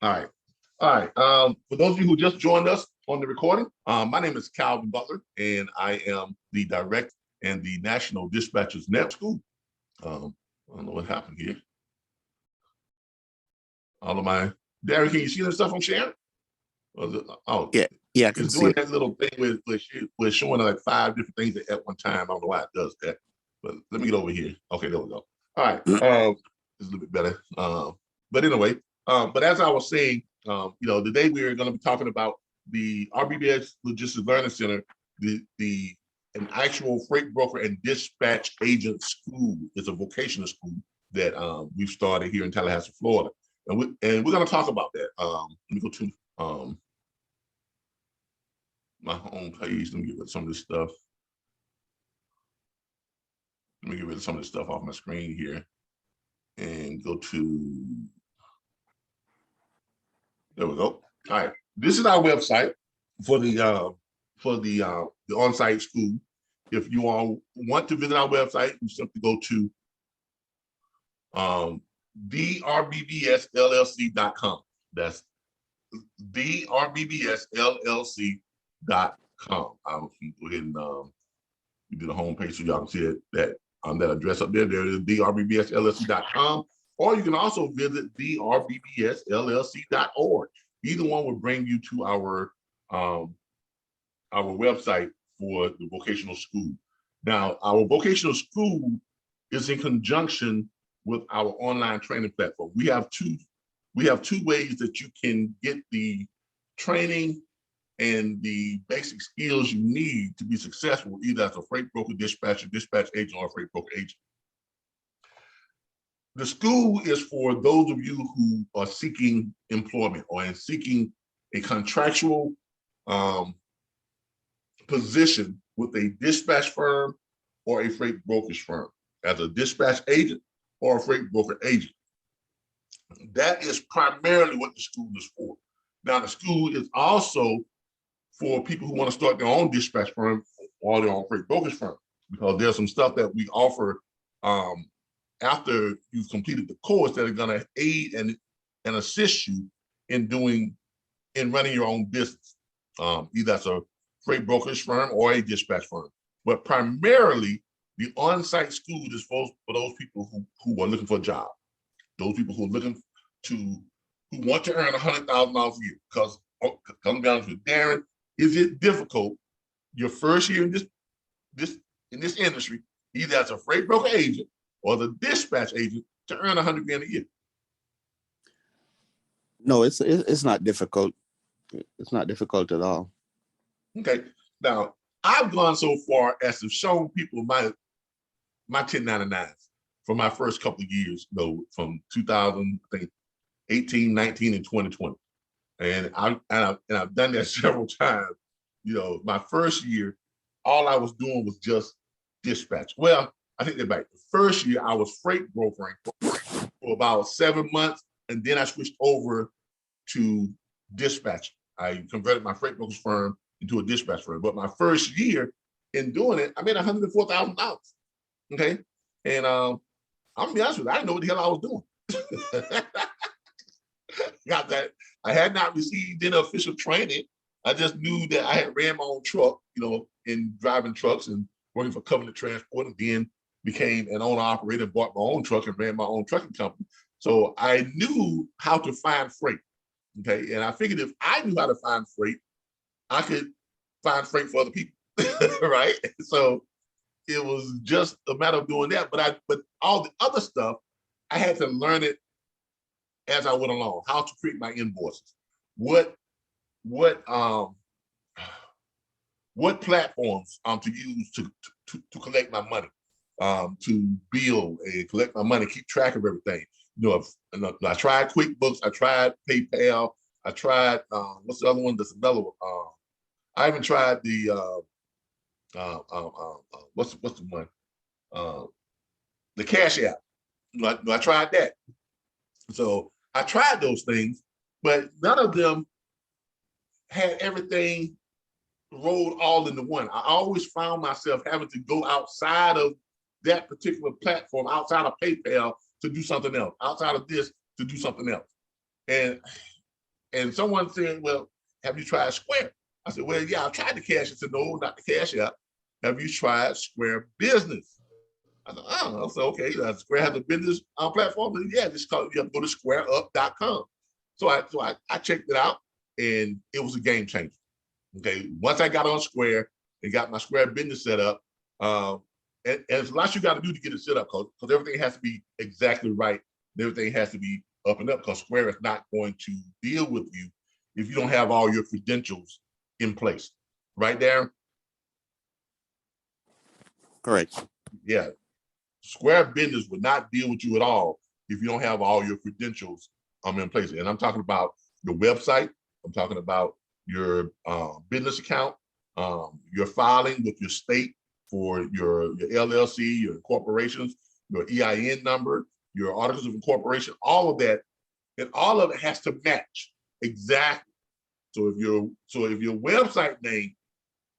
All right. All right. For those of you who just joined us on the recording, my name is Calvin Butler, and I am the director and the National Dispatchers Net School. I don't know what happened here. All of my, Darren, can you see the stuff I'm sharing? Oh, yeah, I can it's see doing it. that little thing with showing like 5 different things at one time. I don't know why it does that, but let me get over here. Okay, there we go. All right, it's a little bit better. But anyway, but as I was saying, today we are going to be talking about the RBBS Logistics Learning Center, an actual freight broker and dispatch agent school. It's a vocational school that we've started here in Tallahassee, Florida, and we're going to talk about that. Let me go to my home page. Let me get rid of some of this stuff. Let me get rid of some of this stuff off my screen here and go to, there we go. All right, this is our website for the on-site school. If you all want to visit our website, you simply go to RBBSLLC.com. That's RBBSLLC.com. I'll go ahead and we do the homepage so y'all can see it, that address up there. There is RBBSLLC.com, or you can also visit RBBSLLC.org. Either one will bring you to our website for the vocational school. Now, our vocational school is in conjunction with our online training platform. We have two ways that you can get the training and the basic skills you need to be successful, either as a freight broker, dispatcher, dispatch agent, or a freight broker agent. The school is for those of you who are seeking employment or seeking a contractual position with a dispatch firm or a freight brokerage firm, as a dispatch agent or a freight broker agent. That is primarily what the school is for. Now, the school is also for people who want to start their own dispatch firm or their own freight brokerage firm, because there's some stuff that we offer after you've completed the course that are going to aid and assist you in running your own business, either as a freight brokerage firm or a dispatch firm. But primarily, the on-site school is for those people who are looking for a job, those people who are looking who want to earn $100,000 a year. Because come down to it, Darren, is it difficult your first year in this industry, either as a freight broker agent or the dispatch agent, to earn $100,000 a year? No, it's not difficult. It's not difficult at all. Okay. Now, I've gone so far as to show people my 1099s for my first couple of years, from 2018, 19, and 2020. And I've done that several times. My first year, all I was doing was just dispatch. Well, I think they're back. The first year I was freight brokering for about 7 months, and then I switched over to dispatch. I converted my freight brokerage firm into a dispatch firm. But my first year in doing it, I made $104,000. Okay, and I'm gonna be honest with you, I didn't know what the hell I was doing. Got that? I had not received any official training. I just knew that I had ran my own truck, in driving trucks and working for Covenant Transport, and then became an owner operator, bought my own truck and ran my own trucking company. So I knew how to find freight. Okay, and I figured if I knew how to find freight, I could find freight for other people, right? So it was just a matter of doing that. But all the other stuff, I had to learn it as I went along. How to create my invoices, what platforms to use to collect my money, to bill and collect my money, keep track of everything. I tried QuickBooks, I tried PayPal, I tried what's the other one? There's another one. I even tried the what's the one? The Cash App. I tried that. So I tried those things, but none of them had everything rolled all into one. I always found myself having to go outside of that particular platform, outside of PayPal, to do something else, outside of this to do something else. And and someone said, well, have you tried Square? I said, well, yeah, I've tried the Cash. I said, no, not the Cash App. Have you tried Square Business? I said, oh, I said, okay, Square has a business platform. And yeah, just call, you have to go to squareup.com. So I checked it out, and it was a game changer. Okay, once I got on Square and got my Square business set up, and there's a lot you got to do to get it set up, because everything has to be exactly right. Everything has to be up and up, because Square is not going to deal with you if you don't have all your credentials in place. Right, Darren? Correct. Yeah. Square Business would not deal with you at all if you don't have all your credentials in place. And I'm talking about your website. I'm talking about your business account, your filing with your state for your LLC, your corporations, your EIN number, your articles of incorporation, all of that, and all of it has to match exactly. So if your website name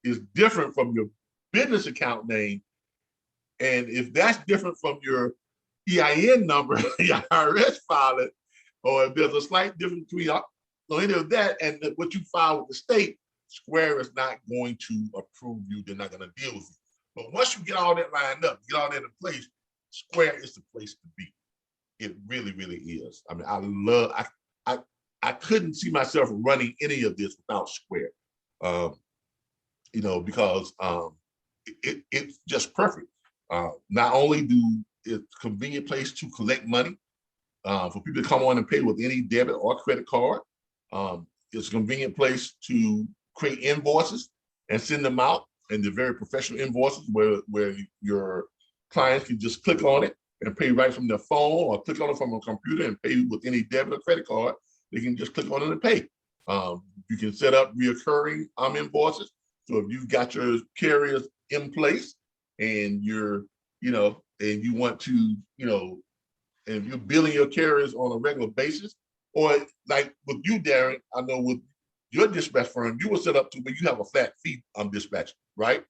is different from your business account name, and if that's different from your EIN number, your IRS filing, or if there's a slight difference between any of that and what you file with the state, Square is not going to approve you. They're not going to deal with you. But once you get all that lined up, get all that in place, Square is the place to be. It really, really is. I mean, I couldn't see myself running any of this without Square, because it's just perfect. Not only do it's a convenient place to collect money for people to come on and pay with any debit or credit card. It's a convenient place to create invoices and send them out, and they're very professional invoices where your clients can just click on it and pay right from their phone, or click on it from a computer and pay with any debit or credit card. They can just click on it and pay. You can set up reoccurring invoices. So if you've got your carriers in place and and you want to, and you're billing your carriers on a regular basis, or like with you, Darren, I know with your dispatch firm, you will set up to where you have a flat fee on dispatch, right?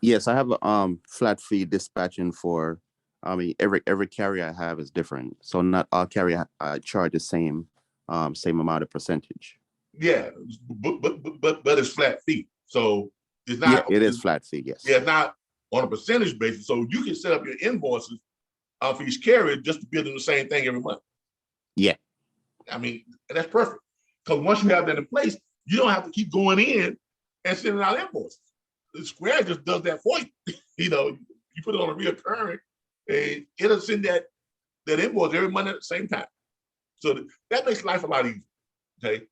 Yes, I have a flat fee dispatching for. I mean, every carrier I have is different, so not all carrier charge the same amount of percentage. Yeah, but it's flat fee, so it's Yeah, not. it is flat fee. Yes. Yeah, it's not on a percentage basis. So you can set up your invoices for each carrier just to bill them the same thing every month. Yeah. I mean, that's perfect, because once you have that in place, you don't have to keep going in and sending out invoices. Square just does that for you. You put it on a reoccurring, and it'll send that invoice every month at the same time. So that makes life a lot easier. Okay,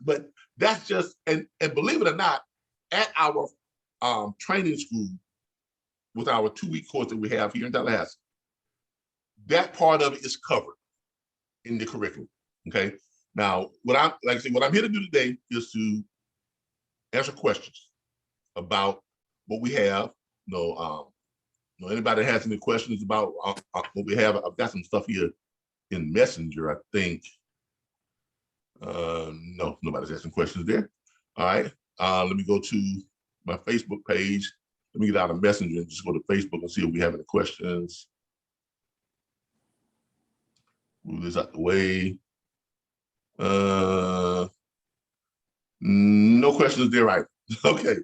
but that's just and believe it or not, at our training school with our 2-week course that we have here in Tallahassee, that part of it is covered in the curriculum. Okay. Now, what I'm here to do today is to answer questions about what we have. Anybody that has any questions about what we have? I've got some stuff here in Messenger, I think. No, nobody's asking questions there. All right. Let me go to my Facebook page. Let me get out of Messenger and just go to Facebook and see if we have any questions. Move this out the way. No questions there, right? Okay.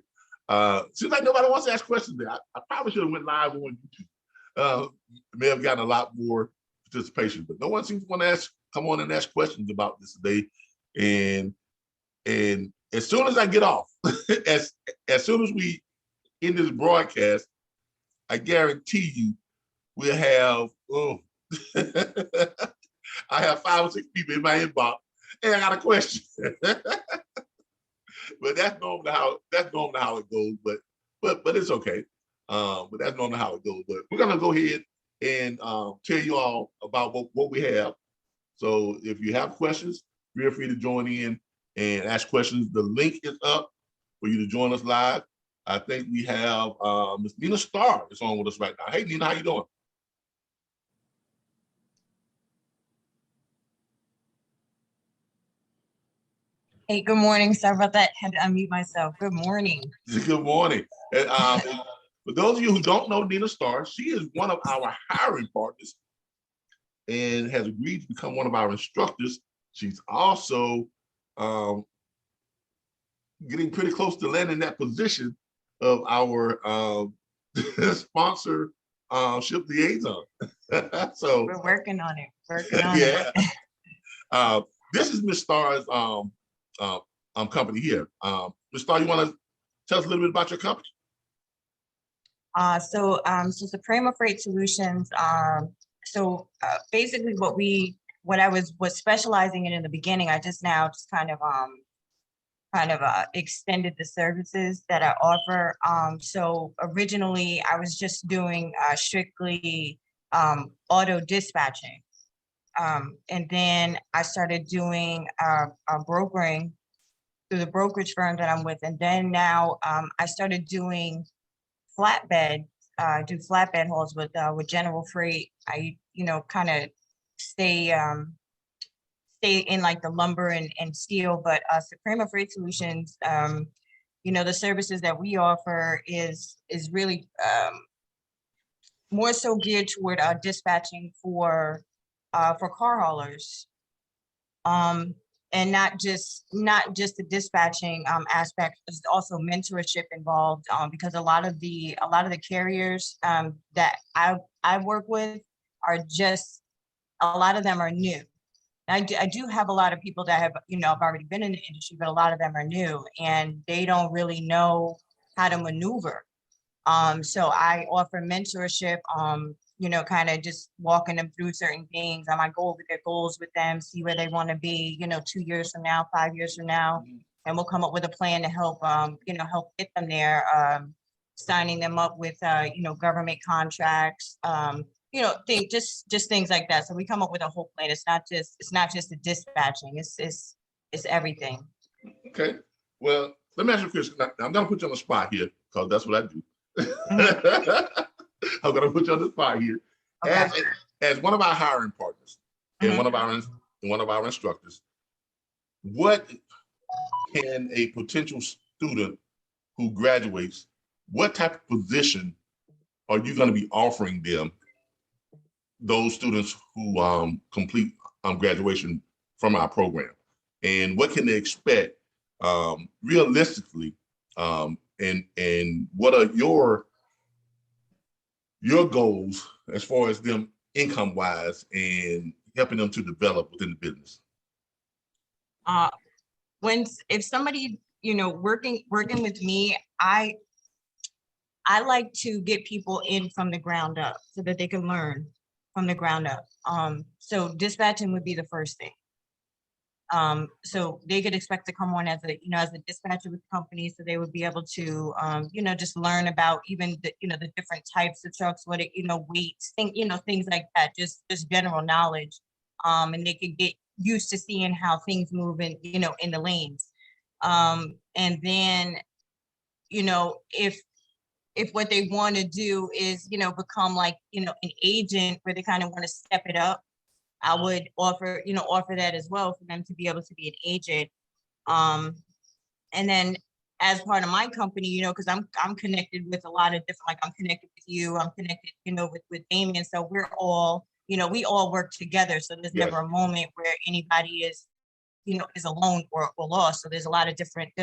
Seems like nobody wants to ask questions there. I probably should have went live on YouTube. May have gotten a lot more participation, but no one seems to want to come on and ask questions about this today. And as soon as I get off, as soon as we end this broadcast, I guarantee you we'll have I have 5 or 6 people in my inbox, and I got a question. But that's normally how it goes. But it's okay. But that's normally how it goes. But we're gonna go ahead and tell you all about what we have. So if you have questions, feel free to join in and ask questions. The link is up for you to join us live. I think we have Ms. Nina Starr is on with us right now. Hey, Nina, how you doing? Hey, good morning. Sorry about that. Had to unmute myself. Good morning. Good morning. And, for those of you who don't know Nina Starr, she is one of our hiring partners and has agreed to become one of our instructors. She's also getting pretty close to landing that position of our sponsor ship liaison. So We're working on it, working on yeah. it. This is Ms. Starr's company here. Ms. Starr, you want to tell us a little bit about your company? So Suprema Freight Solutions, basically what I was specializing in the beginning, I just now just kind of extended the services that I offer. So originally I was just doing strictly auto dispatching. And then I started doing brokering through the brokerage firm that I'm with. And then now I started doing flatbed, do flatbed hauls with General Freight. I, kind of stay in like the lumber and steel, but Suprema Freight Solutions, the services that we offer is really more so geared toward dispatching for car haulers. And not just the dispatching aspect, there's also mentorship involved, because a lot of the carriers that I work with are just, a lot of them are new. I do have a lot of people that have, I've already been in the industry, but a lot of them are new and they don't really know how to maneuver. So I offer mentorship, kind of just walking them through certain things. I might go over their goals with them, see where they want to be, 2 years from now, 5 years from now, and we'll come up with a plan to help, help get them there, signing them up with, government contracts, just things like that. So we come up with a whole plan. It's not just the dispatching. It's everything. Okay. Well, let me ask you a question. I'm going to put you on the spot here because that's what I do. I'm going to put you on the spot here. Okay. As one of our hiring partners and one of our instructors, what can a potential student who graduates, what type of position are you going to be offering them, those students who complete graduation from our program? And what can they expect realistically? And what are your goals as far as them income wise and helping them to develop within the business? If somebody, working with me, I like to get people in from the ground up so that they can learn from the ground up. So dispatching would be the first thing. So they could expect to come on as a dispatcher with the company. So they would be able to, just learn about even the different types of trucks, what weights, things like that, just general knowledge. And they could get used to seeing how things move in, in the lanes. And then, if what they want to do is, become like, an agent where they kind of want to step it up, I would offer that as well for them to be able to be an agent. And then as part of my company, because I'm connected with a lot of different, like I'm connected with you, I'm connected, with Damien. So we're all, we all work together. So there's never a moment where anybody is, is alone or lost. So there's a lot of different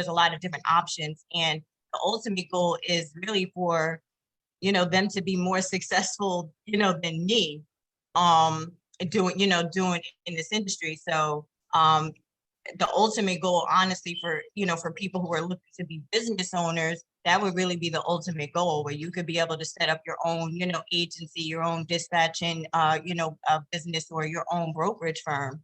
options. And the ultimate goal is really for, them to be more successful, than me. Doing in this industry. So the ultimate goal, honestly, for people who are looking to be business owners, that would really be the ultimate goal, where you could be able to set up your own, agency, your own dispatching, business, or your own brokerage firm.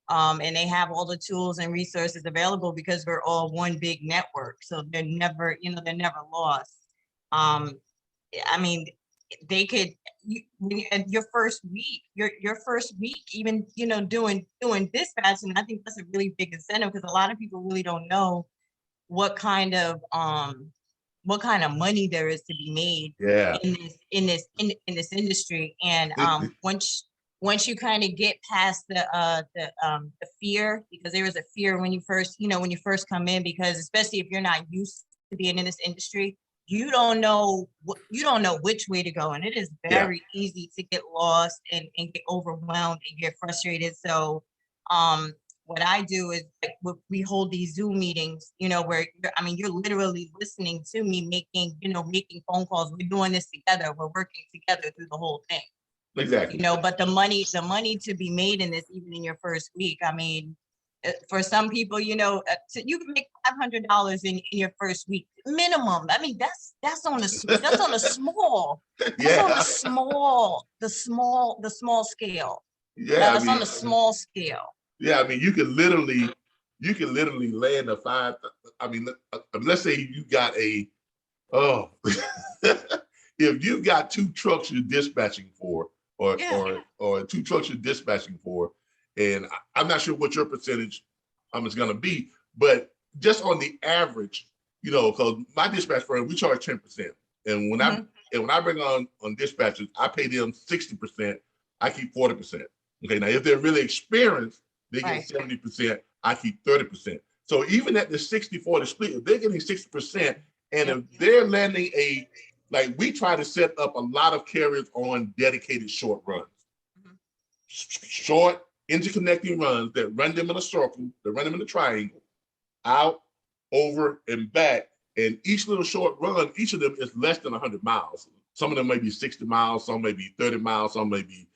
And they have all the tools and resources available because we're all one big network. So they're never lost. I mean, they could, your first week, even, doing dispatching, I think that's a really big incentive, because a lot of people really don't know what kind of money there is to be made in this industry. And once you kind of get past the fear, because there is a fear when you first come in, because especially if you're not used to being in this industry, you don't know which way to go. And it is very easy to get lost and get overwhelmed and get frustrated. So what I do is like, we hold these Zoom meetings, where you're literally listening to me making phone calls. We're doing this together. We're working together through the whole thing. Exactly. But the money to be made in this, even in your first week, for some people, you can make $500 in your first week minimum. That's on a small, the small scale. Yeah, That's on a small scale. Yeah, you can literally land a five. Let's say you got if you got two trucks you're dispatching for, or two trucks you're dispatching for, and I'm not sure what your percentage is going to be, but just on the average, because my dispatch firm, we charge 10%, and when I bring on dispatchers, I pay them 60%. I keep 40%. Okay, now if they're really experienced, they get 70%. I keep 30%. So even at the 60-40 split, if they're getting 60%, and if they're landing we try to set up a lot of carriers on dedicated short runs, short interconnecting runs that run them in a circle, that run them in a triangle, out, over, and back. And each little short run, each of them is less than 100 miles. Some of them may be 60 miles, some may be 30 miles, some may be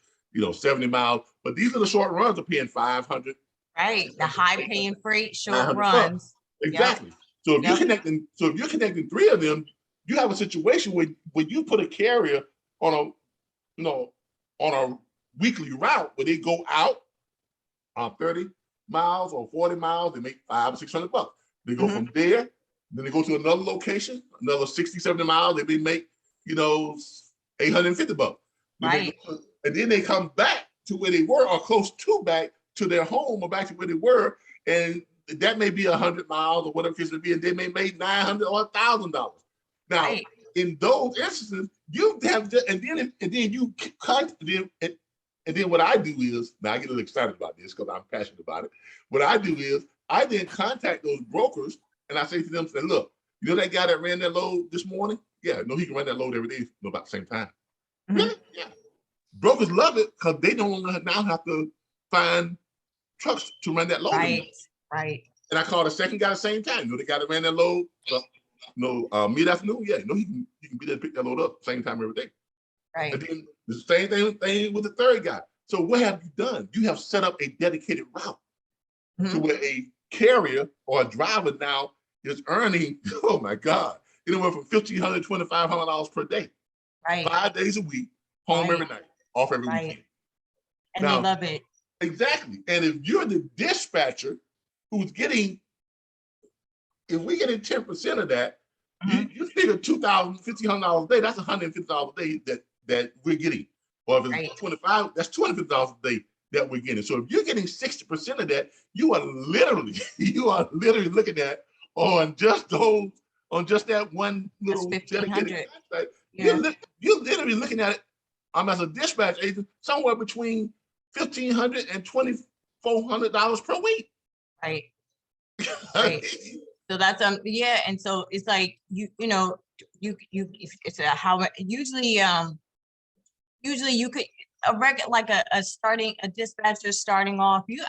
70 miles. But these little short runs are paying 500. Right, the high paying freight short runs. Exactly. So if you're connecting three of them, you have a situation where when you put a carrier on a weekly route where they go out on 30 miles or 40 miles, they make $500 or $600. They go from there, then they go to another location, another 60, 70 miles, they may make, $850. Right. And then they come back to where they were, or close to back to their home, or back to where they were, and that may be 100 miles or whatever it is to be, and they may make $900 or $1,000. Now, in those instances, you have to, and then what I do is, now I get a little excited about this because I'm passionate about it. What I do is I then contact those brokers and I say to them, look, that guy that ran that load this morning? Yeah, no, he can run that load every day, about the same time. Really? Yeah. Brokers love it because they don't now have to find trucks to run that load. Right. And I call the second guy the same time. The guy that ran that load, mid-afternoon, he can be there to pick that load up same time every day. Right. And then the same thing with the third guy. So what have you done? You have set up a dedicated route to where a carrier or a driver now is earning, oh my God, anywhere from $1,500 to $2,500 per day. Right. 5 days a week, home every night, off every weekend. And now, they love it. Exactly. And if you're the dispatcher who's getting, if we're getting 10% of that, you figure $2,000, $1,500 a day, that's $150 a day that we're getting. Or if it's 25, that's $250 a day that we're getting. So if you're getting 60% of that, you are literally looking at on just that one little dedicated contract. You're literally looking at it. As a dispatch agent, somewhere between $1,500 and $2,400 per week. Right. So that's and so it's like usually you could a dispatcher starting off, you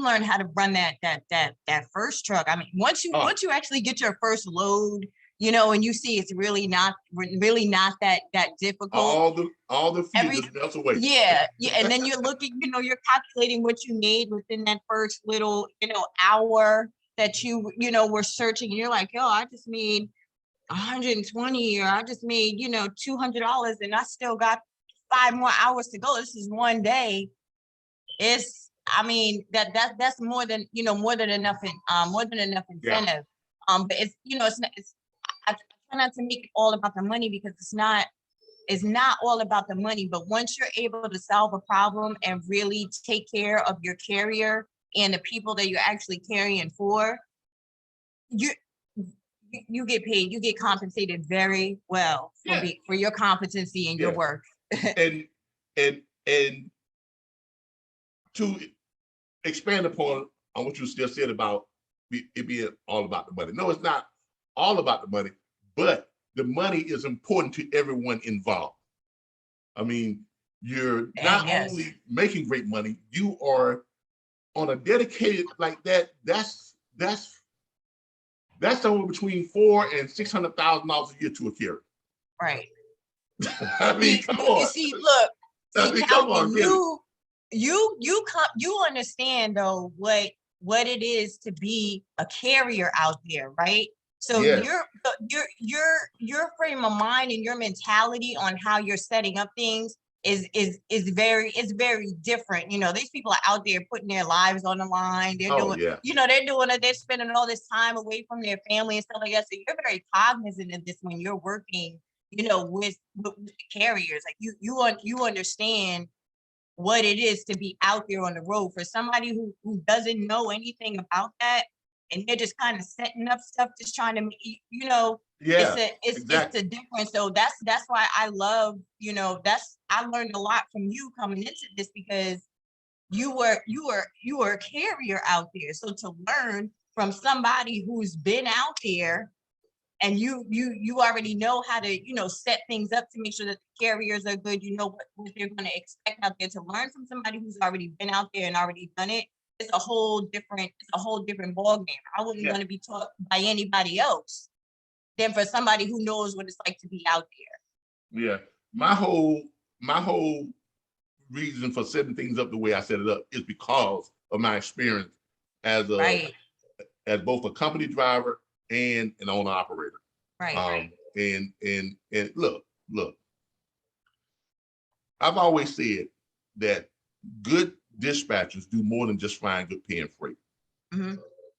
learn how to run that first truck. Once you actually get your first load, and you see it's really not that difficult. All the fees just melt away. Yeah. And then you're looking, you're calculating what you made within that first little, hour that you were searching, and you're like, I just made 120, or I just made, $200, and I still got 5 more hours to go. This is one day. That's more than enough incentive. But it's I try not to make it all about the money, because it's not all about the money. But once you're able to solve a problem and really take care of your carrier and the people that you're actually carrying for, you get paid, you get compensated very well for your competency and your work. and to expand upon what you still said about it being all about the money. No, it's not all about the money, but the money is important to everyone involved. I mean, you're not only making great money, you are on a dedicated like that. That's somewhere between $400,000 and $600,000 a year to a carrier. Right. I mean, come on. You see, look, I mean, come on, really. you understand though what it is to be a carrier out there, right? So Yes. your frame of mind and your mentality on how you're setting up things is very different. You know, these people are out there putting their lives on the line. They're doing, you know, they're spending all this time away from their family and stuff like that. So you're very cognizant of this when you're working, you know, with the carriers. Like you understand what it is to be out there on the road. For somebody who doesn't know anything about that, and they're just kind of setting up stuff, just trying to, you know, it's a difference. So that's why I love, you know, I learned a lot from you coming into this, because you were a carrier out there. So to learn from somebody who's been out there, and you already know how to, you know, set things up to make sure that the carriers are good, you know what they're going to expect out there. To learn from somebody who's already been out there and already done it, it's a whole different ball game. I wouldn't want to be taught by anybody else than for somebody who knows what it's like to be out there. Yeah, my whole reason for setting things up the way I set it up is because of my experience as both a company driver and an owner operator. Right. And look, I've always said that good dispatchers do more than just find good paying freight. Mm-hmm.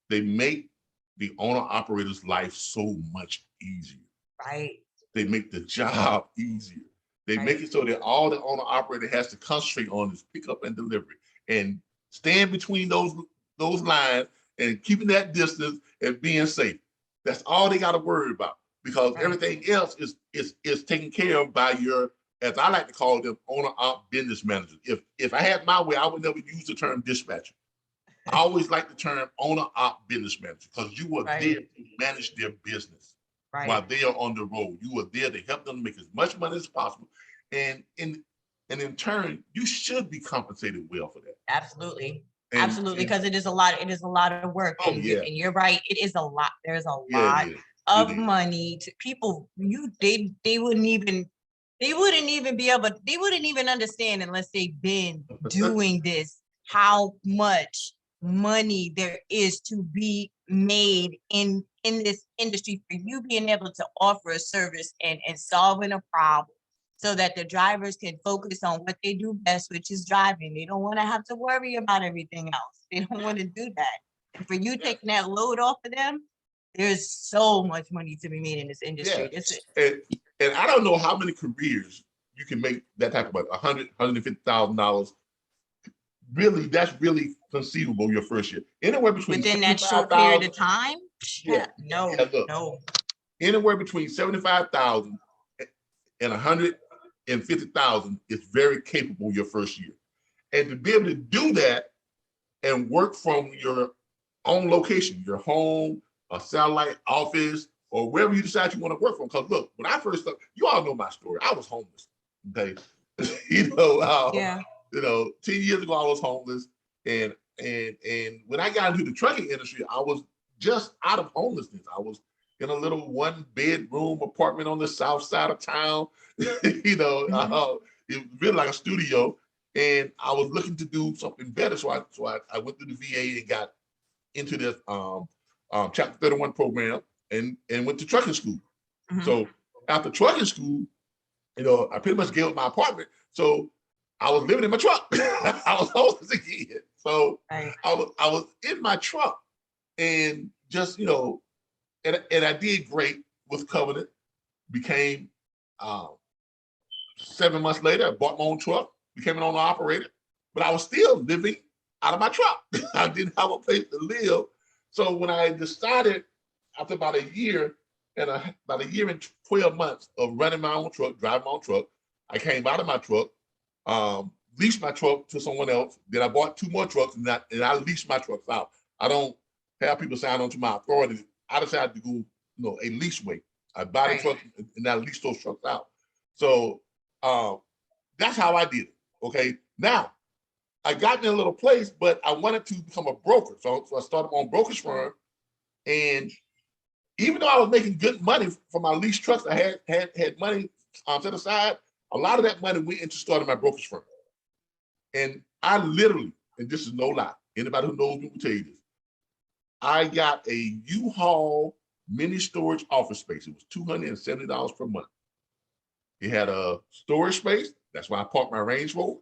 They make the owner operator's life so much easier. Right. They make the job easier. They make it so that all the owner operator has to concentrate on is pickup and delivery, and stand between those lines and keeping that distance and being safe. That's all they got to worry about, because everything else is taken care of by your, as I like to call them, owner op business managers. If I had my way, I would never use the term dispatcher. I always like the term owner op business manager, because you are there to manage their business while they are on the road. You are there to help them make as much money as possible, and in turn, you should be compensated well for that. Absolutely. Absolutely, because it is a lot of work. Oh, and you're right, it is a lot. There's a lot of money to people. They wouldn't even understand unless they've been doing this, how much money there is to be made in this industry, for you being able to offer a service and solving a problem, so that the drivers can focus on what they do best, which is driving. They don't want to have to worry about everything else. They don't want to do that. And for you taking that load off of them, there's so much money to be made in this industry. And I don't know how many careers you can make that type of money, $150,000. Really, that's really conceivable your first year. Anywhere between within that short period of time. No. Anywhere between 75,000 and 150,000 is very capable your first year. And to be able to do that and work from your own location, your home, a satellite office, or wherever you decide you want to work from. Because look, when I first started, you all know my story. I was homeless. Okay, 10 years ago I was homeless, and when I got into the trucking industry, I was just out of homelessness. I was in a little 1-bedroom apartment on the south side of town. It was really like a studio, and I was looking to do something better. So I went to the VA and got into this Chapter 31 program and went to trucking school. Mm-hmm. So after trucking school, I pretty much gave up my apartment. So I was living in my truck. I was homeless again. So I was in my truck, and just, and I did great with Covenant. Became 7 months later, I bought my own truck, became an owner operator, but I was still living out of my truck. I didn't have a place to live. So when I decided, after about a year and 12 months of running my own truck, driving my own truck, I came out of my truck, leased my truck to someone else. Then I bought 2 more trucks, and I leased my trucks out. I don't have people sign on to my authority. I decided to go, a lease way. I buy the Right. truck and I lease those trucks out. So that's how I did it. Okay. Now I got in a little place, but I wanted to become a broker. So I started my own brokerage firm. And even though I was making good money for my lease trucks, I had money set aside. A lot of that money went into starting my brokerage firm. And I literally, and this is no lie, anybody who knows me will tell you this, I got a U-Haul mini storage office space. It was $270 per month. It had a storage space. That's why I parked my Range Rover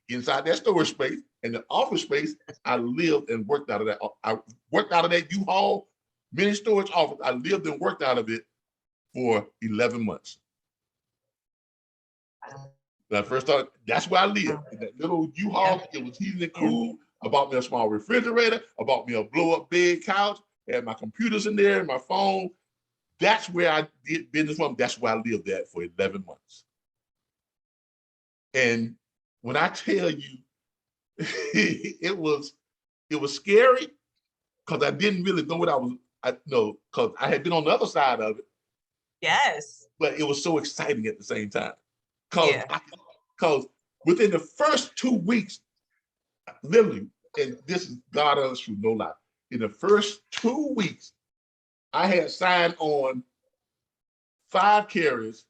inside that storage space. And the office space, I lived and worked out of that. I worked out of that U-Haul mini storage office. I lived and worked out of it for 11 months. When I first started, that's where I lived. In that little U-Haul, it was heated and cool. I bought me a small refrigerator. I bought me a blow-up bed couch. I had my computers in there and my phone. That's where I did business from. That's where I lived at for 11 months. And when I tell you, it was scary because I didn't really know what because I had been on the other side of it. Yes. But it was so exciting at the same time. Yeah. Because within the first 2 weeks, literally, and this is God honest truth, no lie. In the first 2 weeks, I had signed on 5 carriers,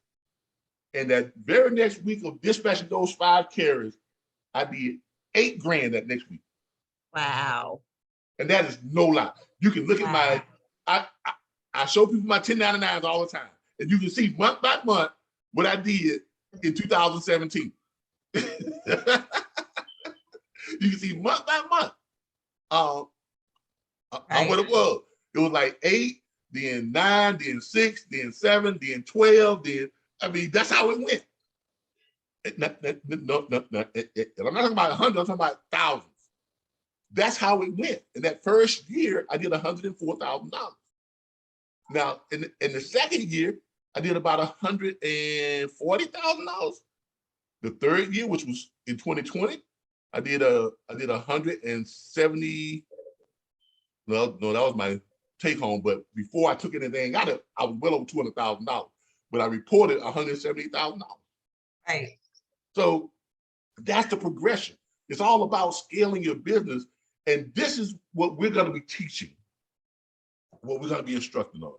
and that very next week of dispatching those 5 carriers, I did $8 grand that next week. Wow. And that is no lie. You can look at I show people my 1099s all the time, and you can see month by month what I did in 2017. You can see month by month what it was. It was like 8, then 9, then 6, then 7, then 12, then that's how it went. I'm not talking about 100, I'm talking about thousands. That's how it went. In that first year, I did $104,000. Now, in the second year, I did about $140,000. The third year, which was in 2020, I did 170. No, that was my take home. But before I took anything out of it, I was well over $200,000. But I reported $170,000. Right. So that's the progression. It's all about scaling your business. And this is what we're going to be teaching, what we're going to be instructing on.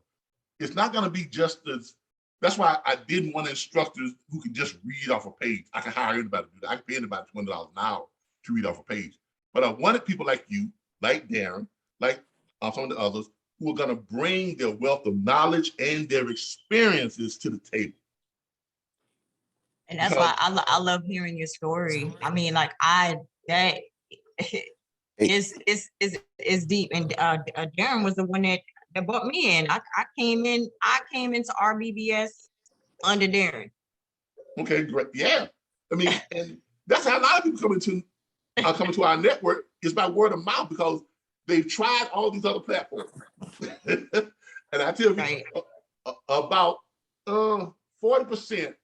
It's not going to be just as, that's why I didn't want instructors who can just read off a page. I can hire anybody to do that. I can pay anybody $20 an hour to read off a page. But I wanted people like you, like Darren, like some of the others, who are going to bring their wealth of knowledge and their experiences to the table. And that's why I love hearing your story. I mean, like that is deep. And Darren was the one that brought me in. I came into RBBS under Darren. Okay, great. Yeah. I mean, and that's how a lot of people come into our network is by word of mouth because they've tried all these other platforms. And I tell you, about 40%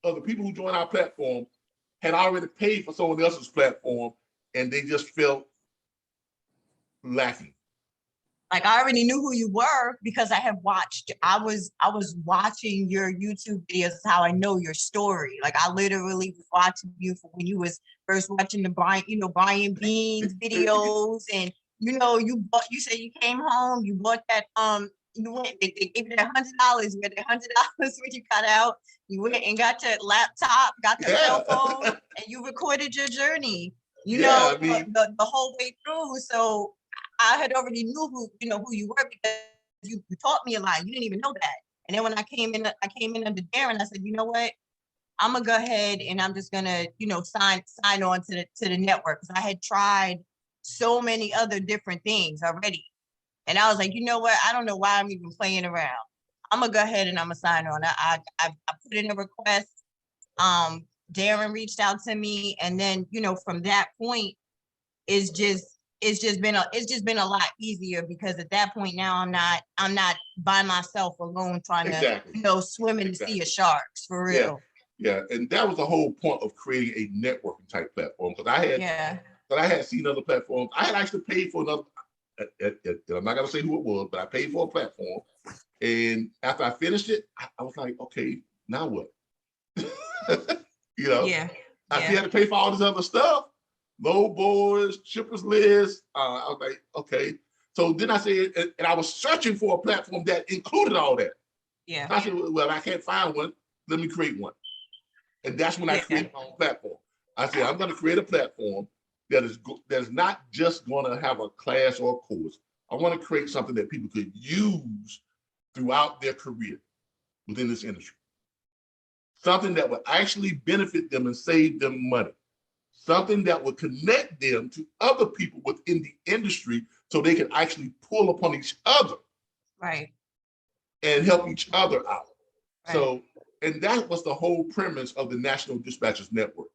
of the people who join our platform had already paid for someone else's platform and they just felt lacking. Like I already knew who you were because I was watching your YouTube videos. That's how I know your story. Like I literally was watching you for when you was first watching the Brian Beans videos, and you said you came home, you bought that you went, they gave you that $100, you got that $100 when you got out, you went and got your laptop, got your cell phone, and you recorded your journey, the whole way through. So I had already knew who you were because you taught me a lot. You didn't even know that. And then when I came in under Darren, I said, you know what? I'm gonna go ahead and I'm just gonna, sign on to the network because I had tried so many other different things already. And I was like, you know what? I don't know why I'm even playing around. I'm gonna go ahead and I'm gonna sign on. I put in a request. Darren reached out to me, and then from that point, it's just been a lot easier because at that point now I'm not by myself alone trying to swim in the sea of sharks for real. Yeah, and that was the whole point of creating a networking type platform because I had seen other platforms. I had actually paid for I'm not gonna say who it was, but I paid for a platform. And after I finished it, I was like, okay, now what? You know, Yeah. I still had to pay for all this other stuff, load boards, shippers list. I was like, okay. So then I said, and I was searching for a platform that included all that. Yeah. I said, well, I can't find one. Let me create one. And that's when I created my own platform. I said, I'm going to create a platform that is not just going to have a class or a course. I want to create something that people could use throughout their career within this industry. Something that would actually benefit them and save them money. Something that would connect them to other people within the industry so they can actually pull upon each other. Right. And help each other out. Right. So, and that was the whole premise of the National Dispatchers Network.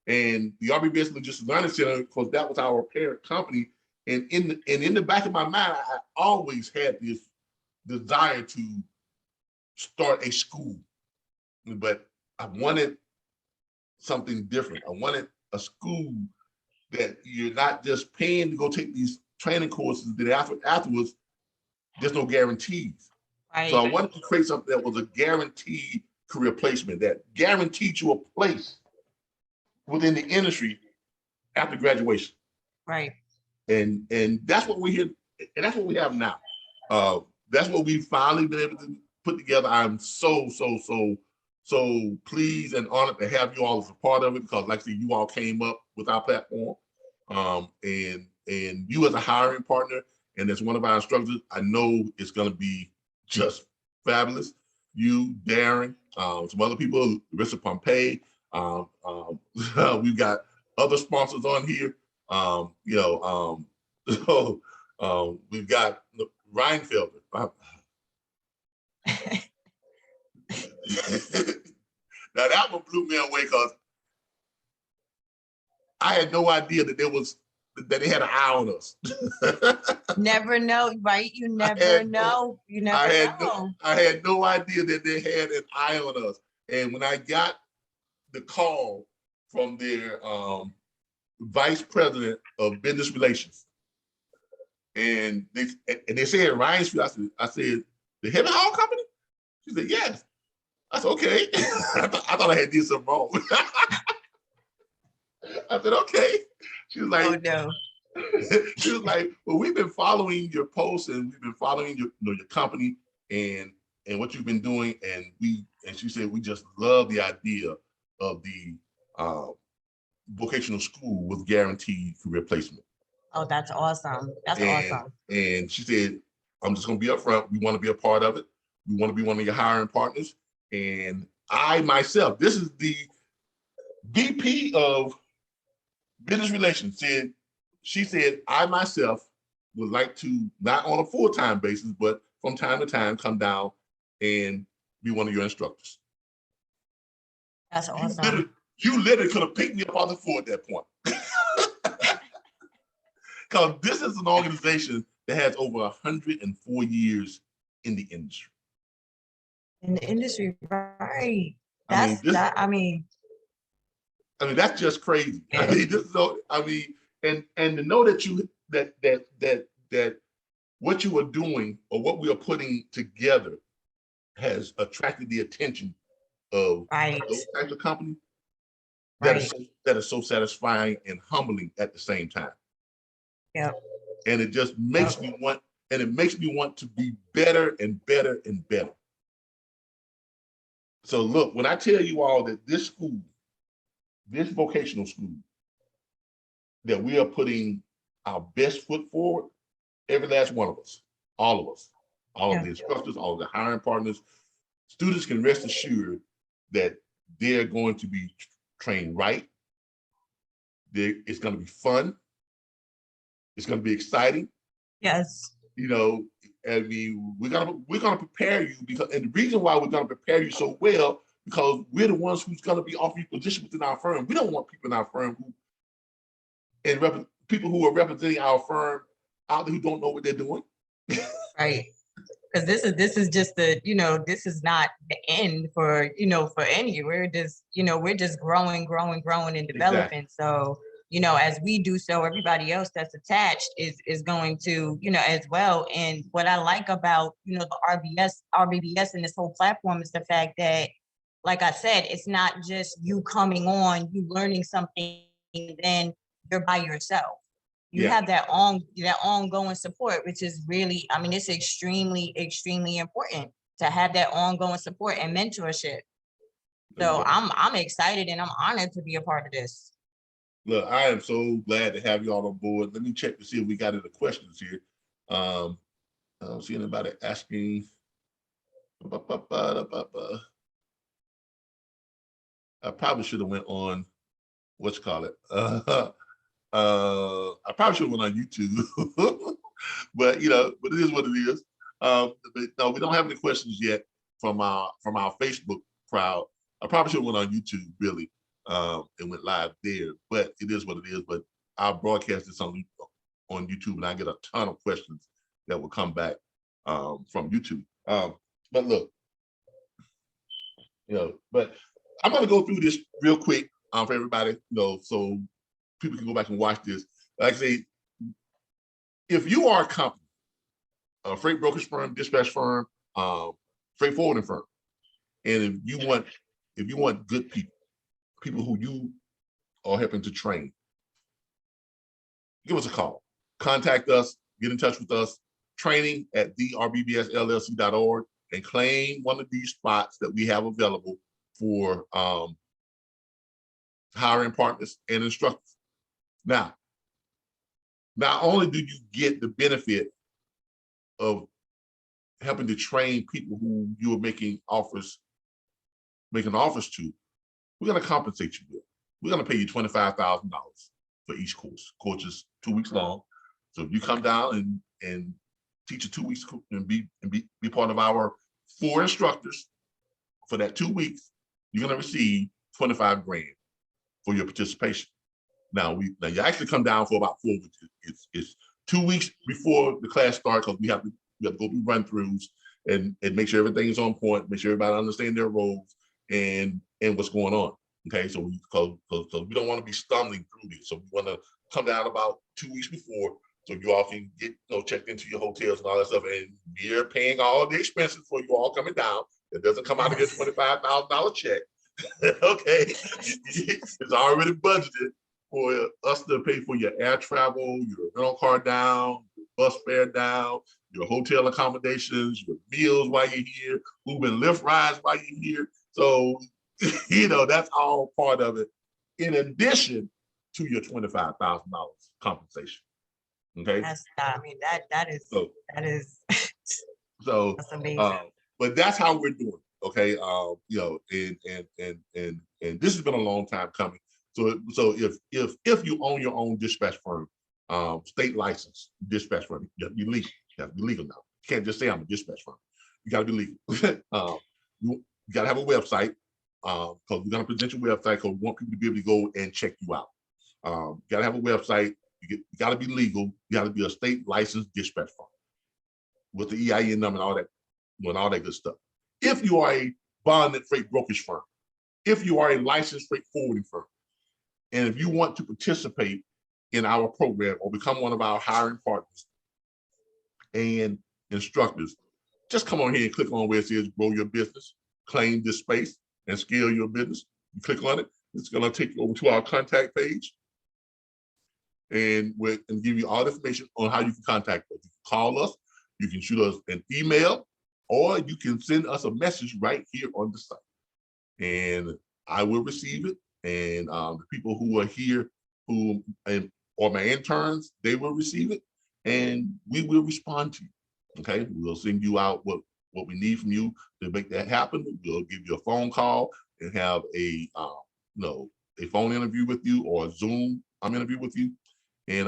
And the RBBS Logistics Learning Center, because that was our parent company. And in the back of my mind, I always had this desire to start a school, but I wanted something different. I wanted a school that you're not just paying to go take these training courses, that afterwards, there's no guarantees. Right. So I wanted to create something that was a guaranteed career placement, that guaranteed you a place within the industry after graduation. Right. And that's what we here, and that's what we have now. That's what we've finally been able to put together. I'm so pleased and honored to have you all as a part of it, because like I said, you all came up with our platform. And you as a hiring partner and as one of our instructors, I know it's going to be just fabulous. You, Darren, some other people, Rissa Pompey. We've got other sponsors on here. We've got Reinfelder. Now that one blew me away, because I had no idea that they had an eye on us. Never know, right? You never know. You never know. I had no idea that they had an eye on us. And when I got the call from their vice president of business relations, and they said Ryan's, I said, the Heavy Haul Company? She said, yes. I said, okay. I thought I had did something wrong. I said, okay. She was like, oh no. She was like, well, we've been following your posts, and we've been following your company and what you've been doing, and she said, we just love the idea of the vocational school with guaranteed career placement. Oh, that's awesome. That's awesome. And she said, I'm just going to be upfront. We want to be a part of it. We want to be one of your hiring partners. And I myself, this is the VP of business relations, she said, I myself would like to, not on a full-time basis, but from time to time, come down and be one of your instructors. That's awesome. You literally could have picked me up on the floor at that point. Because this is an organization that has over 104 years in the industry. In the industry, right? I mean, that's just crazy. Yeah. And to know that what you are doing or what we are putting together has attracted the attention of those types of companies, that is so satisfying and humbling at the same time. Yeah. And it just makes me want, to be better and better and better. So look, when I tell you all that this school, this vocational school, that we are putting our best foot forward, every last one of us, all of us, all of the instructors, all of the hiring partners, students can rest assured that they're going to be trained right. It's going to be fun. It's going to be exciting. Yes. You know, I mean, we're gonna prepare you, because, and the reason why we're gonna prepare you so well, because we're the ones who's gonna be offering you position within our firm. We don't want people in our firm people who are representing our firm out there who don't know what they're doing. Right. Because this is just this is not the end for any. We're just growing and developing. Exactly. So as we do so, everybody else that's attached is going to, as well. And what I like about, the RBBS and this whole platform is the fact that, like I said, it's not just you coming on, you learning something, then you're by yourself. You Yeah. have that ongoing support, which is really, I mean, it's extremely, extremely important to have that ongoing support and mentorship. So I'm excited and I'm honored to be a part of this. Look, I am so glad to have you all on board. Let me check to see if we got any questions here. I don't see anybody asking. I probably should have went on, what's call it? I probably should have went on YouTube, but but it is what it is. But no, we don't have any questions yet from our Facebook crowd. I probably should have went on YouTube, really, and went live there. But it is what it is. But I'll broadcast this on YouTube, and I get a ton of questions that will come back from YouTube. But look, but I'm going to go through this real quick for everybody, so people can go back and watch this. Like I say, if you are a company, a freight brokerage firm, dispatch firm, freight forwarding firm, and if you want good people who you are helping to train, give us a call. Contact us, get in touch with us, training at theRBBSLLC.org, and claim one of these spots that we have available for hiring partners and instructors. Now, not only do you get the benefit of helping to train people who you're making offers to, we're going to compensate you with. We're going to pay you $25,000 for each course. Course is 2 weeks long. So if you come down and teach a 2 weeks and be part of our 4 instructors for that 2 weeks, you're going to receive $25 grand for your participation. Now you actually come down for about 4 weeks. It's 2 weeks before the class starts, because we have to go through run-throughs and make sure everything is on point, make sure everybody understands their roles and what's going on. Okay, so because we don't want to be stumbling through this, so we want to come down about 2 weeks before, so you all can get checked into your hotels and all that stuff, and we're paying all the expenses for you all coming down. It doesn't come out of your $25,000 check. Okay, it's already budgeted for us to pay for your air travel, your rental car down, your bus fare down, your hotel accommodations, your meals while you're here, Uber and Lyft rides while you're here. So, that's all part of it, in addition to your $25,000 compensation. Okay. I mean, that is so that's amazing. But that's how we're doing. Okay. And this has been a long time coming. So if you own your own dispatch firm, state licensed dispatch firm, you're legal. You have to be legal now. You can't just say I'm a dispatch firm. You got to be legal. You got to have a website, because we're going to present your website, because we want people to be able to go and check you out. You got to have a website. You got to be legal. You got to be a state licensed dispatch firm with the EIN number and all that good stuff. If you are a bonded freight brokerage firm, if you are a licensed freight forwarding firm, and if you want to participate in our program or become one of our hiring partners and instructors, just come on here and click on where it says grow your business, claim this space, and scale your business. You click on it, it's going to take you over to our contact page, and give you all the information on how you can contact us. You can call us, you can shoot us an email, or you can send us a message right here on the site, and I will receive it. And the people who are here, or my interns, they will receive it, and we will respond to you. Okay, we'll send you out what we need from you to make that happen. We'll give you a phone call and have a phone interview with you, or a Zoom interview with you, and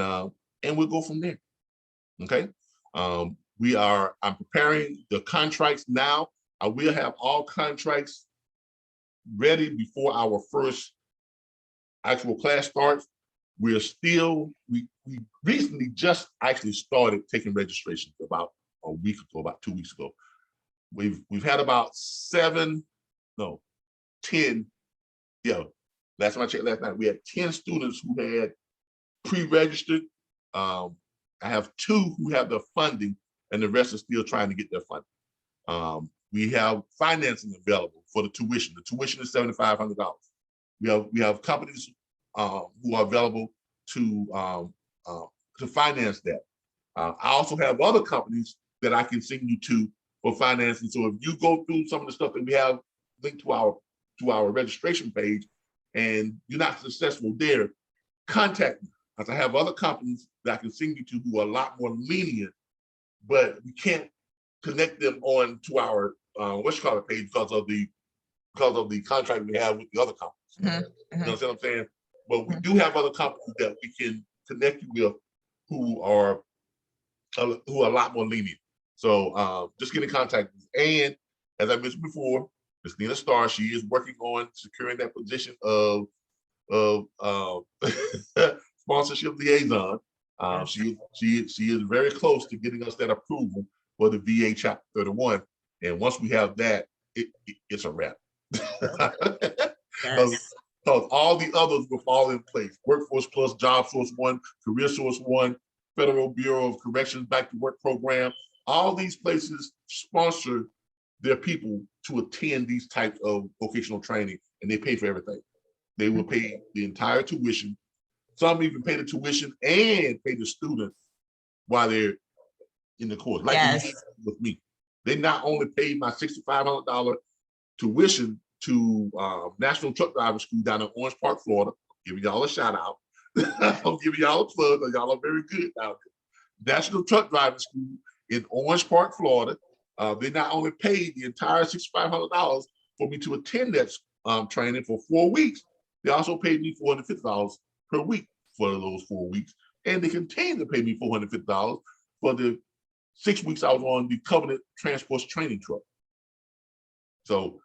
we'll go from there. Okay. I'm preparing the contracts now. I will have all contracts ready before our first actual class starts. We recently just actually started taking registrations about a week ago, about 2 weeks ago. We've had about 10. Yeah, last time I checked last night, we had 10 students who had pre-registered. I have 2 who have the funding, and the rest are still trying to get their funding. We have financing available for the tuition. The tuition is $7,500. We have companies who are available to finance that. I also have other companies that I can send you to for financing. So if you go through some of the stuff that we have linked to our registration page, and you're not successful there, contact me. As I have other companies that I can send you to who are a lot more lenient, but we can't connect them on to our page because of the contract we have with the other companies. You know what I'm saying? But we do have other companies that we can connect you with who are a lot more lenient. So just get in contact with me. And as I mentioned before, Ms. Nina Starr, she is working on securing that position of sponsorship liaison. She is very close to getting us that approval for the VA Chapter 31. And once we have that, it's a wrap. Yes. Because all the others will fall in place. Workforce Plus, Job Source One, Career Source One, Federal Bureau of Corrections Back to Work program. All these places sponsor their people to attend these types of vocational training, and they pay for everything. They will pay the entire tuition. Some even pay the tuition and pay the student while they're in the course. Like with me, they not only paid my $6,500 tuition to National Truck Driver School down in Orange Park, Florida. Giving y'all a shout out. I'm giving y'all a plug. Y'all are very good out there. National Truck Driver School in Orange Park, Florida. They not only paid the entire $6,500 for me to attend that training for 4 weeks, they also paid me $450 per week for those 4 weeks. And they continue to pay me $450 for the 6 weeks I was on the Covenant Transports training truck. So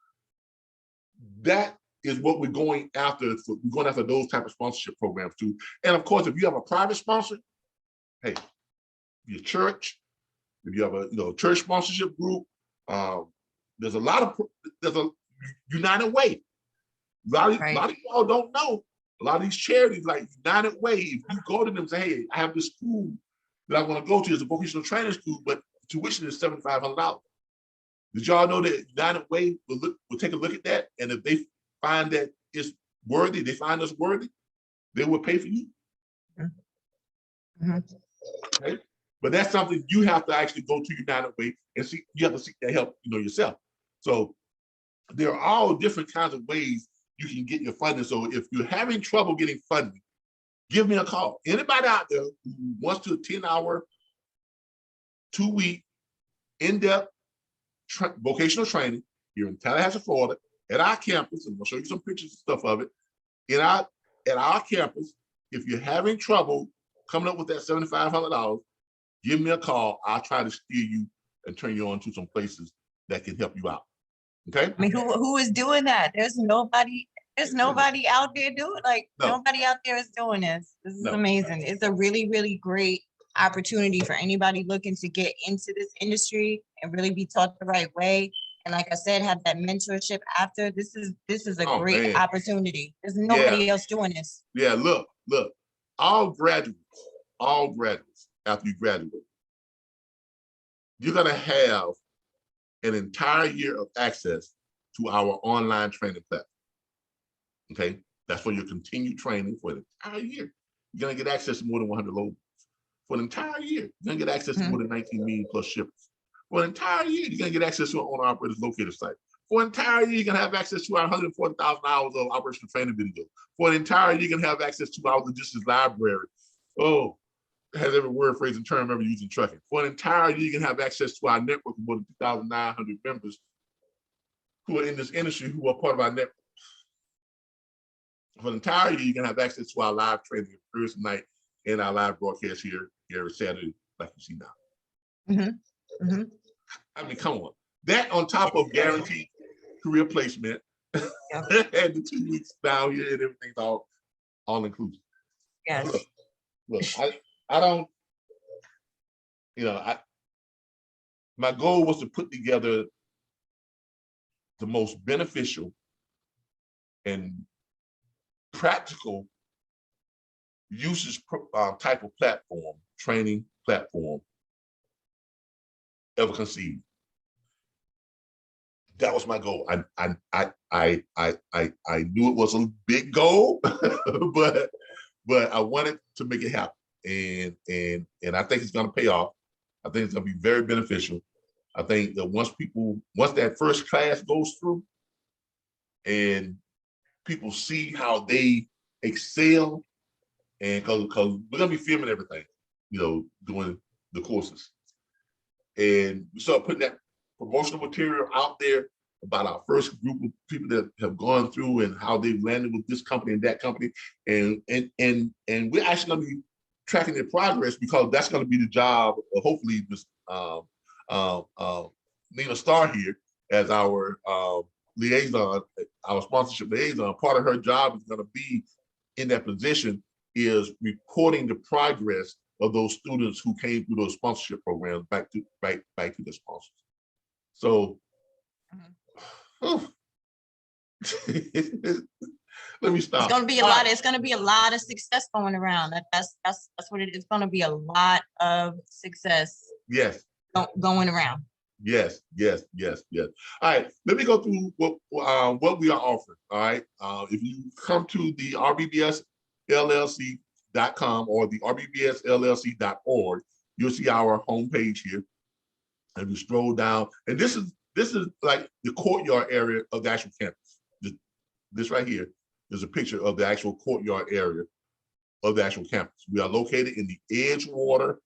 that is what we're going after. So we're going after those type of sponsorship programs too. And of course, if you have a private sponsor, hey, your church, if you have a church sponsorship group, there's a United Way. A lot of y'all don't know. A lot of these charities like United Way, if you go to them and say, hey, I have this school that I want to go to, it's a vocational training school, but tuition is $7,500. Did y'all know that United Way will take a look at that? And if they find that it's worthy, they find us worthy, they will pay for you. Okay? But that's something you have to actually go to United Way and see. You have to seek that help, yourself. So there are all different kinds of ways you can get your funding. So if you're having trouble getting funding, give me a call. Anybody out there who wants to attend our 2-week in-depth vocational training here in Tallahassee, Florida, at our campus, and we'll show you some pictures and stuff of it. At our campus, if you're having trouble coming up with that $7,500, give me a call. I'll try to steer you and turn you on to some places that can help you out. Okay. I mean, who is doing that? There's nobody out there doing nobody out there is doing this. This is amazing. It's a really, really great opportunity for anybody looking to get into this industry and really be taught the right way. And like I said, have that mentorship after. This is a great opportunity. There's nobody else doing this. Yeah, look, all graduates after you graduate, you're gonna have an entire year of access to our online training platform. Okay, that's for your continued training for the entire year. You're gonna get access to more than 100 loads. For an entire year, you're gonna get access to more than 19 million plus shippers. For an entire year, you're gonna get access to an owner-operators locator site. For an entire year, you're gonna have access to our 140,000 hours of operational training videos. For an entire year, you're gonna have access to our logistics library. Oh, it has every word, phrase, and term ever used in trucking. For an entire year, you can have access to our network of more than 2,900 members who are in this industry, who are part of our network. For an entire year, you can have access to our live training Thursday night and our live broadcast here every Saturday, like you see now. I mean, come on. That on top of guaranteed career placement and the 2 weeks down here and everything's all inclusive. Yes. Look, I don't, my goal was to put together the most beneficial and practical type of platform, training platform ever conceived. That was my goal. I knew it was a big goal, but I wanted to make it happen, and I think it's going to pay off. I think it's going to be very beneficial. I think that once that first class goes through, and people see how they excel, and because we're going to be filming everything, doing the courses, and we start putting that promotional material out there about our first group of people that have gone through and how they landed with this company and that company, and we're actually going to be tracking their progress, because that's going to be the job of hopefully Ms. Nina Starr here as our liaison, our sponsorship liaison. Part of her job is going to be in that position is reporting the progress of those students who came through those sponsorship programs back to the sponsors. So let me stop. It's going to be a lot. It's going to be a lot of success going around. That's what it is. It's going to be a lot of success. Yes. Going around. Yes. All right. Let me go through what we are offering. All right. If you come to the RBBSLLC.com or the RBBSLLC.org, you'll see our homepage here. And you scroll down, and this is like the courtyard area of the actual campus. This right here is a picture of the actual courtyard area of the actual campus. We are located in the Edgewater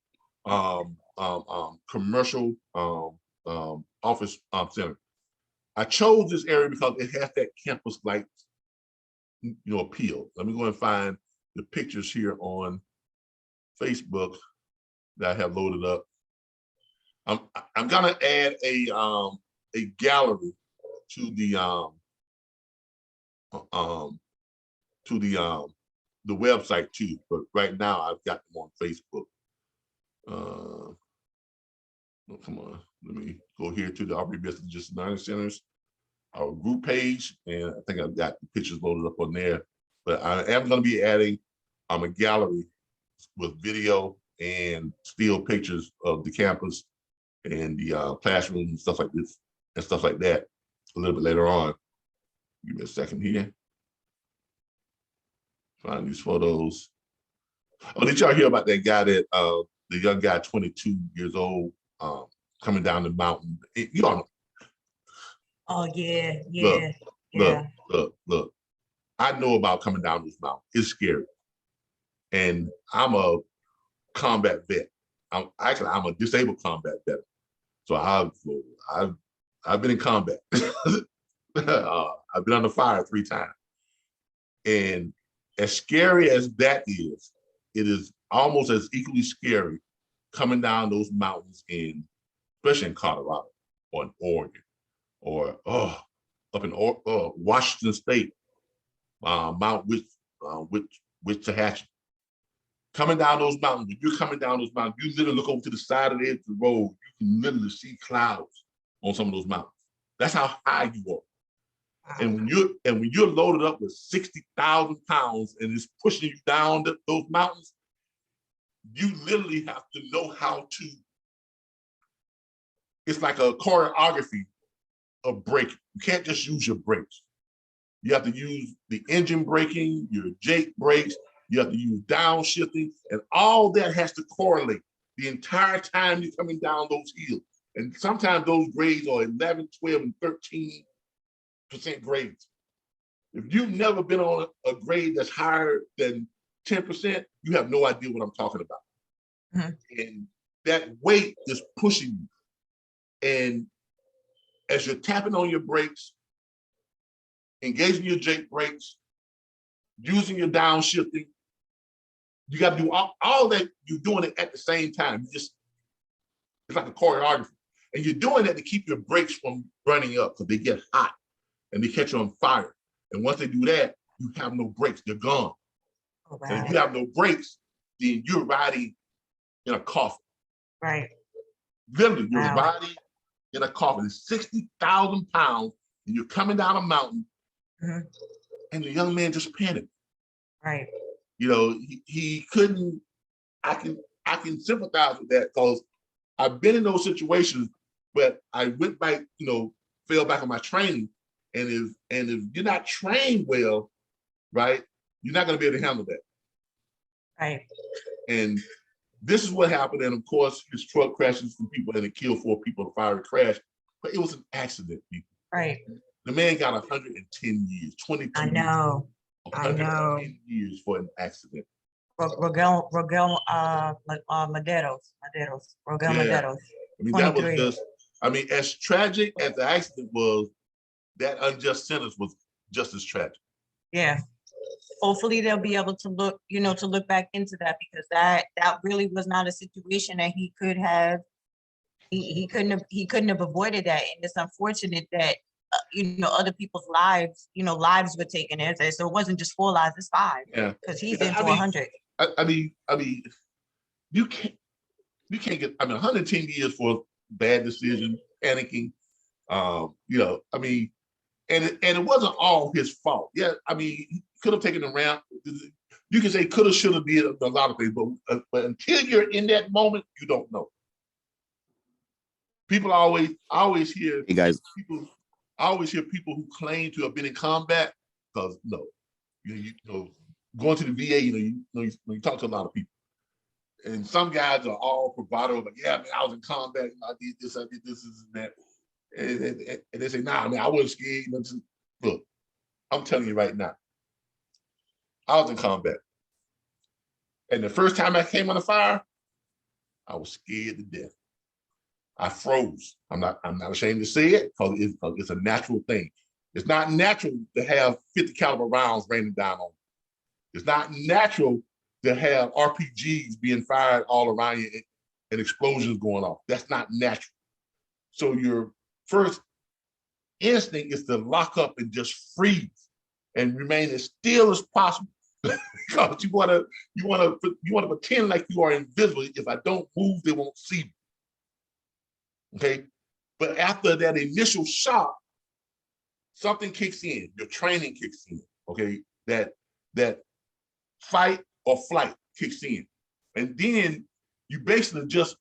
commercial office center. I chose this area because it has that campus-like, appeal. Let me go and find the pictures here on Facebook that I have loaded up. I'm gonna add a gallery to the website too, but right now I've got them on Facebook. Oh, come on, let me go here to the RBBS Logistics Learning Centers, our group page, and I think I've got the pictures loaded up on there. But I am going to be adding a gallery with video and still pictures of the campus and the classrooms and stuff like this and stuff like that a little bit later on. Give me a second here. Find these photos. Oh, did y'all hear about that guy that the young guy, 22 years old, coming down the mountain? You all know. Oh yeah. Look. I know about coming down this mountain. It's scary, and I'm a combat vet. I'm a disabled combat vet. So I've been in combat. I've been under fire 3 times. And as scary as that is, it is almost as equally scary coming down those mountains especially in Colorado or in Oregon or up in Washington State, Mount Witchahatchee. Coming down those mountains, when you're coming down those mountains, you literally look over to the side of the edge of the road, you can literally see clouds on some of those mountains. That's how high you are. And when you're loaded up with 60,000 pounds and it's pushing you down those mountains, you literally have to know how to. It's like a choreography of braking. You can't just use your brakes. You have to use the engine braking, your Jake brakes. You have to use downshifting, and all that has to correlate the entire time you're coming down those hills. And sometimes those grades are 11, 12, and 13% grades. If you've never been on a grade that's higher than 10%, you have no idea what I'm talking about. Mm-hmm. And that weight is pushing you. And as you're tapping on your brakes, engaging your Jake brakes, using your downshifting, you got to do all that. You're doing it at the same time. It's like a choreography. And you're doing that to keep your brakes from running up because they get hot and they catch you on fire. And once they do that, you have no brakes. They're gone. Oh, wow. And if you have no brakes, then you're riding in a coffin. Right. Literally, you're riding in a coffin. It's 60,000 pounds and you're coming down a mountain. Mm-hmm. And the young man just panicked. Right. he couldn't. I can sympathize with that because I've been in those situations, but I went back, fell back on my training, and if you're not trained well, right, you're not going to be able to handle that. Right. And this is what happened. And of course, his truck crashes some people and it killed 4 people in a fiery crash. But it was an accident, people. Right. The man got 110 years, 22 I know. I know. 110 years for an accident. Rogel Maderos. Rogel Yeah. Maderos. I mean, that was 23. just, as tragic as the accident was, that unjust sentence was just as tragic. Yeah. Hopefully they'll be able to look, to look back into that, because that really was not a situation that he could have. He couldn't have avoided that, and it's unfortunate that other people's lives were taken as so it wasn't just 4 lives, it's 5. Yeah, because he's in for 100. I mean, you can't get 110 years for bad decision, panicking. And it wasn't all his fault. Yeah, he could have taken the ramp. You can say coulda, shoulda, did a lot of things, but until you're in that moment, you don't know. People always hear Hey guys, people. I always hear people who claim to have been in combat because going to the VA, you talk to a lot of people, and some guys are all bravado, but yeah, I was in combat, I did this, and that, and they say, nah, I wasn't scared. Look, I'm telling you right now, I was in combat, and the first time I came under fire, I was scared to death. I froze. I'm not ashamed to say it because it's a natural thing. It's not natural to have 50 caliber rounds raining down on you. It's not natural to have RPGs being fired all around you and explosions going off. That's not natural. So your first instinct is to lock up and just freeze and remain as still as possible. Because you want to pretend like you are invisible. If I don't move, they won't see me. Okay, but after that initial shock, something kicks in. Your training kicks in. Okay, that fight or flight kicks in, and then you basically just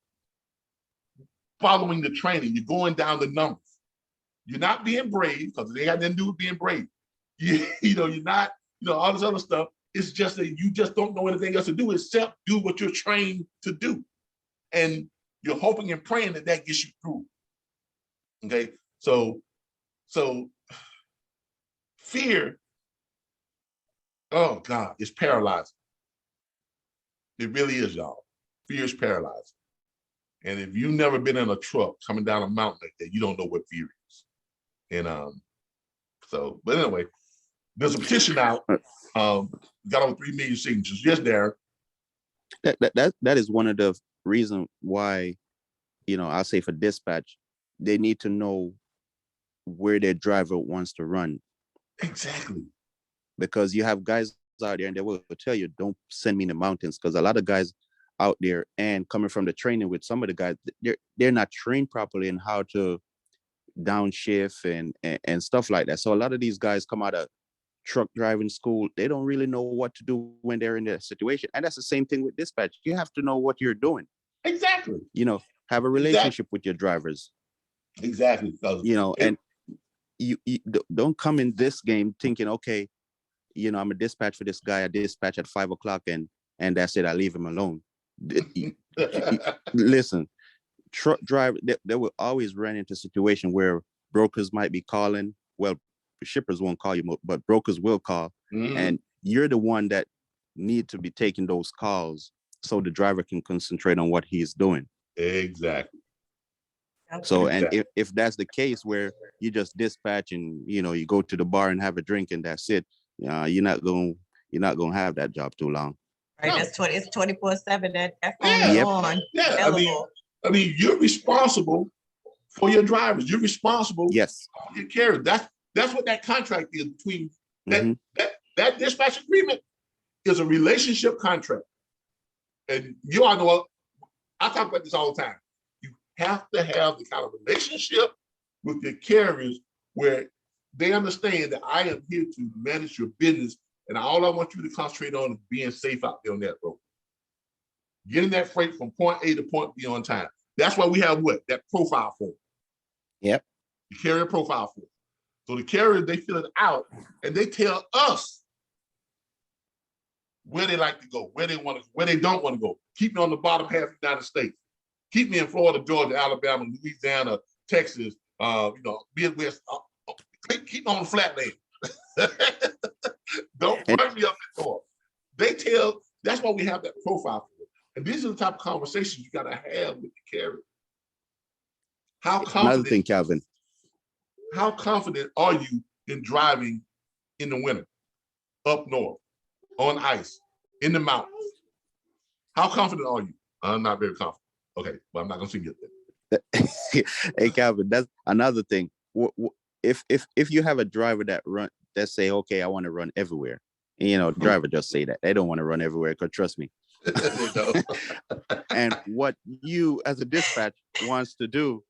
following the training. You're going down the numbers. You're not being brave because they got nothing to do with being brave. You're not. All this other stuff. It's just that you just don't know anything else to do except do what you're trained to do, and you're hoping and praying that gets you through. Okay, so fear, oh God, it's paralyzing. It really is, y'all. Fear is paralyzing. And if you've never been in a truck coming down a mountain like that, you don't know what fear is. And but anyway, there's a petition out. Got over 3 million signatures. Yes, Darren. That is one of the reasons why, I'll say for dispatch, they need to know where their driver wants to run. Exactly. Because you have guys out there and they will tell you, don't send me in the mountains, because a lot of guys out there and coming from the training with some of the guys, they're not trained properly in how to downshift and stuff like that. So a lot of these guys come out of truck driving school, they don't really know what to do when they're in that situation. And that's the same thing with dispatch. You have to know what you're doing. Exactly. Have a relationship with your drivers. Exactly. And you don't come in this game thinking, okay, I'm a dispatch for this guy. I dispatch at 5 o'clock and that's it. I leave him alone. Listen, truck driver, they will always run into a situation where brokers might be calling. Well, shippers won't call you, but brokers will call. And you're the one that need to be taking those calls so the driver can concentrate on what he's doing. Exactly. So, and if that's the case where you just dispatch and, you go to the bar and have a drink and that's it, you're not going to have that job too long. Right. No. It's 24/7 that phone is on. Yeah. I mean, you're responsible for your drivers. You're responsible for your carriers. That's what that contract is between that dispatch agreement is a relationship contract. And you all know, I talk about this all the time. You have to have the kind of relationship with your carriers where they understand that I am here to manage your business And all I want you to concentrate on is being safe out there on that road. Getting that freight from point A to point B on time. That's why we have what? That profile form. Yep. The carrier profile form. So the carriers, they fill it out and they tell us where they like to go, where they want to, where they don't want to go. Keep me on the bottom half of the United States. Keep me in Florida, Georgia, Alabama, Louisiana, Texas, Midwest. Keep me on the flatland. Don't run me up the door. They tell, that's why we have that profile for it. And these are the type of conversations you got to have with the carrier. How Another thing, confident, Calvin. how confident are you in driving in the winter, up north, on ice, in the mountains? How confident are you? I'm not very confident. Okay, well, I'm not gonna sing it. Hey, Calvin, that's another thing. If you have a driver that say, okay, I want to run everywhere, and, you know, driver just say that they don't want to run everywhere, because trust me. And what you as a dispatch wants to do,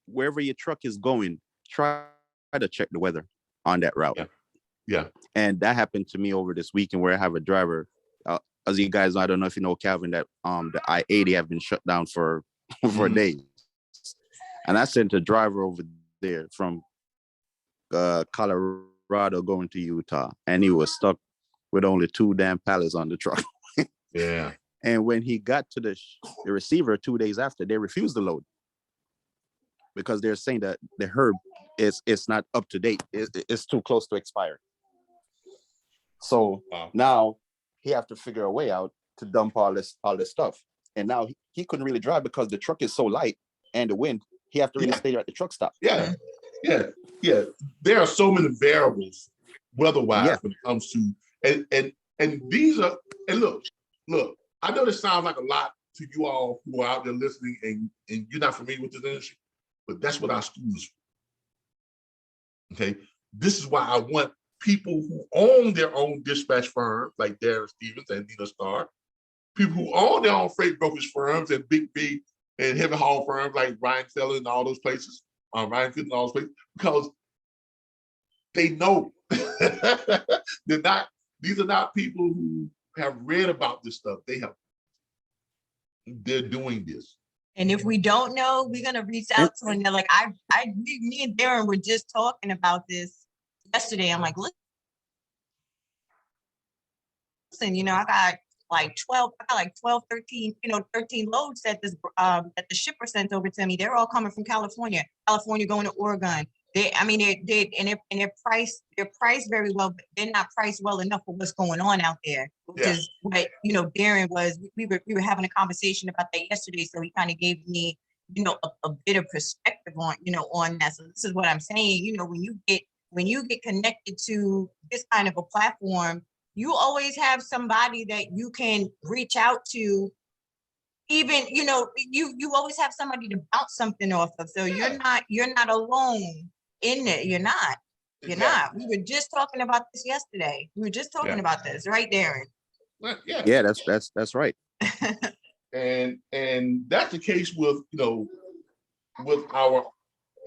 wherever your truck is going, try to check the weather on that route. Yeah. And that happened to me over this weekend, where I have a driver. As you guys know, I don't know if you know, Calvin, that the I-80 have been shut down for days. And I sent a driver over there from Colorado going to Utah, and he was stuck with only 2 damn pallets on the truck. Yeah. And when he got to the receiver 2 days after, they refused to load because they're saying that the herb it's not up to date. It's too close to expire. So now he have to figure a way out to dump all this stuff. And now he couldn't really drive because the truck is so light and the wind. He have to really stay at the truck stop. Yeah. There are so many variables weather-wise when it comes to and these are, and look, I know this sounds like a lot to you all who are out there listening and you're not familiar with this industry, but that's what our school is for. Okay. This is why I want people who own their own dispatch firms like Darren Stevens and Nina Starr, people who own their own freight brokerage firms and big B and heavy haul firms like Ryan Feller and all those places, Ryan Field and all those places, because they know these are not people who have read about this stuff. They're doing this. And if we don't know, we're gonna reach out to them. They're like, me and Darren were just talking about this yesterday. I'm like, listen, you know, I got like 12, 13, 13 loads that the shipper sent over to me. They're all coming from California going to Oregon. They're priced very well, but they're not priced well enough for what's going on out there, which is what, Darren was, we were having a conversation about that yesterday. So he kind of gave me, a bit of perspective on, on that. So this is what I'm saying, when you get connected to this kind of a platform, you always have somebody that you can reach out to. Even, you always have somebody to bounce something off of. So you're not alone in it. You're not. We were just talking about this yesterday. We were just talking about this, right, Darren? Yeah, that's right. and that's the case with with our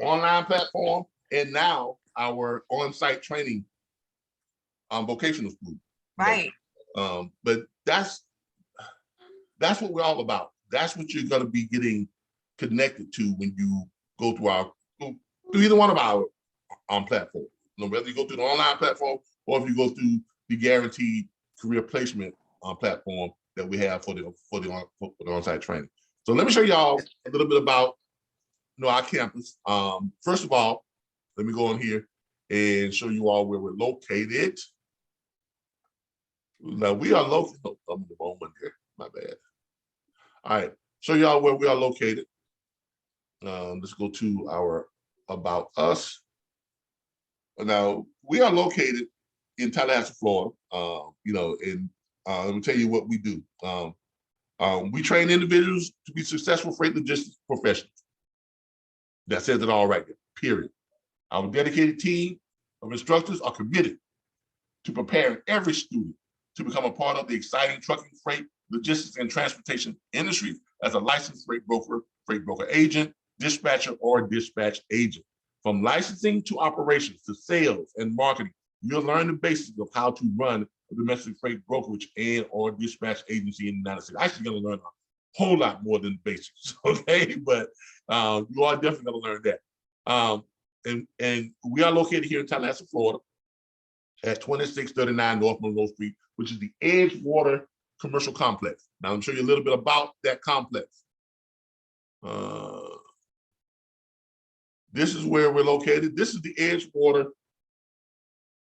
online platform and now our on-site training vocational school. Right. But that's what we're all about. That's what you're going to be getting connected to when you go through either one of our platforms. Whether you go through the online platform or if you go through the guaranteed career placement platform that we have for the on-site training. So let me show y'all a little bit about our campus. First of all, let me go on here and show you all where we're located. Now we are located. Oh, I'm the wrong one here. My bad. All right, show y'all where we are located. Let's go to our About Us. Now we are located in Tallahassee, Florida. And let me tell you what we do. We train individuals to be successful freight logistics professionals. That says it all right there, period. Our dedicated team of instructors are committed to preparing every student to become a part of the exciting trucking, freight, logistics, and transportation industry as a licensed freight broker agent, dispatcher, or dispatch agent. From licensing to operations to sales and marketing, you'll learn the basics of how to run a domestic freight brokerage and or dispatch agency in the United States. Actually, going to learn a whole lot more than the basics, okay? But you are definitely going to learn that. And we are located here in Tallahassee, Florida, at 2639 North Monroe Street, which is the Edgewater Commercial Complex. Now, I'm show you a little bit about that complex. This is where we're located. This is the Edgewater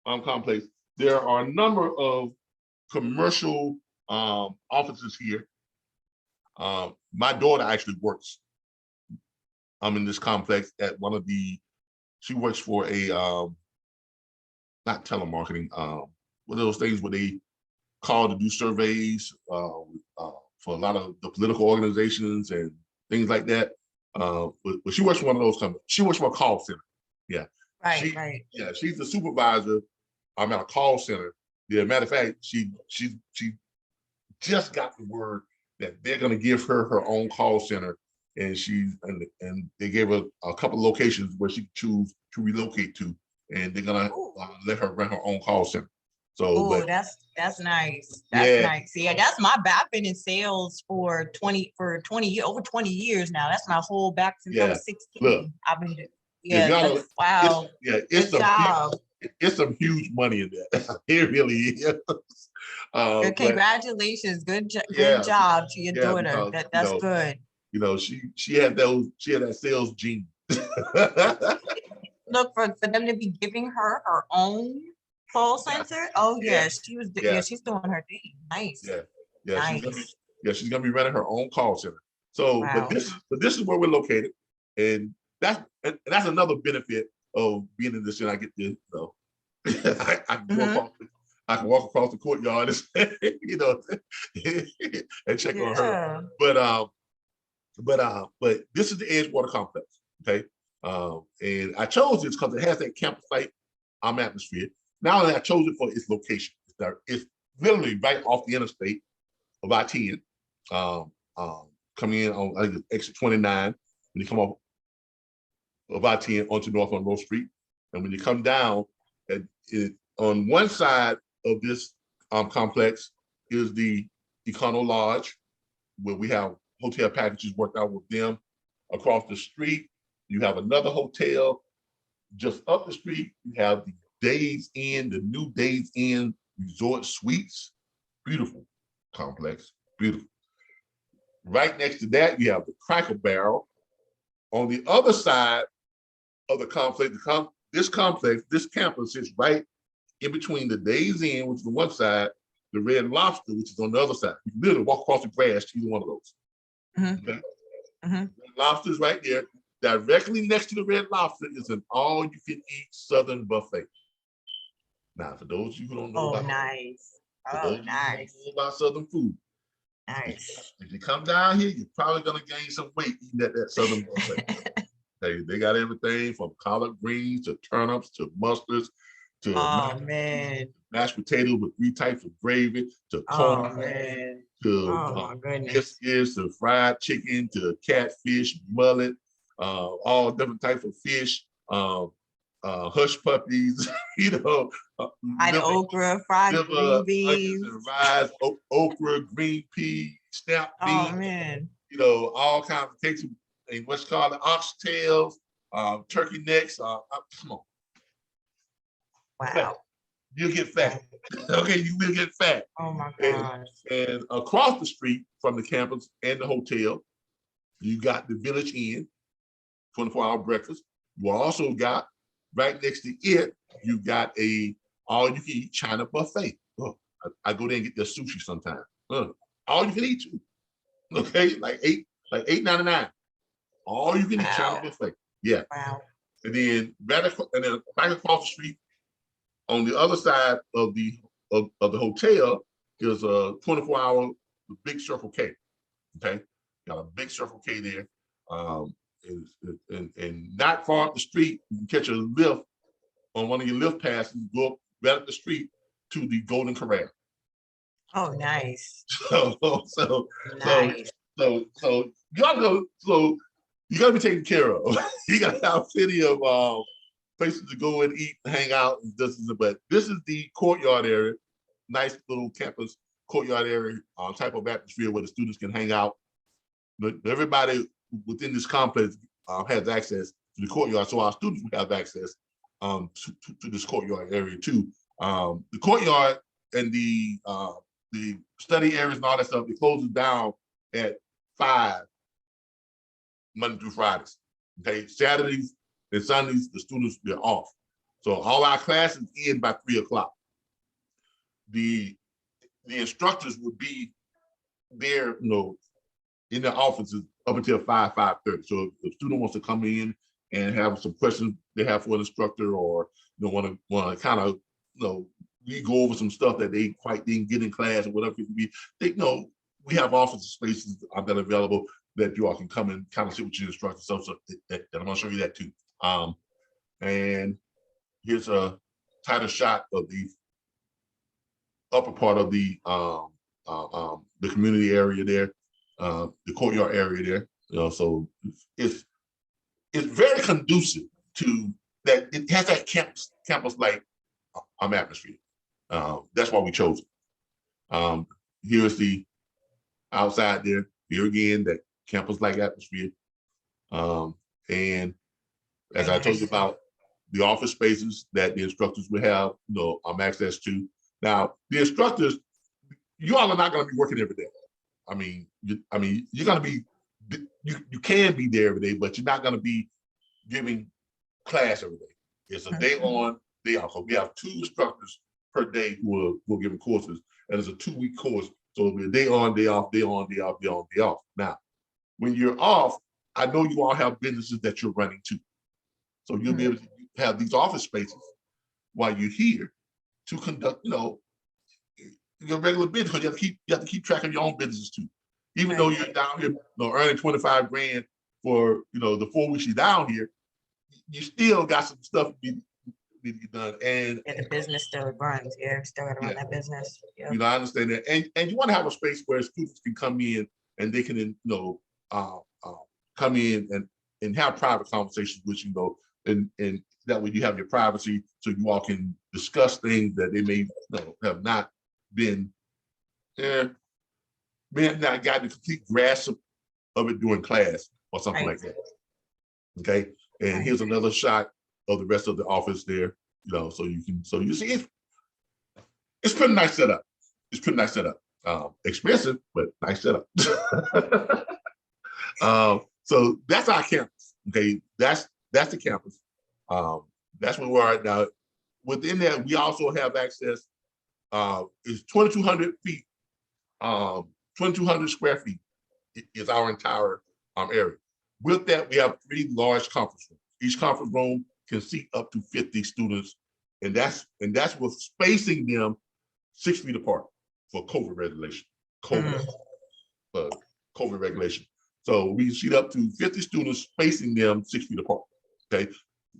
complex. There are a number of commercial offices here. My daughter actually works in this complex at one of the, she works for a, not telemarketing, one of those things where they call to do surveys for a lot of the political organizations and things like that. But she works for one of those companies. She works for a call center. Yeah. Right. Yeah, she's the supervisor. I'm at a call center. Yeah, matter of fact, she just got the word that they're going to give her her own call center, and and they gave her a couple of locations where she can choose to relocate to, and they're going to let her run her own call center. So, but that's nice. That's nice. Yeah, that's my. I've been in sales for 20 over 20 years now. That's my whole back since I was 16. Look, I've been. Yeah. Wow. It's some huge money in that. It really is. Congratulations. Good job to your daughter. Because, that's good. You know, she had that sales gene. Look, for them to be giving her her own call center. Oh yes, she was. Yeah, she's doing her thing. Nice. Yeah. Nice. She's gonna be running her own call center. So, wow. but this is where we're located, and that's another benefit of being in this. And I get to, I can walk across the courtyard and and check on her. But this is the Edgewater complex. Okay. And I chose this because it has that campsite atmosphere. Not only I chose it for its location. It's literally right off the interstate of I-10. Coming in on, I think it's exit 29 when you come off of I-10 onto North Monroe Street. And when you come down, on one side of this complex is the Econo Lodge, where we have hotel packages worked out with them. Across the street, you have another hotel. Just up the street, you have the Days Inn, the new Days Inn Resort Suites. Beautiful complex, beautiful. Right next to that, you have the Cracker Barrel. On the other side of the complex, this campus is right in between the Days Inn, which is on one side, the Red Lobster, which is on the other side. You can literally walk across the grass to either one of those. Okay? Red Lobster is right there. Directly next to the Red Lobster is an all-you-can-eat Southern buffet. Now, for those of you who don't know about Southern food, nice. If you come down here, you're probably gonna gain some weight eating at that Southern buffet. They got everything from collard greens to turnips to mustards to mashed potatoes with 3 types of gravy to corn to biscuits to fried chicken to catfish, mullet, all different types of fish, hush puppies, fried okra, fried green beans, rice, okra, green pea, snap beans, all kinds of cakes, and what's called the oxtails, turkey necks. Come on. Wow. You'll get fat. Okay, you will get fat. Oh my gosh. And across the street from the campus and the hotel, you got the Village Inn, 24-hour breakfast. You also got, right next to it, you got a all-you-can-eat China buffet. Oh, I go there and get their sushi sometimes. All you can eat too. Okay, like $8.99. All you can eat China buffet. Yeah. Wow. And then back across the street, on the other side of the hotel is a 24-hour Big Circle K. Okay, got a Big Circle K there. And not far up the street, you can catch a lift on one of your lift passes, go up right up the street to the Golden Corral. Oh, nice. So you gotta be taken care of. You gotta have plenty of places to go and eat, hang out, and but this is the courtyard area, nice little campus courtyard area, type of atmosphere where the students can hang out. But everybody within this complex has access to the courtyard, so our students will have access to this courtyard area too. The courtyard and the study areas and all that stuff, it closes down at 5 Monday through Fridays. Okay, Saturdays and Sundays, the students, they're off. So all our classes end by 3 o'clock. The instructors will be there, in their offices up until 5:30. So if a student wants to come in and have some questions they have for an instructor, or want to kind of we go over some stuff that they quite didn't get in class or whatever it could be, we have office spaces that are available that you all can come and kind of sit with your instructor. So that I'm going to show you that too. And here's a tighter shot of the upper part of the community area there, the courtyard area there. So it's very conducive to that. It has that campus like atmosphere. That's why we chose it. Here's the outside there. Here again, that campus-like atmosphere. And as I told you about the office spaces that the instructors will have, access to. Now, the instructors, you all are not going to be working every day. You're going to be, you can be there every day, but you're not going to be giving class every day. It's a day on, day off. So we have 2 instructors per day who will give courses, and it's a 2-week course. So it'll be a day on, day off, day on, day off, day on, day off. Now, when you're off, I know you all have businesses that you're running too. So you'll be able to have these office spaces while you're here to conduct, your regular business, because you have to keep track of your own businesses too. Even though you're down here, earning 25 grand for, the 4 weeks you're down here, you still got some stuff need to get done. And the business still runs. Yeah, still got to run that business. Yeah. I understand that. And you want to have a space where students can come in and they can, come in and have private conversations with you, and that way you have your privacy, so you all can discuss things that they may have not not gotten the complete grasp of it during class or something like that. Okay, and here's another shot of the rest of the office there. So you see it's pretty nice setup. It's pretty nice setup. Expensive, but nice setup. So that's our campus. Okay, that's the campus. That's where we are right now. Within that, we also have access. It's 2,200 feet. 2,200 square feet is our entire area. With that, we have 3 large conference rooms. Each conference room can seat up to 50 students, and that's with spacing them 6 feet apart for COVID regulation. COVID regulation. So we seat up to 50 students, spacing them 6 feet apart. Okay,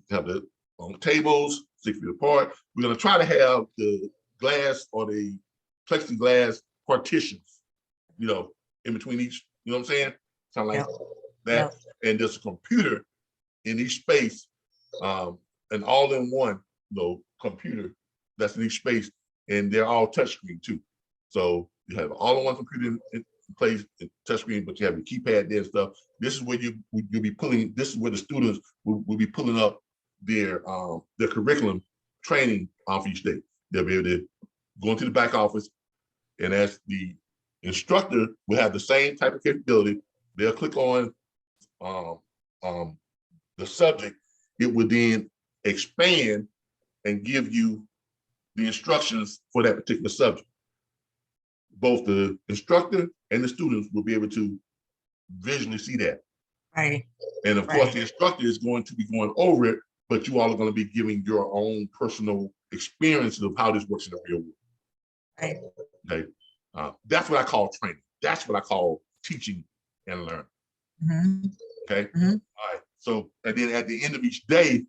have the on tables 6 feet apart. We're going to try to have the glass or the plexiglass partitions, in between each. You know what I'm saying? Kind of like that. And there's a computer in each space, an all-in-one, computer that's in each space, and they're all touchscreen too. So you have all-in-one computer in place, touchscreen, but you have your keypad there and stuff. This is where you'll be pulling. This is where the students will be pulling up their curriculum training off each day. They'll be able to go into the back office, and as the instructor will have the same type of capability, they'll click on the subject. It will then expand and give you the instructions for that particular subject. Both the instructor and the students will be able to visually see that. Right. And of course, the instructor is going to be going over it, but you all are going to be giving your own personal experiences of how this works in the real world. Right. Okay. That's what I call training. That's what I call teaching and learning. Okay. All right. So, and then at the end of each day,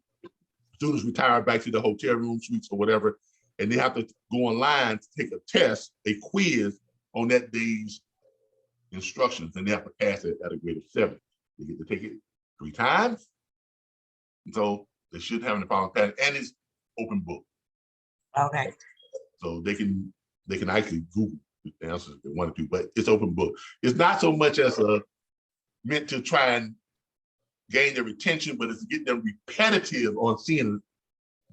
students retire back to the hotel room, suites, or whatever, and they have to go online to take a test, a quiz on that day's instructions, and they have to pass it at a grade of 7. They get to take it 3 times. And so They should have an filing pattern, and it's open book. Okay. So they can actually Google the answers if they want to, but it's open book. It's not so much as meant to try and gain their retention, but it's getting them repetitive on seeing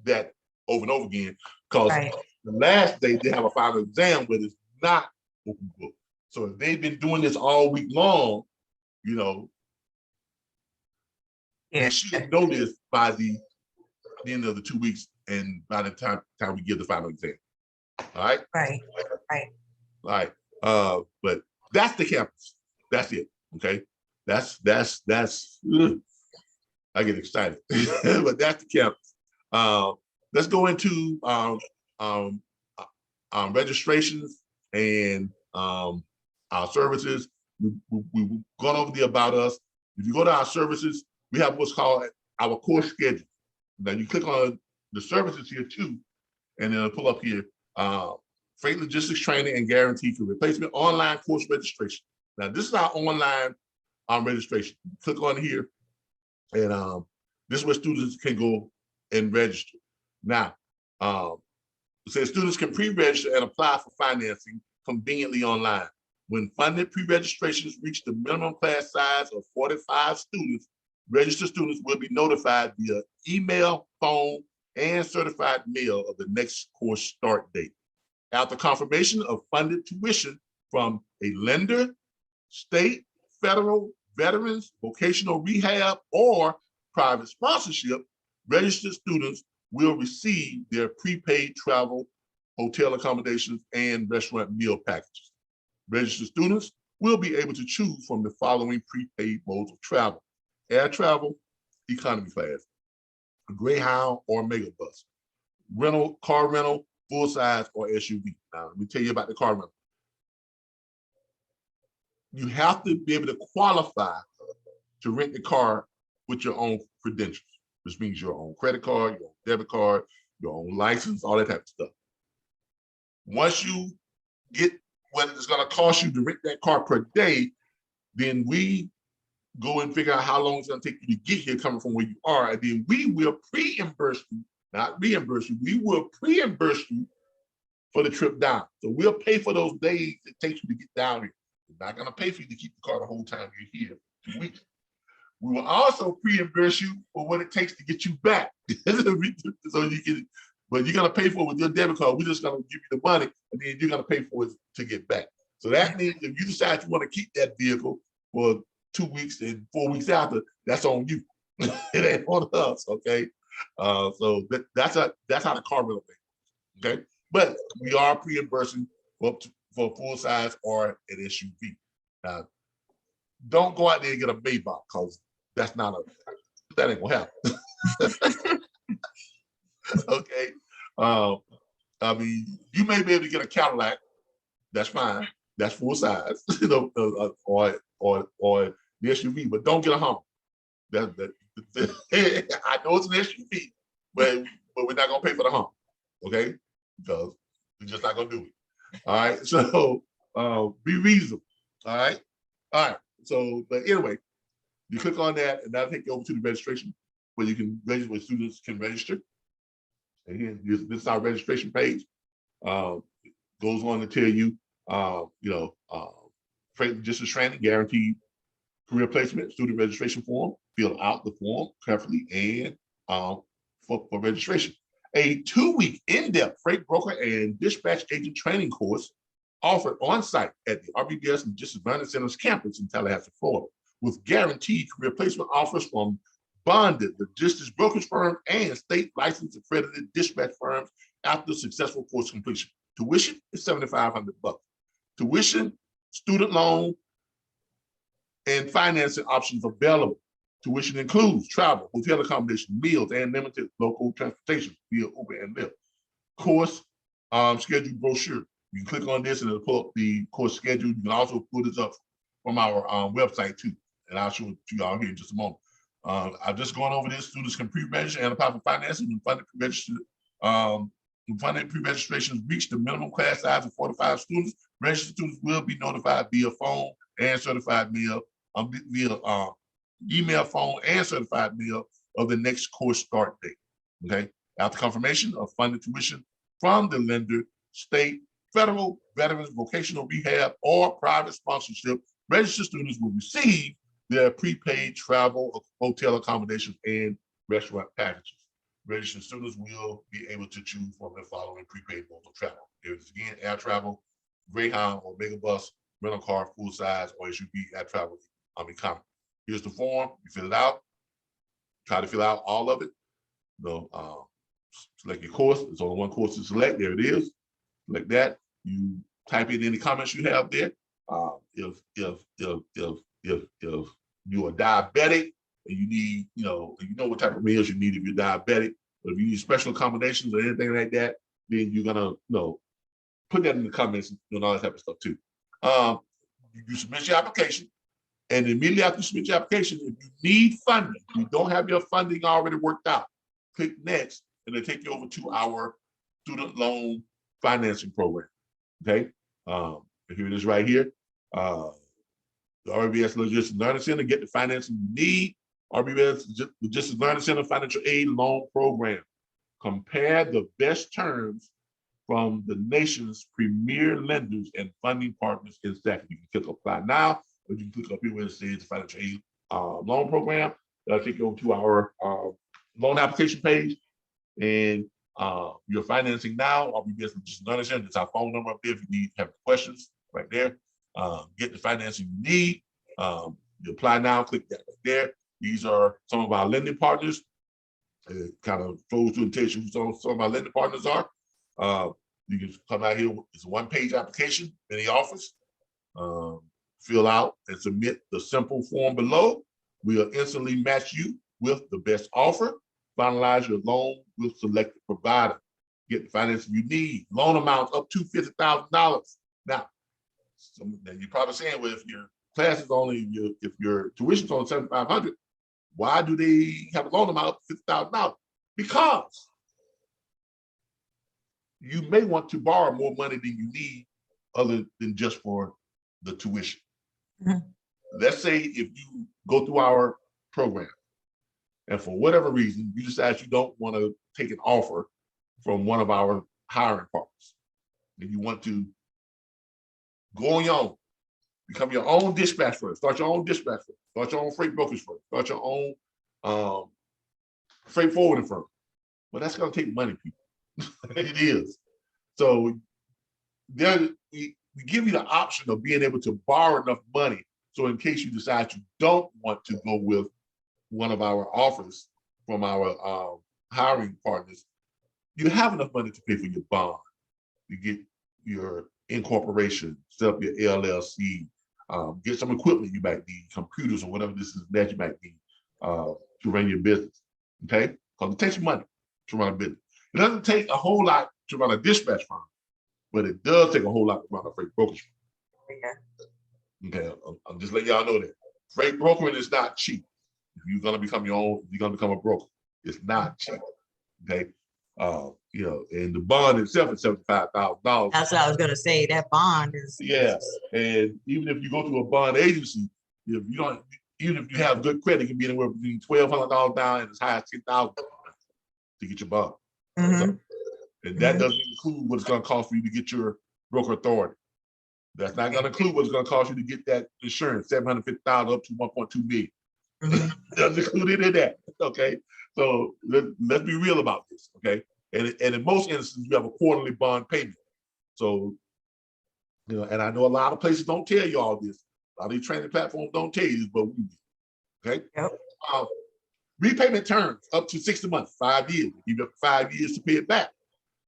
that over and over again. Because Right. the last day they have a final exam, but it's not open book. So if they've been doing this all week long, you know, Yeah. they should know this by the end of the 2 weeks and by the time we give the final exam. All right. Right. Right. All right. But that's the campus. That's it. Okay. That's I get excited. But that's the campus. Let's go into registrations and our services. We've gone over the about us. If you go to our services, we have what's called our course schedule. Now you click on the services here too, and then it'll pull up here. Freight logistics training and guaranteed for replacement online course registration. Now this is our online registration. Click on here, and this is where students can go and register. Now, it says students can pre-register and apply for financing conveniently online. When funded pre-registrations reach the minimum class size of 45 students, registered students will be notified via email, phone, and certified mail of the next course start date. After confirmation of funded tuition from a lender, state, federal, veterans, vocational rehab, or private sponsorship, registered students will receive their prepaid travel, hotel accommodations, and restaurant meal packages. Registered students will be able to choose from the following prepaid modes of travel: air travel, economy class, Greyhound or Megabus, car rental, full size or SUV. Now, let me tell you about the car rental. You have to be able to qualify to rent the car with your own credentials, which means your own credit card, your own debit card, your own license, all that type of stuff. Once you get what it's going to cost you to rent that car per day, then we go and figure out how long it's going to take you to get here coming from where you are, and then we will pre-reimburse you, not reimburse you, we will pre-reimburse you for the trip down. So we'll pay for those days it takes you to get down here. We're not going to pay for you to keep the car the whole time you're here, 2 weeks. We will also pre-reimburse you for what it takes to get you back. So you can, but you're going to pay for it with your debit card. We're just going to give you the money, and then you're going to pay for it to get back. So that means if you decide you want to keep that vehicle for 2 weeks and 4 weeks after, that's on you. It ain't on us, okay? So that's how the car rental thing, okay? But we are pre-reimbursing for full size or an SUV. Now, don't go out there and get a Maybach, because that ain't gonna happen. Okay. I mean, you may be able to get a Cadillac. That's fine. That's full size, you know, or the SUV, but don't get a Hummer. I know it's an SUV, but we're not gonna pay for the Hummer, okay? Because we're just not gonna do it. All right. So be reasonable. All right. All right. So, but anyway, you click on that, and that'll take you over to the registration where you can register, where students can register. And here, this is our registration page. Goes on to tell you, freight logistics training, guaranteed career placement, student registration form. Fill out the form carefully and for registration. A 2-week in-depth freight broker and dispatch agent training course offered on-site at the RBBS Logistics Learning Center's campus in Tallahassee, Florida, with guaranteed career placement offers from bonded logistics brokerage firms and state licensed accredited dispatch firms after successful course completion. Tuition is $7,500. Tuition, student loan, and financing options available. Tuition includes travel, hotel accommodation, meals, and limited local transportation via Uber and Lyft. Course schedule brochure. You can click on this and it'll pull up the course schedule. You can also pull this up from our website too, and I'll show it to y'all here in just a moment. I've just gone over this. Students can pre-register and apply for financing when funded pre-registrations reach the minimum class size of 45 students. Registered students will be notified via phone and certified mail, via email, phone, and certified mail of the next course start date. Okay. After confirmation of funded tuition from the lender, state, federal, veterans, vocational rehab, or private sponsorship, registered students will receive their prepaid travel, hotel accommodations, and restaurant packages. Registered students will be able to choose from the following prepaid modes of travel. There's again air travel, Greyhound or Megabus, rental car, full size, or SUV air travel, economy. Here's the form. You fill it out. Try to fill out all of it. Select your course. There's only one course to select. There it is. Like that. You type in any comments you have there. If you are diabetic and you need, you know what type of meals you need if you're diabetic, but if you need special accommodations or anything like that, then you're gonna put that in the comments and all that type of stuff too. You submit your application, and immediately after you submit your application, if you need funding, if you don't have your funding already worked out, click next, and they take you over to our student loan financing program. Okay, here it is right here. The RBBS Logistics Learning Center, get the financing you need. RBBS Logistics Learning Center Financial Aid Loan Program. Compare the best terms from the nation's premier lenders and funding partners in second. You can click apply now, or you can click up here where it says Financial Aid Loan Program. That'll take you over to our loan application page, and you're financing now. RBBS Logistics Learning Center. It's our phone number up there if you have questions right there. Get the financing you need. You apply now, click that right there. These are some of our lending partners. It kind of flows to and tells you who some of our lending partners are. You can come out here. It's a one-page application in the office. Fill out and submit the simple form below. We'll instantly match you with the best offer. Finalize your loan with selected provider. Get the financing you need. Loan amounts up to $50,000. Now you're probably saying, well, if your class is only, if your tuition is only $7,500, why do they have a loan amount up to $50,000? Because you may want to borrow more money than you need other than just for the tuition. Mm-hmm. Let's say if you go through our program and for whatever reason, you decide you don't want to take an offer from one of our hiring partners, and you want to go on your own, become your own dispatch firm, start your own dispatch firm, start your own freight brokerage firm, start your own freight forwarding firm. Well, that's going to take money, people. It is. So there, we give you the option of being able to borrow enough money. So in case you decide you don't want to go with one of our offers from our hiring partners, you have enough money to pay for your bond, to get your incorporation, set up your LLC, get some equipment you might need, computers or whatever this is that you might need to run your business. Okay, because it takes money to run a business. It doesn't take a whole lot to run a dispatch firm, but it does take a whole lot to run a freight brokerage firm. Yeah. Okay, I'm just letting y'all know that freight brokering is not cheap. If you're gonna become your own, if you're gonna become a broker, it's not cheap. Okay, and the bond itself is $75,000. That's what I was gonna say. That bond is and even if you go to a bond agency, if you don't, even if you have good credit, it can be anywhere between $1,200 down and as high as $10,000 to get your bond. Mm-hmm. So, and that doesn't include what it's going to cost for you to get your broker authority. That's not going to include what it's going to cost you to get that insurance, $750,000 up to $1.2 million. Mm-hmm. Doesn't include any of that. Okay, so let's be real about this. Okay, and in most instances, you have a quarterly bond payment. So, and I know a lot of places don't tell you all this. A lot of these training platforms don't tell you this, but we do. Okay. Yep. Repayment terms up to 60 months, 5 years. Give you 5 years to pay it back.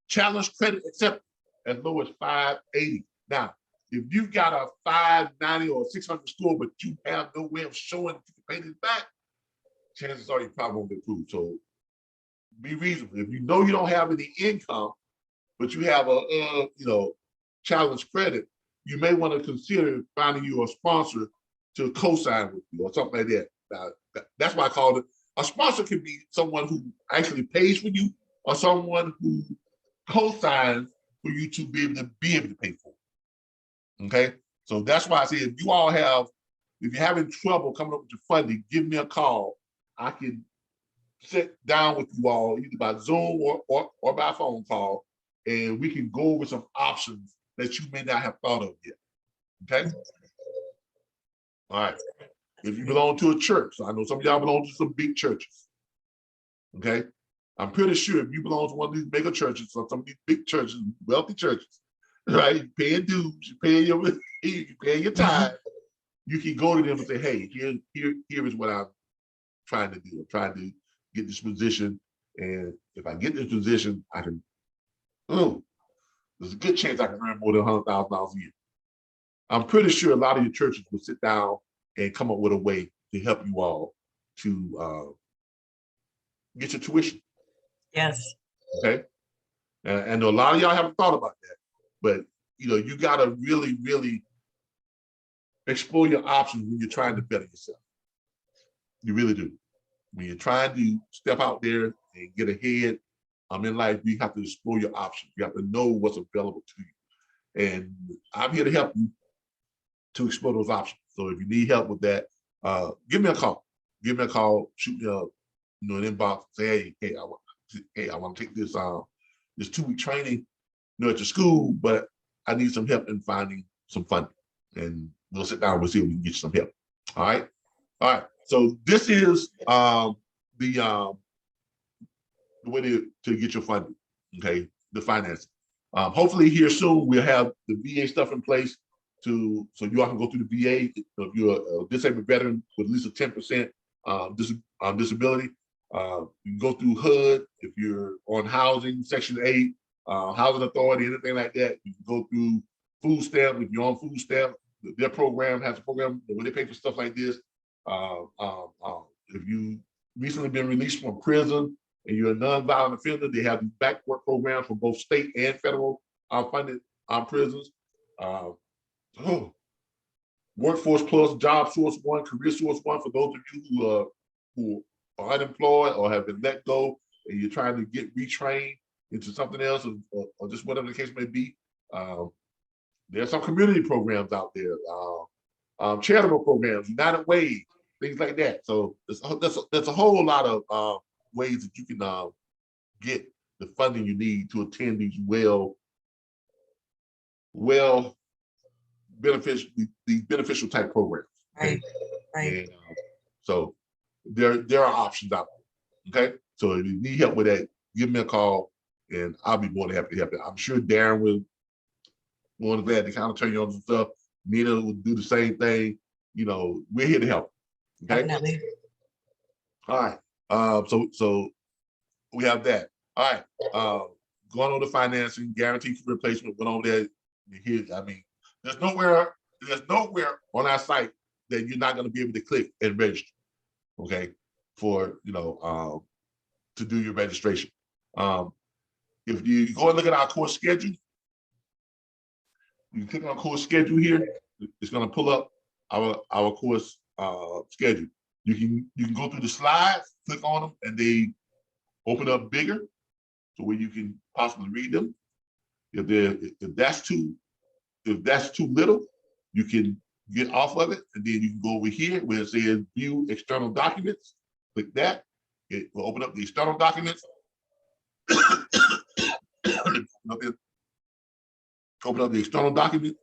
Challenge credit accepted as low as 580. Now, if you've got a 590 or 600 score, but you have no way of showing that you can pay this back, chances are you probably won't get approved. So be reasonable. If you know you don't have any income, but you have a challenge credit, you may want to consider finding you a sponsor to co-sign with you or something like that. Now, that's why I call it. A sponsor can be someone who actually pays for you or someone who co-signs for you to be able to pay for it. Okay, so that's why I say if you're having trouble coming up with your funding, give me a call. I can sit down with you all either by Zoom or by phone call, and we can go over some options that you may not have thought of yet. Okay. All right. If you belong to a church, so I know some of y'all belong to some big churches. Okay. I'm pretty sure if you belong to one of these mega churches or some of these big churches, wealthy churches, right? You're paying dues, you're paying your time. You can go to them and say, hey, here is what I'm trying to do. I'm trying to get this position. And if I get this position, I can, there's a good chance I can earn more than $100,000 a year. I'm pretty sure a lot of your churches will sit down and come up with a way to help you all to get your tuition. Yes. Okay. And a lot of y'all haven't thought about that, but you got to really, really explore your options when you're trying to better yourself. You really do. When you're trying to step out there and get ahead in life, you have to explore your options. You have to know what's available to you. And I'm here to help you to explore those options. So if you need help with that, give me a call. Give me a call, shoot me an inbox, say, hey, I want to take this 2-week training, at your school, but I need some help in finding some funding. And we'll sit down, we'll see if we can get you some help. All right. All right. So this is the way to get your funding. Okay. The financing. Hopefully here soon we'll have the VA stuff in place so you all can go through the VA. If you're a disabled veteran with at least a 10% disability, you can go through HUD. If you're on housing, Section 8, housing authority, anything like that, you can go through food stamp. If you're on food stamp, their program has a program where they pay for stuff like this. If you recently been released from prison and you're a nonviolent offender, they have back work programs for both state and federal funded prisons. Workforce Plus, Job Source One, Career Source One for those of you who are unemployed or have been let go and you're trying to get retrained into something else or just whatever the case may be. There are some community programs out there, charitable programs, United Way, things like that. So there's a whole lot of ways that you can get the funding you need to attend these beneficial type programs. Right. Right. And, so there are options out there. Okay. So if you need help with that, give me a call and I'll be more than happy to help you. I'm sure Darren will more than glad to kind of turn you on some stuff. Nina will do the same thing. We're here to help. Okay. Definitely. All right. So we have that. All right. Going on the financing, guaranteed replacement, went over there. Here, I mean, there's nowhere on our site that you're not going to be able to click and register. Okay, for to do your registration. If you go and look at our course schedule, you can click on course schedule here. It's going to pull up our course schedule. You can go through the slides, click on them, and they open up bigger, so where you can possibly read them. If that's too little, you can get off of it, and then you can go over here where it says view external documents. Click that. It will open up the external documents. Open up the external document.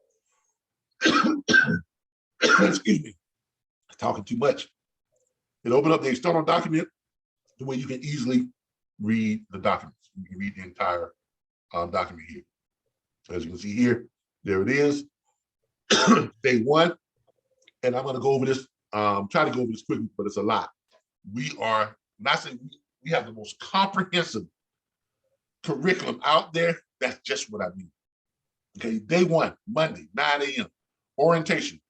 Excuse me, I'm talking too much. It open up the external document the way you can easily read the documents. You can read the entire document here. So as you can see here, there it is. Day one, and I'm going to go over this. Try to go over this quickly, but it's a lot. We are not saying we have the most comprehensive curriculum out there. That's just what I mean. Okay, day one, Monday, 9 a.m. orientation.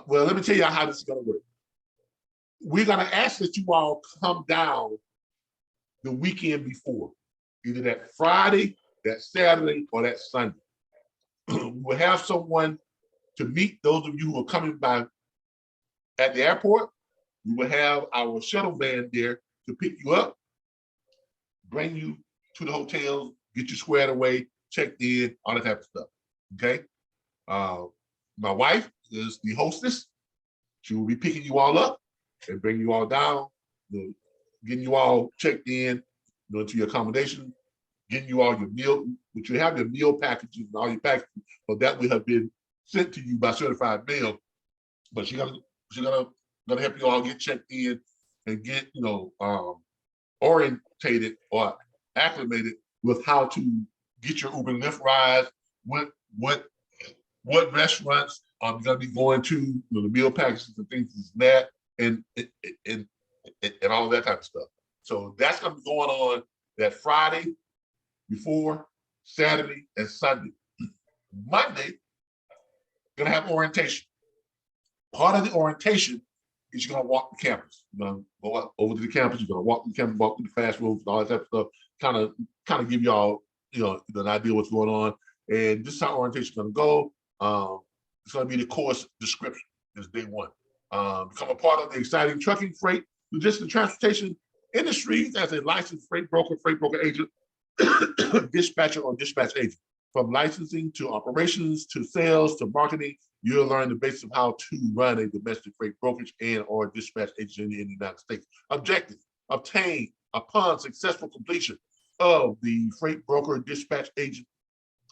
Well, let me tell you how this is going to work. We're going to ask that you all come down the weekend before, either that Friday, that Saturday, or that Sunday. We'll have someone to meet those of you who are coming by at the airport. We will have our shuttle van there to pick you up, bring you to the hotel, get you squared away, checked in, all that type of stuff. Okay. My wife is the hostess. She will be picking you all up and bring you all down the getting you all checked in, into your accommodation, getting you all your meal, but you have your meal packages and all your packages, but that will have been sent to you by certified mail. But she's gonna help you all get checked in and get orientated or acclimated with how to get your Uber and Lyft rides, what restaurants I'm gonna be going to, the meal packages and things like that, and all that type of stuff. So that's gonna be going on that Friday before, Saturday, and Sunday. Monday, gonna have orientation. Part of the orientation is you're gonna walk the campus. You're gonna go up over to the campus, you're gonna walk the campus, walk through the classrooms and all that type of stuff, kind of give y'all, an idea what's going on. And this is how orientation is gonna go. It's gonna be the course description, is day one. Become a part of the exciting trucking, freight, logistics, and transportation industry as a licensed freight broker agent, dispatcher, or dispatch agent. From licensing to operations to sales to marketing, you'll learn the basics of how to run a domestic freight brokerage and or dispatch agency in the United States. Objective: obtain upon successful completion of the freight broker dispatch agent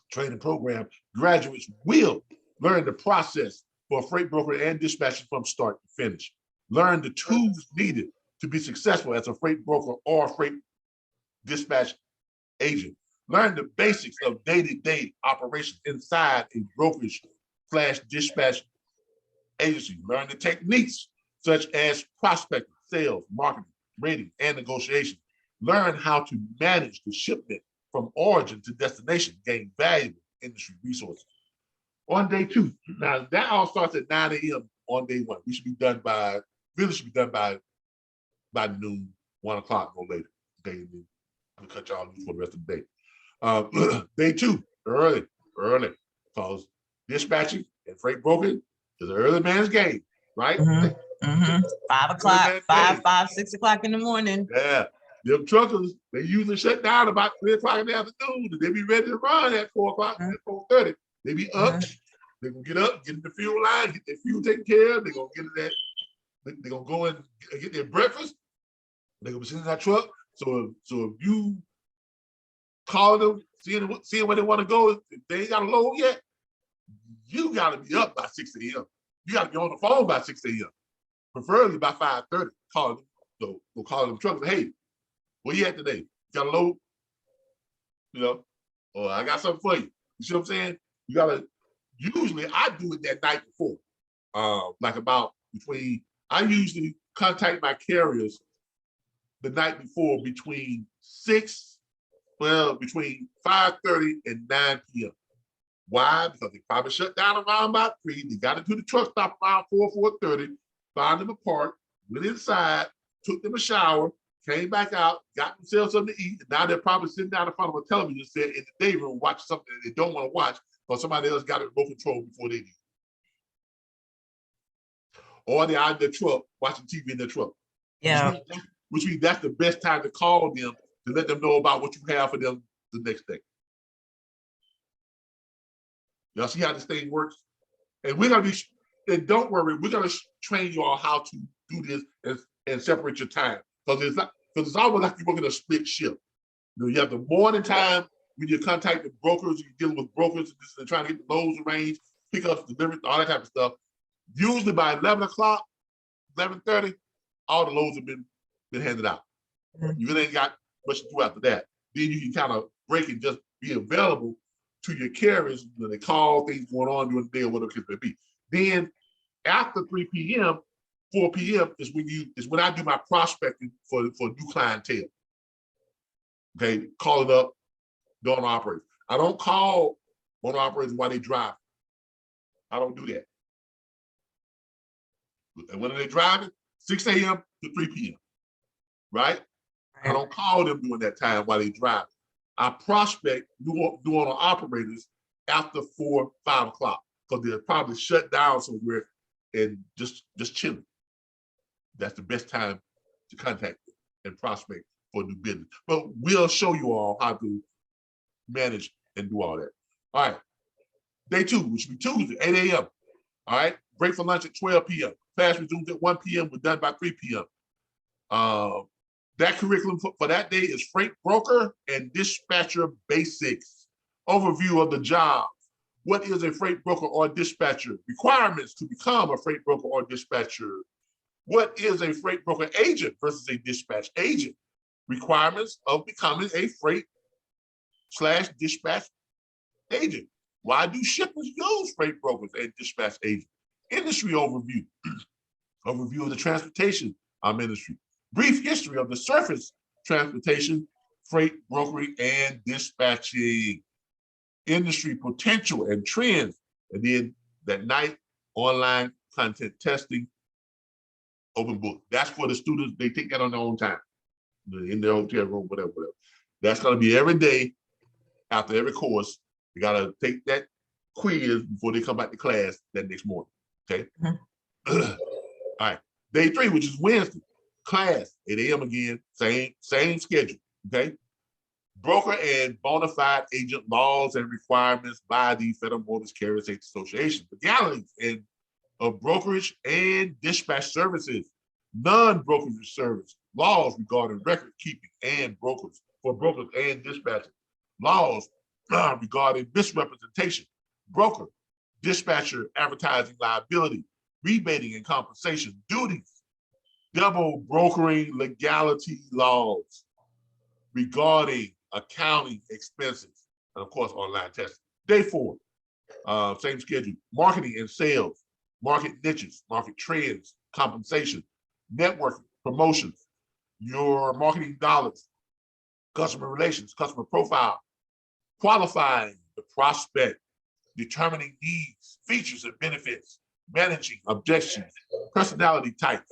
training program. Graduates will learn the process for a freight broker and dispatcher from start to finish. Learn the tools needed to be successful as a freight broker or freight dispatch agent. Learn the basics of day-to-day operations inside a brokerage/dispatch agency. Learn the techniques such as prospecting, sales, marketing, rating, and negotiation. Learn how to manage the shipment from origin to destination. Gain valuable industry resources. On day two, now that all starts at 9 a.m. on day one. We should be done by noon, 1 o'clock, no later. We'll cut y'all loose for the rest of the day. Day two, early, because dispatching and freight broking is an early man's game, right? 5 o'clock, 6 o'clock in the morning. Yeah, them truckers, they usually shut down about 3 o'clock in the afternoon, and they be ready to run at 4 o'clock, at 4:30. They be up, they gonna get up, get in the fuel line, get their fuel taken care of, they gonna get in that, they gonna go and get their breakfast, they gonna be sitting in that truck. So if you call them, seeing where they want to go, if they ain't got a load yet, you got to be up by 6 a.m. You got to be on the phone by 6 a.m. Preferably by 5:30. Call them, so we'll call them truckers. Hey, where you at today? You got a load? Or I got something for you. You see what I'm saying? You gotta. Usually, I do it that night before. I usually contact my carriers the night before between 5:30 and 9 p.m. Why? Because they probably shut down around about 3. They got into the truck stop around 4:30, found them a park, went inside, took them a shower, came back out, got themselves something to eat, and now they're probably sitting down in front of a television set in the day room watching something that they don't want to watch because somebody else got it remote control before they do. Or they're out in their truck watching TV in their truck. Yeah. Which means that's the best time to call them to let them know about what you have for them the next day. Y'all see how this thing works? And and don't worry, we're gonna train you all how to do this and separate your time. Because it's almost like you're working a split shift. You have the morning time when you contact the brokers, you're dealing with brokers and trying to get the loads arranged, pickups, deliveries, all that type of stuff. Usually by 11 o'clock, 11:30, all the loads have been handed out. You really ain't got much to do after that. Then you can kind of break and just be available to your carriers when they call, things going on during the day or whatever it may be. Then after 3 p.m., 4 p.m. is when I do my prospecting for new clientele. Okay, call it up, owner operators. I don't call owner operators while they drive. I don't do that. And when they're driving, 6 a.m. to 3 p.m. Right? I don't call them during that time while they drive. I prospect new owner operators after 4, 5 o'clock because they're probably shut down somewhere and just chilling. That's the best time to contact them and prospect for new business. But we'll show you all how to manage and do all that. All right. Day 2, which will be Tuesday, 8 a.m. All right. Break for lunch at 12 p.m. Class resumes at 1 p.m. We're done by 3 p.m. That curriculum for that day is freight broker and dispatcher basics. Overview of the job. What is a freight broker or dispatcher? Requirements to become a freight broker or dispatcher. What is a freight broker agent versus a dispatch agent? Requirements of becoming a freight/dispatch agent. Why do shippers use freight brokers and dispatch agents? Industry overview. Overview of the transportation industry. Brief history of the surface transportation, freight brokering, and dispatching. Industry potential and trends. And then that night, online content testing, open book. That's for the students. They take that on their own time, in their hotel room, whatever. That's going to be every day after every course. You got to take that quiz before they come back to class that next morning. Okay. All right. Day 3, which is Wednesday, class 8 a.m. again, same schedule. Okay. Broker and bona fide agent laws and requirements by the Federal Motor Carrier Safety Association. Legalities and of brokerage and dispatch services, non-brokerage service, laws regarding record keeping and brokers for brokers and dispatchers, laws regarding misrepresentation, broker, dispatcher, advertising liability, rebating and compensation, duties, double brokering legality laws regarding accounting expenses, and of course, online testing. Day 4, same schedule, marketing and sales, market niches, market trends, compensation, networking, promotions, your marketing dollars, customer relations, customer profile, qualifying the prospect, determining needs, features and benefits, managing objections, personality types,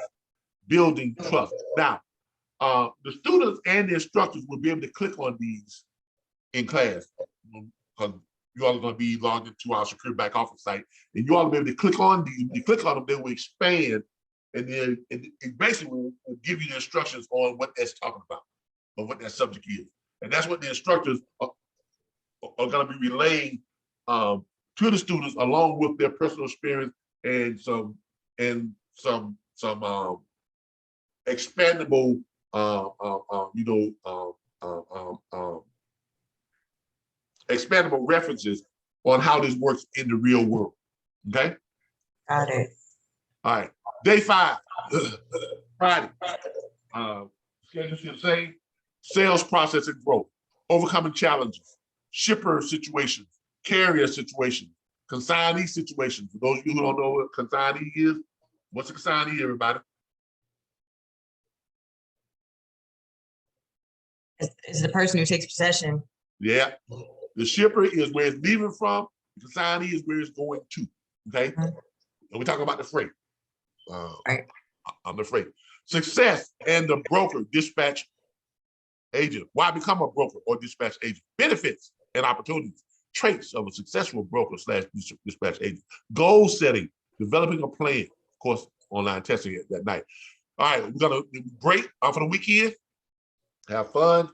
building trust. Now, the students and the instructors will be able to click on these in class, because you all are going to be logged into our secure back office site, and you all will be able to click on these. When you click on them, they will expand, and then it basically will give you the instructions on what that's talking about, or what that subject is. And that's what the instructors are going to be relaying to the students, along with their personal experience and some expandable expandable references on how this works in the real world. Okay. Got it. All right. Day 5, Friday. Schedule the same. Sales process and growth, overcoming challenges, shipper situations, carrier situations, consignee situations. For those of you who don't know what consignee is, what's a consignee, everybody? Is the person who takes possession. Yeah. The shipper is where it's leaving from. The consignee is where it's going to. Okay. And we're talking about the freight. Right. I'm the freight. Success and the broker dispatch agent. Why become a broker or dispatch agent? Benefits and opportunities. Traits of a successful broker/dispatch agent. Goal setting. Developing a plan. Of course, online testing it that night. All right. We're going to break for the weekend. Have fun.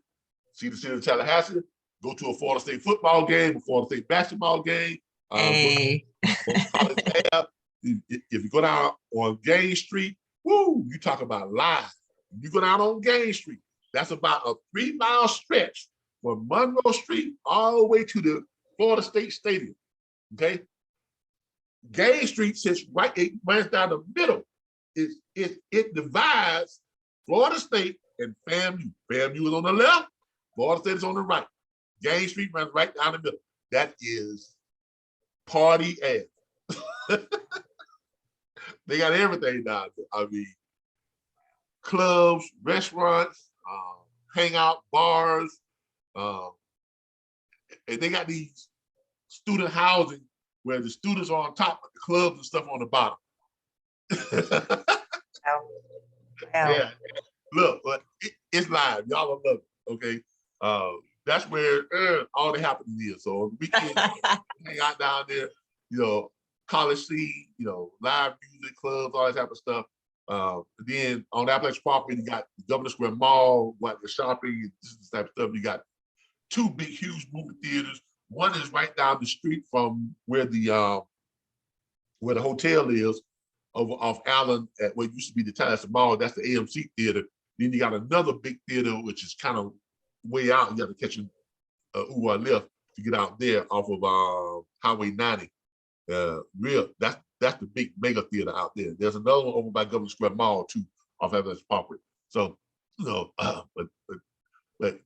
See the city of Tallahassee. Go to a Florida State football game, a Florida State basketball game. Hey. If you go down on Gain Street, woo, you talk about live. You go down on Gain Street, that's about a 3-mile stretch from Monroe Street all the way to the Florida State Stadium. Okay. Gain Street sits right, it runs down the middle. It divides Florida State and FAMU. FAMU is on the left, Florida State is on the right. Gain Street runs right down the middle. That is party ass. They got everything down there. I mean, clubs, restaurants, hangout bars, and they got these student housing where the students are on top, of the clubs and stuff on the bottom. Yeah, look, but it's live. Y'all will love it. Okay, that's where all the happening is. So we can hang out down there, college scene, live music, clubs, all that type of stuff. Then on the Appalachian property, you got the Governor Square Mall, what the shopping, this type of stuff. You got 2 big, huge movie theaters. One is right down the street from where the hotel is, over off Allen at what used to be the Tallahassee Mall. That's the AMC Theater. Then you got another big theater, which is kind of way out. You got to catch an Uber lift to get out there off of Highway 90. That's the big mega theater out there. There's another one over by Government Square Mall too, off Evans Parkway. So, but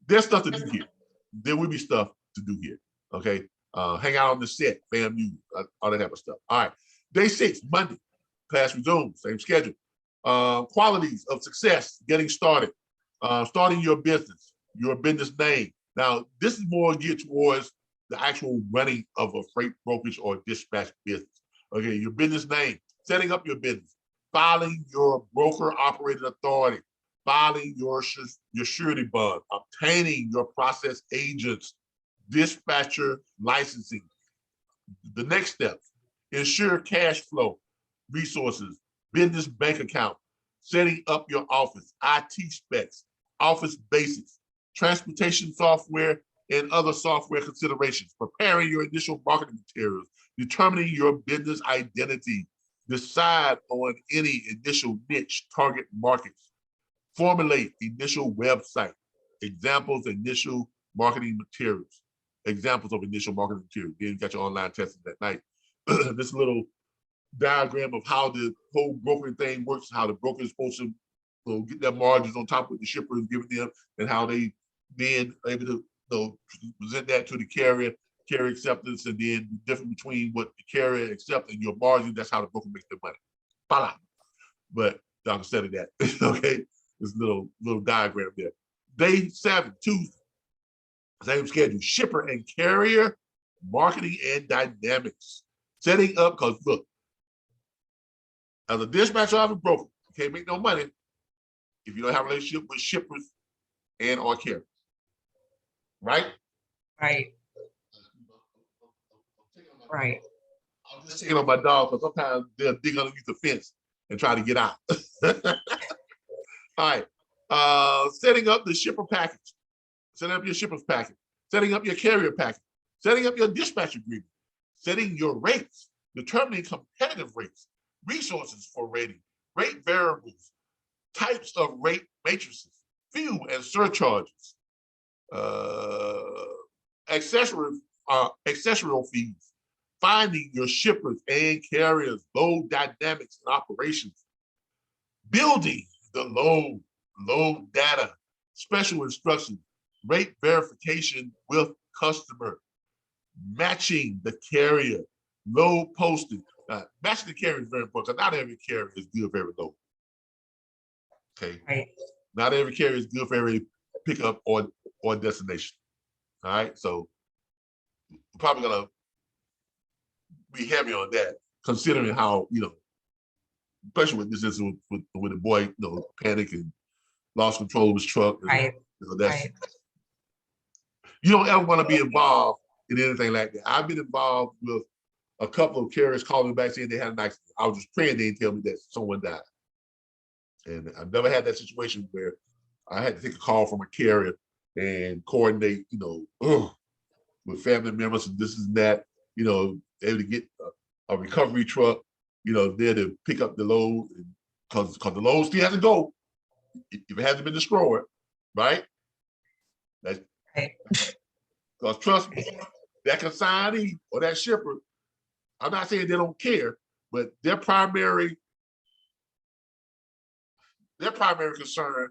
there's stuff to do here. There will be stuff to do here. Okay. Hang out on the set, FAMU, all that type of stuff. All right. Day 6, Monday, class resumes, same schedule. Qualities of success, getting started, starting your business name. Now, this is more geared towards the actual running of a freight brokerage or dispatch business. Okay, your business name, setting up your business, filing your broker operated authority, filing your surety bond, obtaining your process agents, dispatcher licensing. The next steps, ensure cash flow, resources, business bank account, setting up your office, IT specs, office basics, transportation software, and other software considerations, preparing your initial marketing materials, determining your business identity, decide on any initial niche target markets, formulate initial website, examples, initial marketing materials, examples of initial marketing materials. Then you got your online testing that night. This little diagram of how the whole brokering thing works, how the broker is supposed to get their margins on top of the shipper is giving them, and how they then are able to present that to the carrier acceptance, and then the difference between what the carrier accepts and your margin. That's how the broker makes their money. Voila. But Dr. said that. Okay, this little diagram there. Day 7, Tuesday, same schedule. Shipper and carrier marketing and dynamics. Setting up, because look, as a dispatcher or a broker, you can't make no money if you don't have a relationship with shippers and or carriers. Right? Right. Right. I'm just taking on my dog because sometimes they'll dig underneath the fence and try to get out. All right. Setting up the shipper package. Setting up your shipper's package. Setting up your carrier package. Setting up your dispatch agreement. Setting your rates. Determining competitive rates. Resources for rating. Rate variables. Types of rate matrices. Fuel and surcharges. Accessorial fees. Finding your shippers and carriers, load dynamics and operations, building the load data, special instructions, rate verification with customer, matching the carrier, load posting. Matching the carrier is very important because not every carrier is good for every load. Okay, Right. Not every carrier is good for every pickup or destination. All right, so we're probably gonna be heavy on that, considering how, especially with this incident with the boy, panic and lost control of his truck. And, Right. That's Right. you don't ever want to be involved in anything like that. I've been involved with a couple of carriers calling me back saying they had an accident. I was just praying they didn't tell me that someone died. And I've never had that situation where I had to take a call from a carrier and coordinate, with family members and this and that, able to get a recovery truck, there to pick up the load, because the load still has to go if it hasn't been destroyed, right? That's because trust me, that consignee or that shipper, I'm not saying they don't care, but their primary concern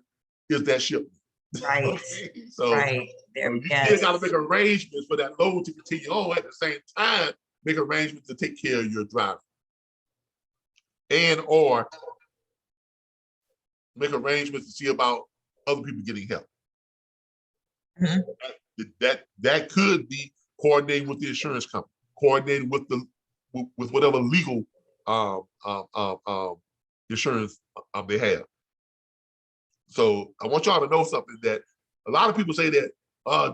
is that shipment. Right. Okay? So, Right. you still got to make arrangements for that load to continue on. At the same time, make arrangements to take care of your driver, and or make arrangements to see about other people getting help. Mhm. That could be coordinating with the insurance company, coordinating with whatever legal insurance they have. So I want y'all to know something, that a lot of people say that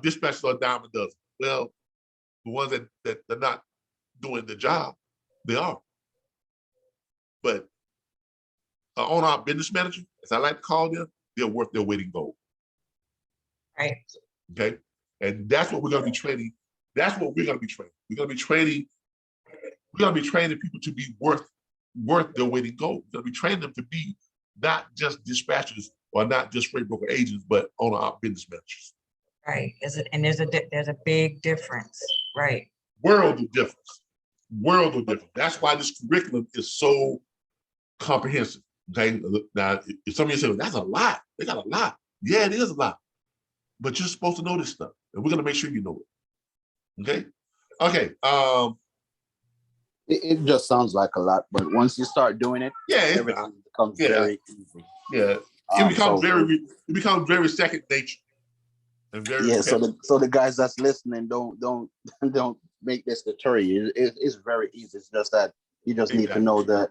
dispatchers are a dime a dozen. Well, the ones that they're not doing the job, they are. But on our business manager, as I like to call them, they're worth their weight in gold. Right. Okay. And that's what we're going to be training. That's what we're going to be training. We're going to be training people to be worth their weight in gold. We're going to be training them to be not just dispatchers or not just freight broker agents, but owner op business managers. Right. And there's a big difference. Right. World of difference. World of difference. That's why this curriculum is so comprehensive. Okay. Now, if some of you say, well, that's a lot, they got a lot. Yeah, it is a lot. But you're supposed to know this stuff. And we're gonna make sure you know it. Okay. Okay. It just sounds like a lot, but once you start doing it, Yeah, everything becomes very easy. Yeah. It becomes very second nature. And very so the guys that's listening, don't make this deter you. It's very easy. It's just that you just need to know the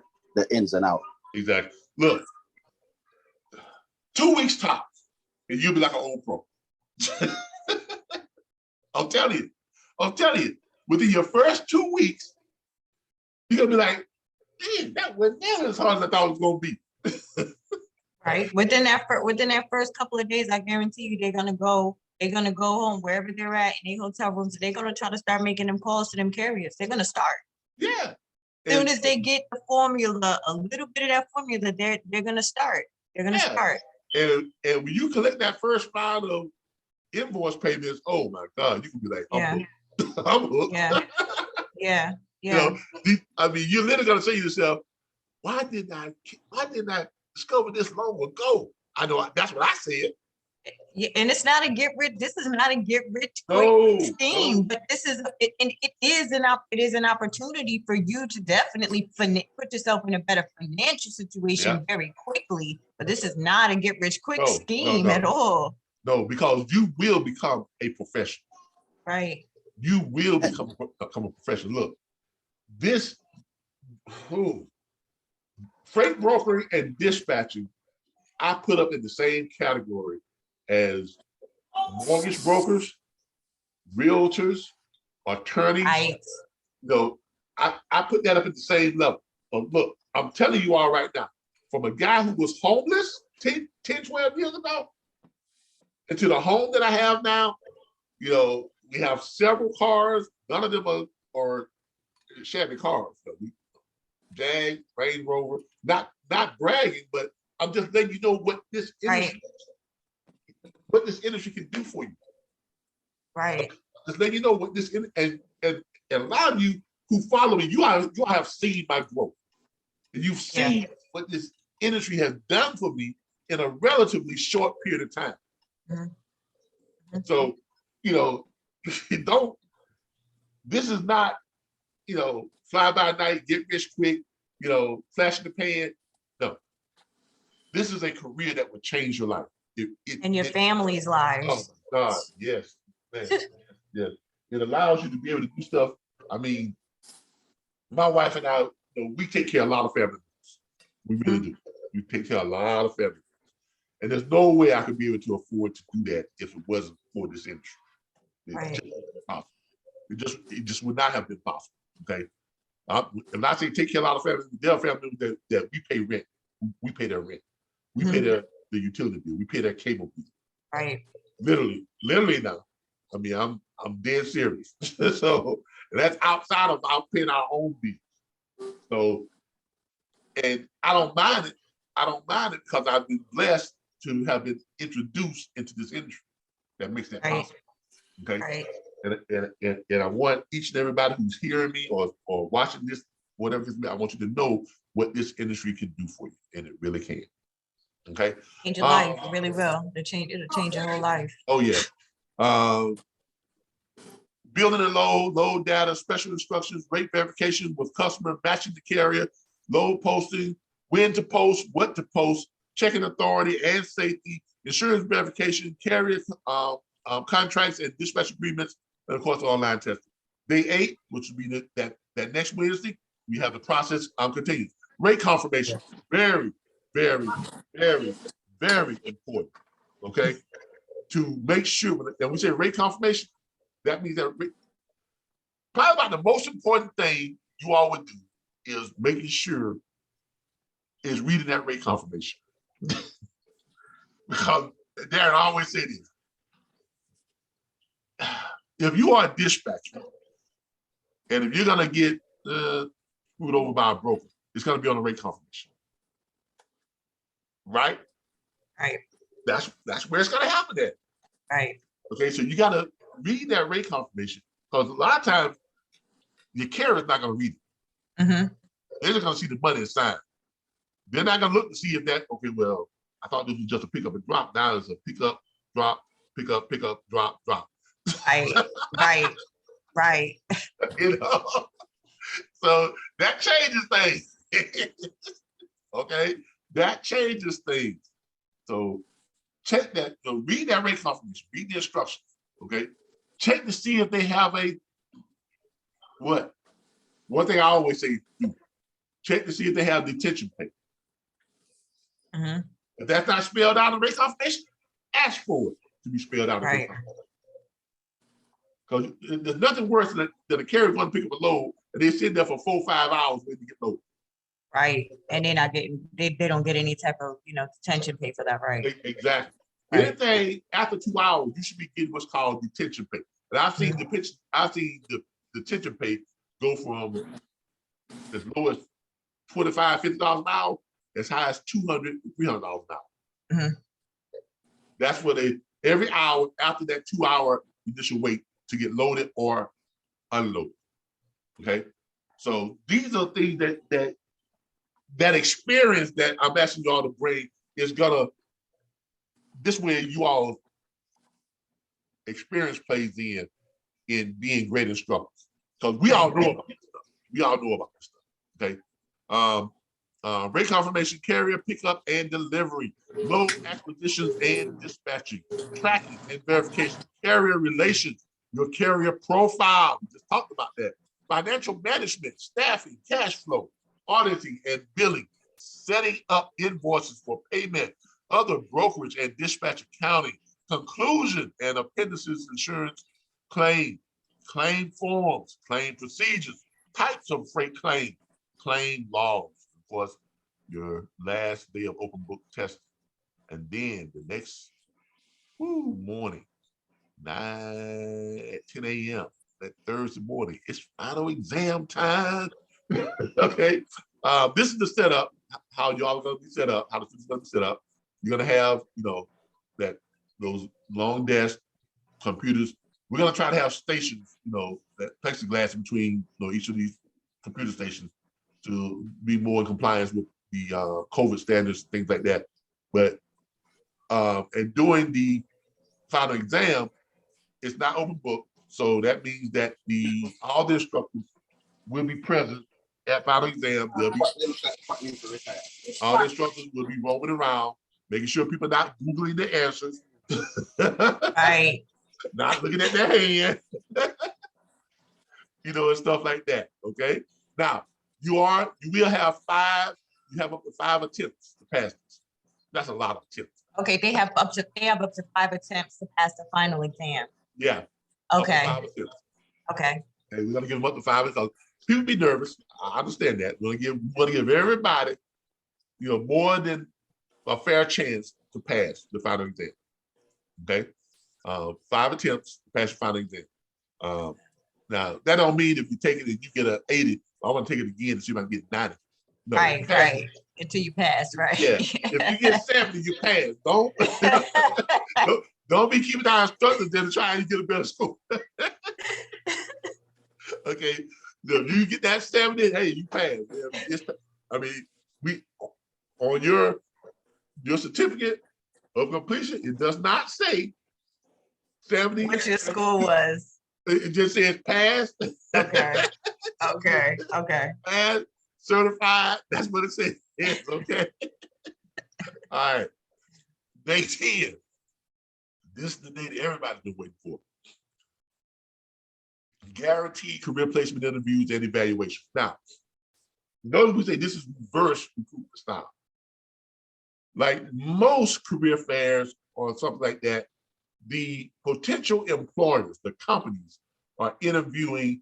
ins and outs. Exactly. Look, 2 weeks tops, and you'll be like an old pro. I'm telling you, within your first 2 weeks, you're gonna be like, man, that was never as hard as I thought it was gonna be. Right. Within that first couple of days, I guarantee you they're gonna go home wherever they're at in their hotel rooms. They're gonna try to start making them calls to them carriers. They're gonna start. Yeah. As soon as they get the formula, a little bit of that formula, they're gonna start. They're gonna start. And when you collect that first round of invoice payments, oh my God, you can be like, I'm hooked. I'm hooked. Yeah. You know, I mean, you're literally gonna say to yourself, why didn't I discover this long ago? I know that's what I said. Yeah, and it's not a get rich. This is not a get rich quick scheme, but this is it is an opportunity for you to definitely put yourself in a better financial situation very quickly. But this is not a get rich quick scheme at all. No, because you will become a professional. Right. You will become a professional. Look, this freight brokering and dispatching, I put up in the same category as mortgage brokers, realtors, attorneys. Right. You know, I put that up at the same level. But look, I'm telling you all right now, from a guy who was homeless 10, 12 years ago, into the home that I have now, you know, we have several cars. None of them are Chevy cars. Jag, Range Rover. Not bragging, but I'm just letting you know what this industry can do for you. Right. Just letting you know what this and a lot of you who follow me, you have seen my growth, and you've seen what this industry has done for me in a relatively short period of time. Mm-hmm. So, you know, this is not, you know, fly by night, get rich quick, you know, flash in the pan. No, this is a career that would change your life. And your family's lives. Oh my God, yes, man. Yes. It allows you to be able to do stuff. I mean, my wife and I, you know, we take care of a lot of family members. We really do. We take care of a lot of family members. And there's no way I could be able to afford to do that if it wasn't for this industry. It just would not have been possible. Okay. And I say take care of a lot of families, there are family members that we pay rent. We pay their rent. We pay their utility bill. We pay their cable bill. Right. Literally now. I mean, I'm dead serious. So that's outside of our paying our own bills. So, and I don't mind it. I don't mind it because I've been blessed to have been introduced into this industry that makes that possible. Okay. Right. And I want each and everybody who's hearing me or watching this, whatever it is, I want you to know what this industry can do for you, and it really can. Okay. Change your life. It really will. It'll change your whole life. Oh yeah. Building and load data, special instructions, rate verification with customer, matching the carrier, load posting, when to post, what to post, checking authority and safety, insurance verification, carrier contracts and dispatch agreements, and of course online testing. Day 8, which would be that next Wednesday, we have the process continues. Rate confirmation, very, very, very, very important. Okay, to make sure that we say rate confirmation, that means that probably about the most important thing you all would do is making sure is reading that rate confirmation. Because Darren always say this. If you are a dispatcher, and if you're gonna get screwed over by a broker, it's gonna be on the rate confirmation. Right? Right. That's where it's gonna happen at. Right. Okay, so you gotta read that rate confirmation, because a lot of times your carrier's not gonna read it. Mm-hmm. They're just gonna see the money inside. They're not gonna look to see if that, okay, well, I thought this was just a pick up and drop. Now it's a pick up, drop, pick up, drop, drop. Right. Right. Right. You know? So that changes things. Okay, that changes things. So check that, read that rate confirmation, read the instructions. Okay, check to see if they have a what? One thing I always say, do check to see if they have detention pay. Mm-hmm. If that's not spelled out in the rate confirmation, ask for it to be spelled out in the rate Right. confirmation. Because there's nothing worse than a carrier going to pick up a load and they sit there for 4 or 5 hours waiting to get loaded. Right. And they're not getting, they don't get any type of, detention pay for that, right? Exactly. Right. Anything after 2 hours, you should be getting what's called detention pay. And I've seen the detention pay go from as low as $25, $50 an hour, as high as $200 to $300 an hour. Mm-hmm. That's what every hour after that 2 hour initial wait to get loaded or unloaded. Okay, so these are things that experience that I'm asking y'all to bring is gonna, this way you all experience plays in being great instructors, because we all know about this stuff. We all know about this stuff. Okay, rate confirmation, carrier pickup and delivery, load acquisitions and dispatching, tracking and verification, carrier relations, your carrier profile. We just talked about that. Financial management, staffing, cash flow, auditing and billing, setting up invoices for payment, other brokerage and dispatch accounting, conclusion and appendices, insurance, claim forms, claim procedures, types of freight claim laws, of course, your last day of open book testing. And then the next morning, 10 a.m., that Thursday morning, it's final exam time. Okay, this is the setup, how y'all are gonna be set up, how the student's gonna be set up. You're gonna have, those long desk computers. We're gonna try to have stations, that plexiglass in between, each of these computer stations to be more in compliance with the COVID standards, things like that. But and during the final exam, it's not open book, so that means that all the instructors will be present at final exam. All the instructors will be roaming around, making sure people are not Googling the answers. Right. Not looking at their hand. And stuff like that. Okay. Now, you will have up to 5 attempts to pass this. That's a lot of attempts. Okay, they have up to 5 attempts to pass the final exam. Yeah. Okay. 5 attempts. Okay. And we're gonna give them up to 5 because people be nervous. I understand that. We want to give everybody, more than a fair chance to pass the final exam. Okay. 5 attempts to pass your final exam. Now that don't mean if you take it and you get an 80, I want to take it again to see if I can get 90. No, right. Until you pass, right? Yeah. If you get 70, you pass. Don't be keeping our instructors there to try and get a better score. Okay. If you get that 70, hey, you pass. We on your certificate of completion, it does not say 70. What your score was. It just says pass. Okay. Pass, certified. That's what it says. Yes, okay. All right. Day 10. This is the day that everybody's been waiting for. Guaranteed career placement interviews and evaluations. Now, notice we say this is reverse recruitment style. Like most career fairs or something like that, the potential employers, the companies, are interviewing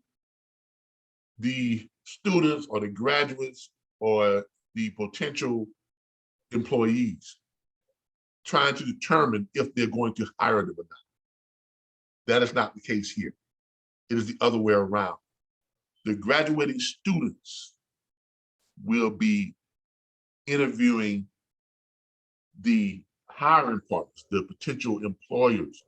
the students or the graduates or the potential employees, trying to determine if they're going to hire them or not. That is not the case here. It is the other way around. The graduating students will be interviewing the hiring partners, the potential employers,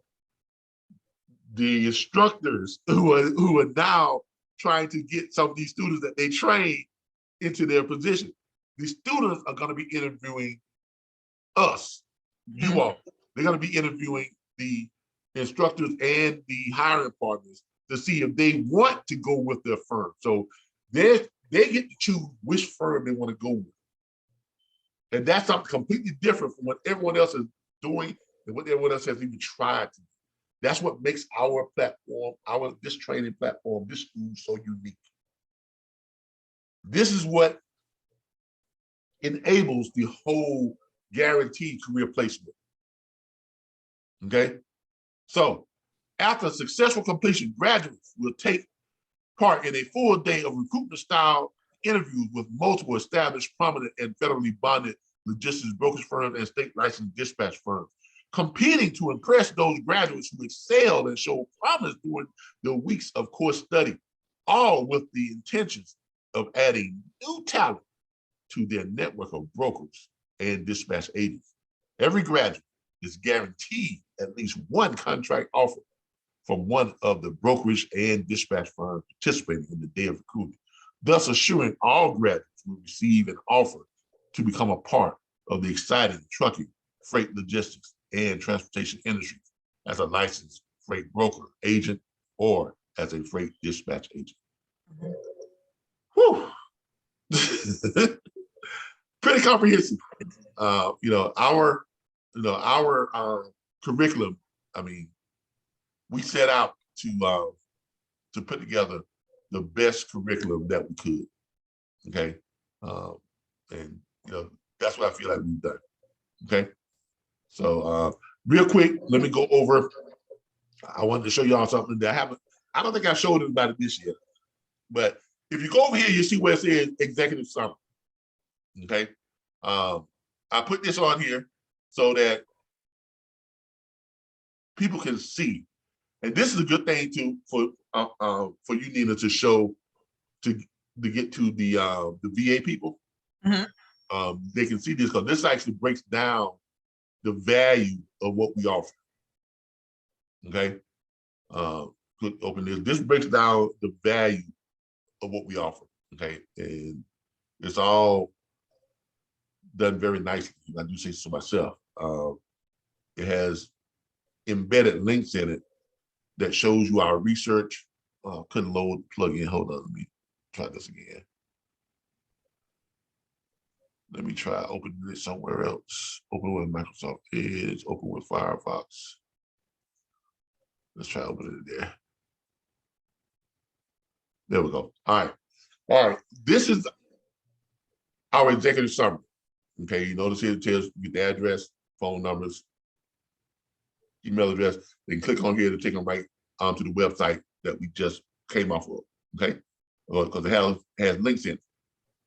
the instructors who are now trying to get some of these students that they train into their position. The students are going to be interviewing us, you all. They're going to be interviewing the instructors and the hiring partners to see if they want to go with their firm. So they get to choose which firm they want to go with. And that's something completely different from what everyone else is doing and what everyone else has even tried to do. That's what makes our platform, this training platform, this school so unique. This is what enables the whole guaranteed career placement. Okay? So after successful completion, graduates will take part in a full day of recruitment style interviews with multiple established, prominent, and federally bonded logistics brokerage firms and state licensed dispatch firms, competing to impress those graduates who excel and show promise during the weeks of course study, all with the intentions of adding new talent to their network of brokers and dispatch agents. Every graduate is guaranteed at least one contract offer from one of the brokerage and dispatch firms participating in the day of recruiting, thus assuring all graduates will receive an offer to become a part of the exciting trucking, freight logistics, and transportation industries as a licensed freight broker, agent, or as a freight dispatch agent. Whew. Pretty comprehensive. Our curriculum, I mean, we set out to put together the best curriculum that we could. Okay. And that's what I feel like we've done. Okay. So real quick, let me go over. I wanted to show y'all something that I don't think I showed anybody this yet. But if you go over here, you see where it says executive summary. Okay. I put this on here so that people can see. And this is a good thing too for you, Nina, to show to get to the VA people. They can see this because this actually breaks down the value of what we offer. Okay, click open this. This breaks down the value of what we offer. Okay, and it's all done very nicely. I do say so myself. It has embedded links in it that shows you our research. Couldn't load the plugin. Hold on, let me try this again. Let me try opening it somewhere else. Open with Microsoft Edge, open with Firefox. Let's try opening it there. There we go. All right. This is our executive summary. Okay, you notice here it tells you the address, phone numbers, email address. They can click on here to take them right onto the website that we just came off of. Okay, because it has links in it,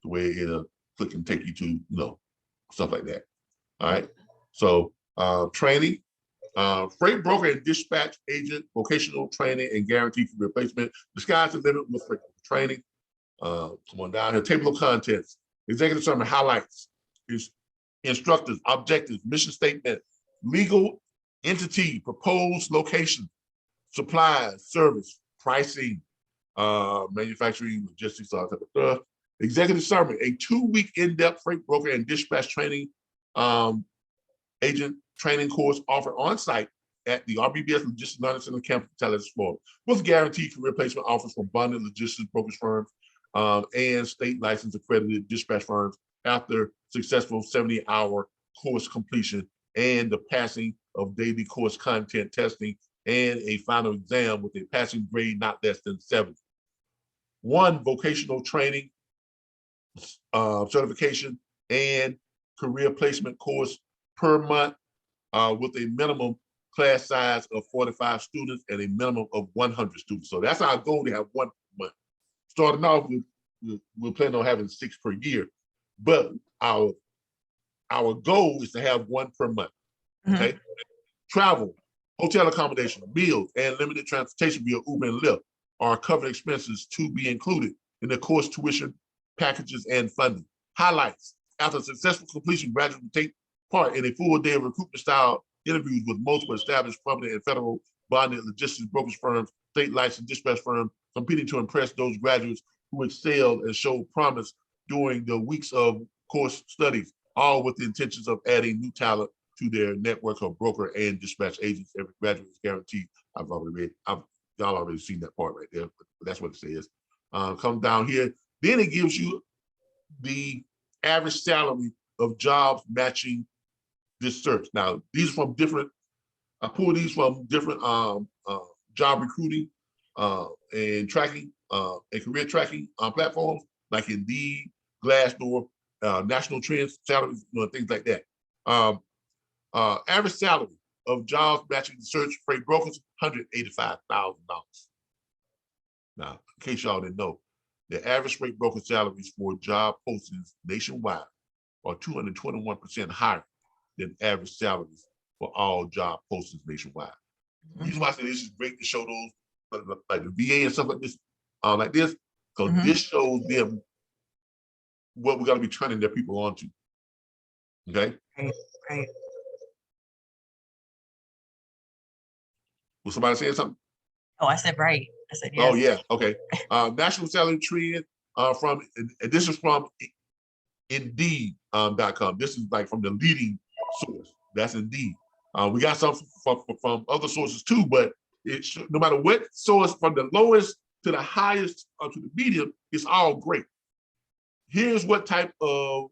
the way it'll click and take you to stuff like that. All right. So training, freight broker and dispatch agent, vocational training and guaranteed for replacement. The sky's the limit with freight training. Come on down here. Table of contents, executive summary, highlights, instructors, objectives, mission statement, legal entity, proposed location, supplies, service, pricing, manufacturing, logistics, all that type of stuff. Executive summary, a 2-week in-depth freight broker and dispatch training agent training course offered on site at the RBBS Logistics Learning Center campus in Tallahassee, Florida, with guaranteed career placement offers from bonded logistics brokerage firms and state licensed accredited dispatch firms after successful 70-hour course completion and the passing of daily course content testing and a final exam with a passing grade not less than 70. 1 vocational training certification and career placement course per month with a minimum class size of 45 students and a minimum of 100 students. So that's our goal, to have 1 month. Starting off, we're planning on having 6 per year, but our goal is to have 1 per month. Okay. Travel, hotel accommodation, meals, and limited transportation via Uber and Lyft are covered expenses to be included in the course tuition packages and funding. Highlights: after successful completion, graduates will take part in a full day of recruitment style interviews with multiple established, prominent, and federal bonded logistics brokerage firms, state licensed dispatch firms, competing to impress those graduates who excelled and showed promise during the weeks of course studies, all with the intentions of adding new talent to their network of broker and dispatch agents. Every graduate is guaranteed. I've already read, y'all already seen that part right there, but that's what it says. Come down here. Then it gives you the average salary of jobs matching this search. Now, these are from different, I pulled these from different job recruiting and tracking and career tracking platforms like Indeed, Glassdoor, National Trends, salaries, things like that. Average salary of jobs matching the search freight brokers, $185,000. Now, in case y'all didn't know, the average freight broker salaries for job postings nationwide are 221% higher than average salaries for all job postings nationwide. The reason why I say this is great to show those, like the VA and stuff like this, because this shows them what we're going to be turning their people onto. Okay. Right. Was somebody saying something? Oh, I said right. I said yes. Oh yeah. Okay. National salary trend from, and this is from Indeed.com. This is like from the leading source. That's Indeed. We got some from other sources too, but no matter what source, from the lowest to the highest to the medium, it's all great. Here's what type of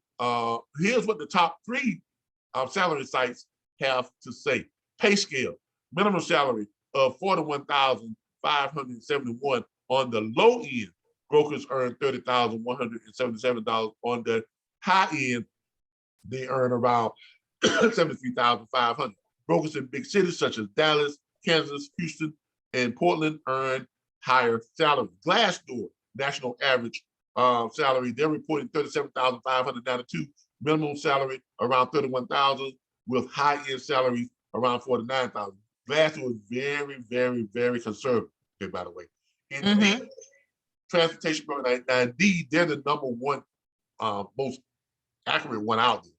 here's what the top 3 salary sites have to say. Pay scale, minimum salary of $41,571 on the low end. Brokers earn $30,177. On the high end, they earn around $73,500. Brokers in big cities such as Dallas, Kansas, Houston, and Portland earn higher salaries. Glassdoor national average salary, they're reporting $37,592. Minimum salary around $31,000, with high-end salaries around $49,000. Glassdoor is very, very, very conservative. Okay, by the way, Indeed, transportation broker, Indeed, they're the #1 most accurate one out there.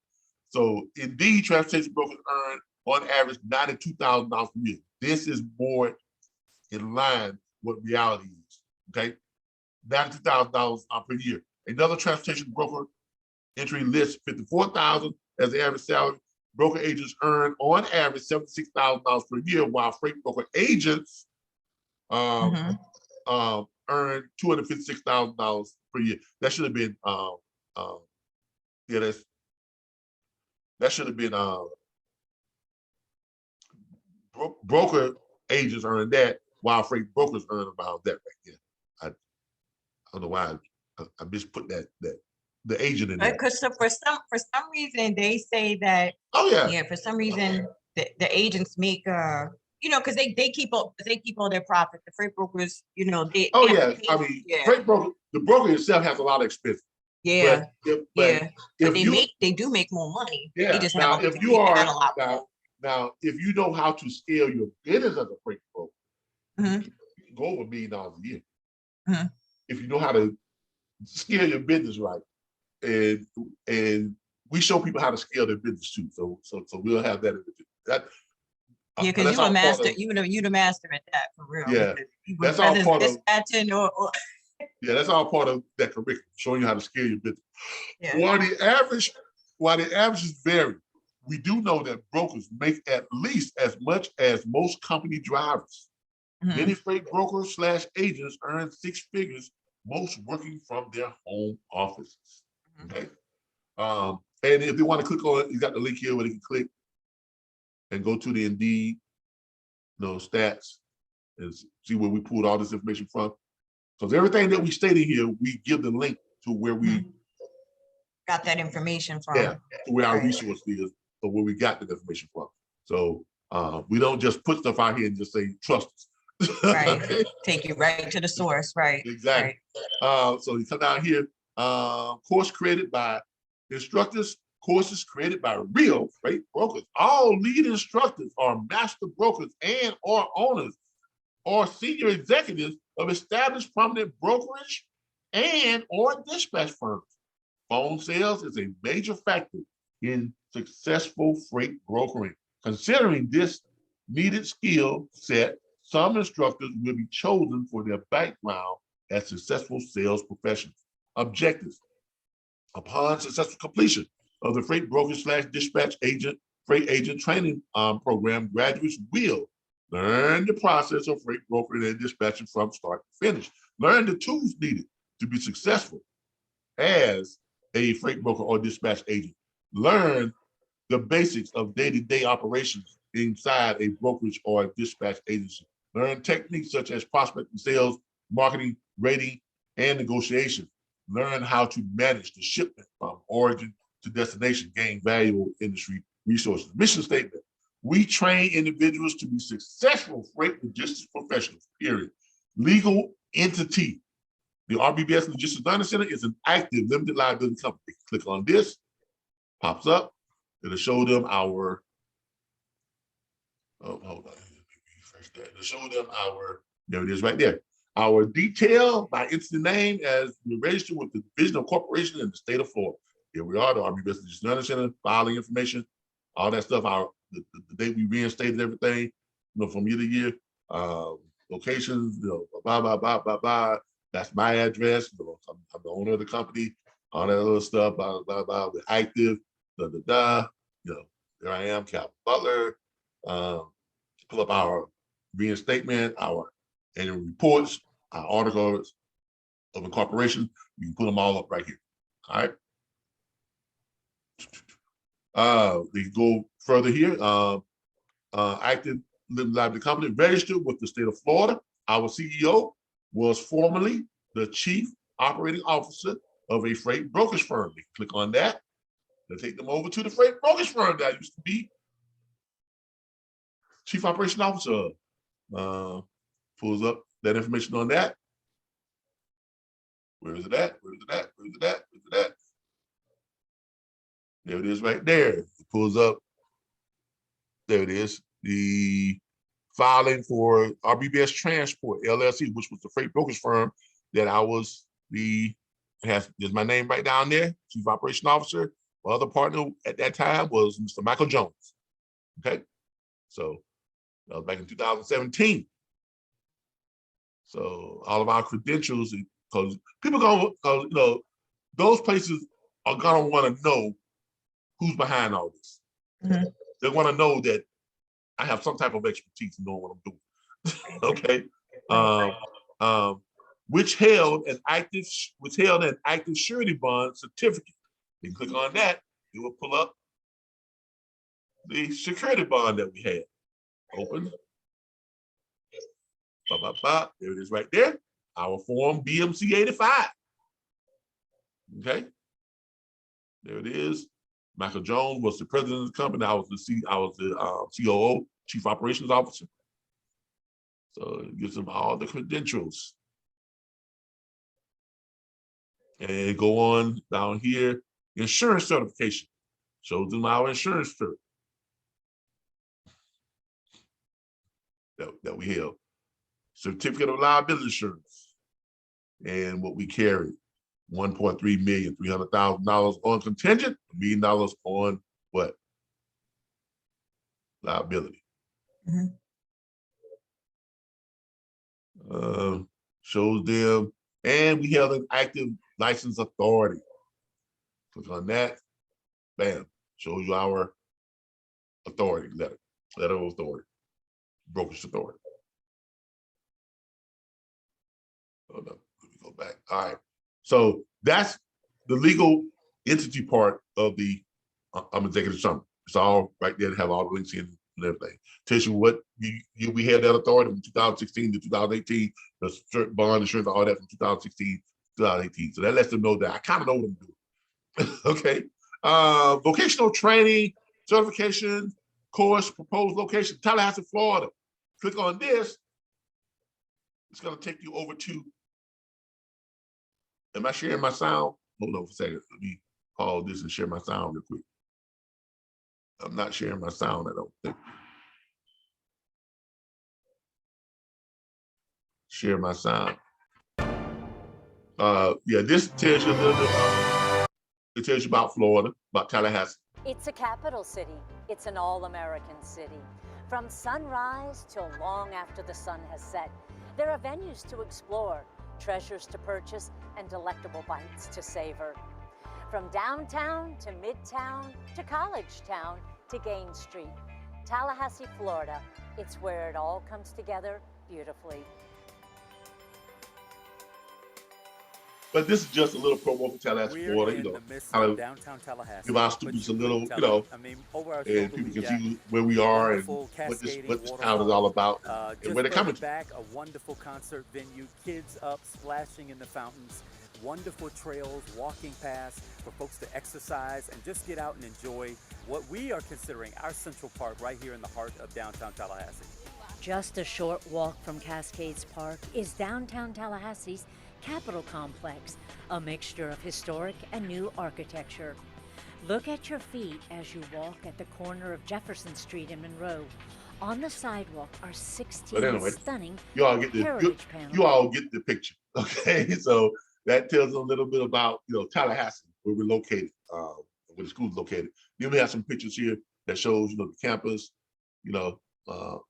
So Indeed, transportation brokers earn on average $92,000 per year. This is more in line with reality is. Okay, $92,000 per year. Another transportation broker entry lists $54,000 as the average salary. Broker agents earn on average $76,000 per year, while freight broker agents earn $256,000 per year. That should have been that should have been broker agents earn that, while freight brokers earn about that right there. I don't know why I just put that the agent in there. Because for some reason they say that. Oh yeah. Yeah. For some reason the agents make because they keep all their profit. The freight brokers, they. Oh they yeah. I mean, freight broker, the broker itself has a lot of expense. Yeah. But they do make more money. Yeah. They just now, have if you are now, if you know how to scale your business as a freight broker, you can go over $1 million a year. If you know how to scale your business right, and we show people how to scale their business too. So we'll have that. Yeah, because you're a master. You're the master at that, for real. Yeah, that's all part of. Yeah, that's all part of that curriculum, showing you how to scale your business. Yeah. While the averages vary, we do know that brokers make at least as much as most company drivers. Many freight brokers / agents earn 6 figures, most working from their home offices. Okay. And if they want to click on it, you got the link here where they can click and go to the Indeed, stats, and see where we pulled all this information from. Because everything that we stated here, we give the link to where we got that information from. Yeah, to where our resource is, or where we got the information from. So we don't just put stuff out here and just say, trust us. Right. Take you right to the source, right? Exactly. Right. So you come down here, course created by instructors, courses created by real freight brokers. All lead instructors are master brokers and or owners or senior executives of established prominent brokerage and or dispatch firms. Phone sales is a major factor in successful freight brokering. Considering this needed skill set, some instructors will be chosen for their background as successful sales professionals. Objectives: upon successful completion of the freight broker / dispatch agent, freight agent training program, graduates will learn the process of freight brokering and dispatching from start to finish. Learn the tools needed to be successful as a freight broker or dispatch agent. Learn the basics of day-to-day operations inside a brokerage or a dispatch agency. Learn techniques such as prospecting, sales, marketing, rating, and negotiation. Learn how to manage the shipment from origin to destination. Gain valuable industry resources. Mission statement: we train individuals to be successful freight logistics professionals, period. Legal entity: the RBBS Logistics Learning Center is an active limited liability company. Click on this, pops up. It'll show them our, oh, hold on, refresh that. It'll show them our, there it is right there. Our detail by entity name as we're registered with the Division of Corporation in the state of Florida. Here we are, the RBBS Logistics Learning Center, filing information, all that stuff, the date we reinstated everything, from year to year, locations, blah, blah, blah, blah, blah. That's my address. I'm the owner of the company, all that other stuff, blah, blah, blah. We're active, da, da, da. There I am, Calvin Butler. Pull up our reinstatement, our annual reports, our articles of incorporation. You can put them all up right here. All right. We go further here. Active limited liability company registered with the state of Florida. Our CEO was formerly the chief operating officer of a freight brokerage firm. You click on that. They'll take them over to the freight brokerage firm that I used to be chief operation officer. Pulls up that information on that. Where is it at? Where is it at? Where is it at? Where is it at? There it is right there. It pulls up. There it is. The filing for RBBS Transport LLC, which was the freight brokerage firm that I was there's my name right down there, chief operation officer. My other partner at that time was Mr. Michael Jones. Okay. So that was back in 2017. So all of our credentials, because people those places are gonna want to know who's behind all this. Mm-hmm. They want to know that I have some type of expertise in knowing what I'm doing. Okay. Which held an active surety bond certificate. You click on that, it will pull up the security bond that we had. Open. There it is right there. Our form BMC 85. Okay. There it is. Michael Jones was the president of the company. I was the COO, chief operations officer. So it gives them all the credentials. And go on down here, insurance certification. Shows them our insurance cert that we held. Certificate of liability insurance. And what we carried, $1.3 million, $300,000 on contingent, $1 million on what? Liability. Mm-hmm. Shows them, and we held an active license authority. Click on that, bam, shows you our authority letter of authority, brokerage authority. Oh no, let me go back. All right, so that's the legal entity part of the executive summary. It's all right there to have all the links in and everything. Tells you what we had that authority from 2016 to 2018, the bond insurance, all that from 2016 to 2018. So that lets them know that I kind of know what I'm doing. Okay. Vocational training, certification, course, proposed location, Tallahassee, Florida. Click on this. It's going to take you over to, am I sharing my sound? Hold on for a second. Let me pause this and share my sound real quick. I'm not sharing my sound, I don't think. Share my sound. Yeah, this tells you a little bit, it tells you about Florida, about Tallahassee. It's a capital city. It's an all-American city. From sunrise till long after the sun has set, there are venues to explore, treasures to purchase, and delectable bites to savor. From downtown to midtown to College Town to Gaines Street, Tallahassee, Florida, it's where it all comes together beautifully. But this is just a little promo for Tallahassee, We're Florida, in you know, the midst kind of of downtown Tallahassee. give our but students you a little, couldn't you tell know, it. I mean, over our and shoulder, people we've can got see where we a are and wonderful what this cascading town is all about and just where they're coming further from. back, a wonderful concert venue, kids up splashing in the fountains, wonderful trails, walking paths for folks to exercise and just get out and enjoy what we are considering our Central Park right here in the heart of downtown Tallahassee. Just a short walk from Cascades Park is downtown Tallahassee's Capitol Complex, a mixture of historic and new architecture. Look at your feet as you walk at the corner of Jefferson Street and Monroe. On the sidewalk are 16 But anyway, stunning you all get the heritage panels. you all get the picture, okay? So that tells a little bit about, you know, Tallahassee, where we're located, where the school's located. Then we have some pictures here that shows, you know, the campus, you know,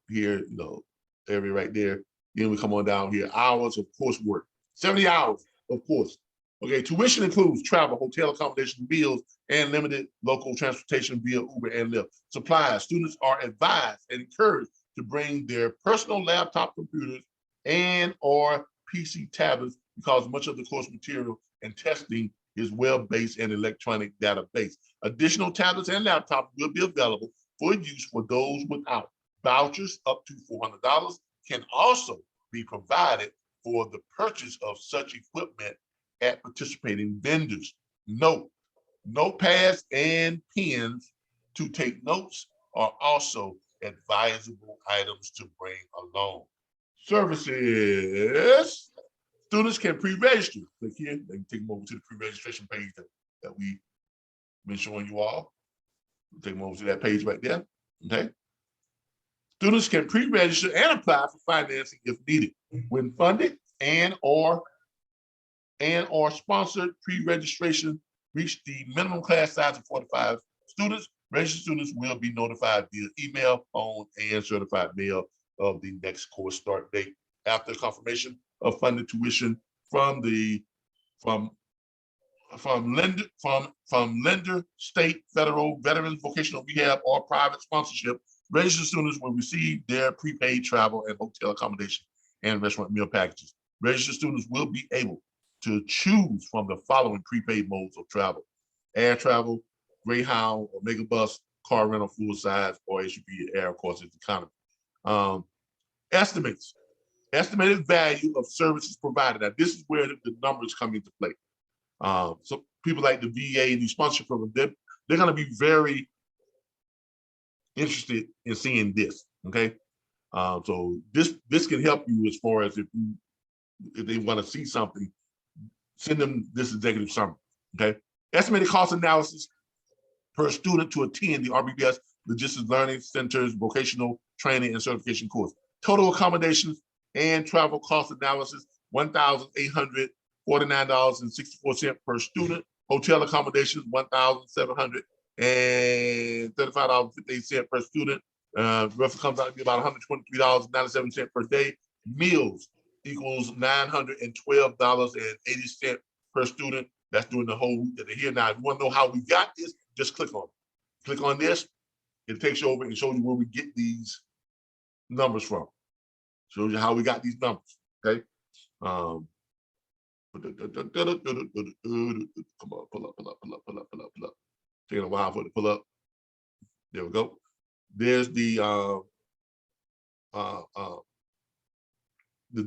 here, you know, area right there. Then we come on down here, hours of coursework, 70 hours of course. Okay, tuition includes travel, hotel accommodation, meals, and limited local transportation via Uber and Lyft. Supplies, students are advised and encouraged to bring their personal laptop computers and or PC tablets because much of the course material and testing is web-based and electronic database. Additional tablets and laptops will be available for use for those without. Vouchers up to $400 can also be provided for the purchase of such equipment at participating vendors. Note, notepads and pens to take notes are also advisable items to bring along. Services, students can pre-register. Click here, they can take them over to the pre-registration page that we've been showing you all. Take them over to that page right there, okay? Students can pre-register and apply for financing if needed. When funded and or sponsored pre-registration reach the minimum class size of 45 students, registered students will be notified via email, phone, and certified mail of the next course start date after confirmation of funded tuition from lender, state, federal, veterans, vocational rehab, or private sponsorship. Registered students will receive their prepaid travel and hotel accommodation and restaurant meal packages. Registered students will be able to choose from the following prepaid modes of travel: air travel, Greyhound or Megabus, car rental full size, or it should be air, of course, it's economy. Estimates, estimated value of services provided. Now, this is where the numbers come into play. So people like the VA and the sponsorship program, they're going to be very interested in seeing this. Okay, so this can help you as far as if they want to see something, send them this executive summary. Okay, estimated cost analysis per student to attend the RBBS Logistics Learning Center's vocational training and certification course. Total accommodations and travel cost analysis, $1,849.64 per student. Hotel accommodations, $1,735.58 per student. Roughly comes out to be about $123.97 per day. Meals equals $912.80 per student. That's during the whole week that they're here. Now, if you want to know how we got this, just click on it. Click on this. It takes you over and shows you where we get these numbers from. Shows you how we got these numbers. Okay. Come on, pull up. Taking a while for it to pull up. There we go. There's the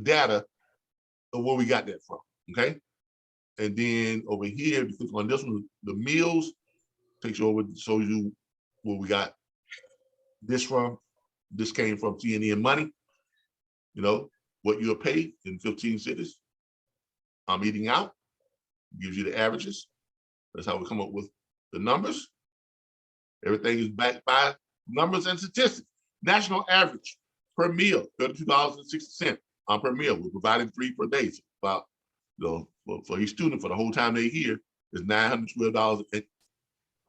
data of where we got that from. Okay. And then over here, if you click on this one, the meals, takes you over, shows you where we got this from. This came from TNE Money. You know, what you're paid in 15 cities. I'm eating out, gives you the averages. That's how we come up with the numbers. Everything is backed by numbers and statistics. National average per meal, $32.60 per meal. We're providing 3 per day. So about, you know, for each student for the whole time they're here is $912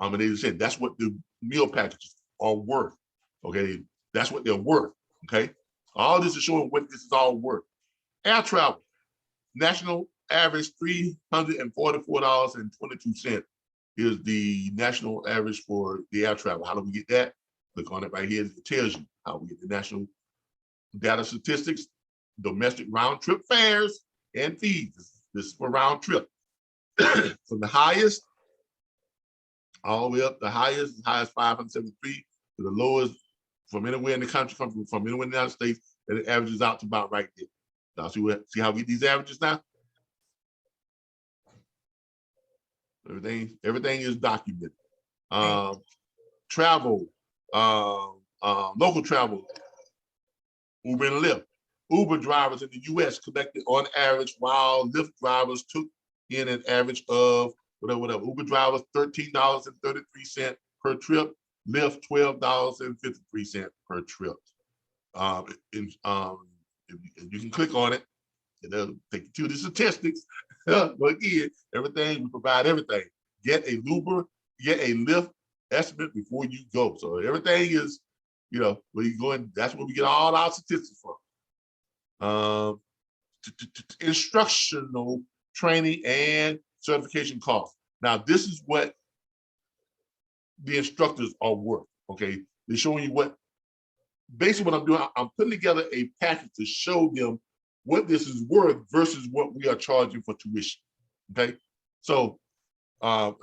And they said that's what the meal packages are worth. Okay, that's what they're worth. Okay, all this is showing what this is all worth. Air travel, national average $344.22 is the national average for the air travel. How do we get that? Click on it right here. It tells you how we get the national data statistics, domestic round trip fares and fees. This is for round trip. From the highest all the way up, the highest as high as 573 to the lowest from anywhere in the country, from anywhere in the United States, and it averages out to about right there. Now see how we get these averages now? Everything is documented. Travel, local travel, Uber and Lyft. Uber drivers in the US collected on average, while Lyft drivers took in an average of whatever. Uber drivers $13.33 per trip, Lyft $12.53 per trip. If you can click on it, it'll take you to the statistics. But again, we provide everything. Get a Uber, get a Lyft estimate before you go. So everything is, where you going, that's where we get all our statistics from. Instructional training and certification costs. Now, this is what the instructors are worth, okay? They're showing you basically what I'm doing, I'm putting together a package to show them what this is worth versus what we are charging for tuition, okay? So,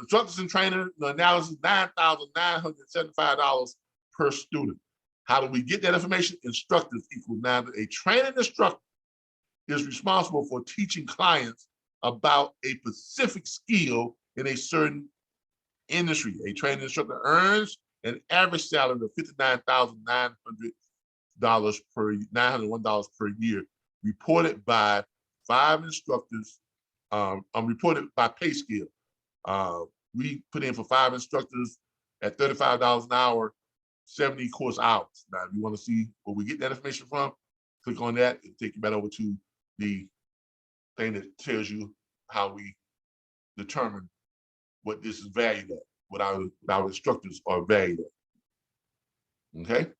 instructors and trainers, the analysis, $9,975 per student. How do we get that information? Instructors equals now a training instructor is responsible for teaching clients about a specific skill in a certain industry. A training instructor earns an average salary of $59,901 per year, reported by 5 instructors. Reported by pay scale. We put in for 5 instructors at $35 an hour, 70 course hours. Now, if you want to see where we get that information from, click on that. It'll take you back over to the thing that tells you how we determine what this is valued at, what our instructors are valued at. Okay.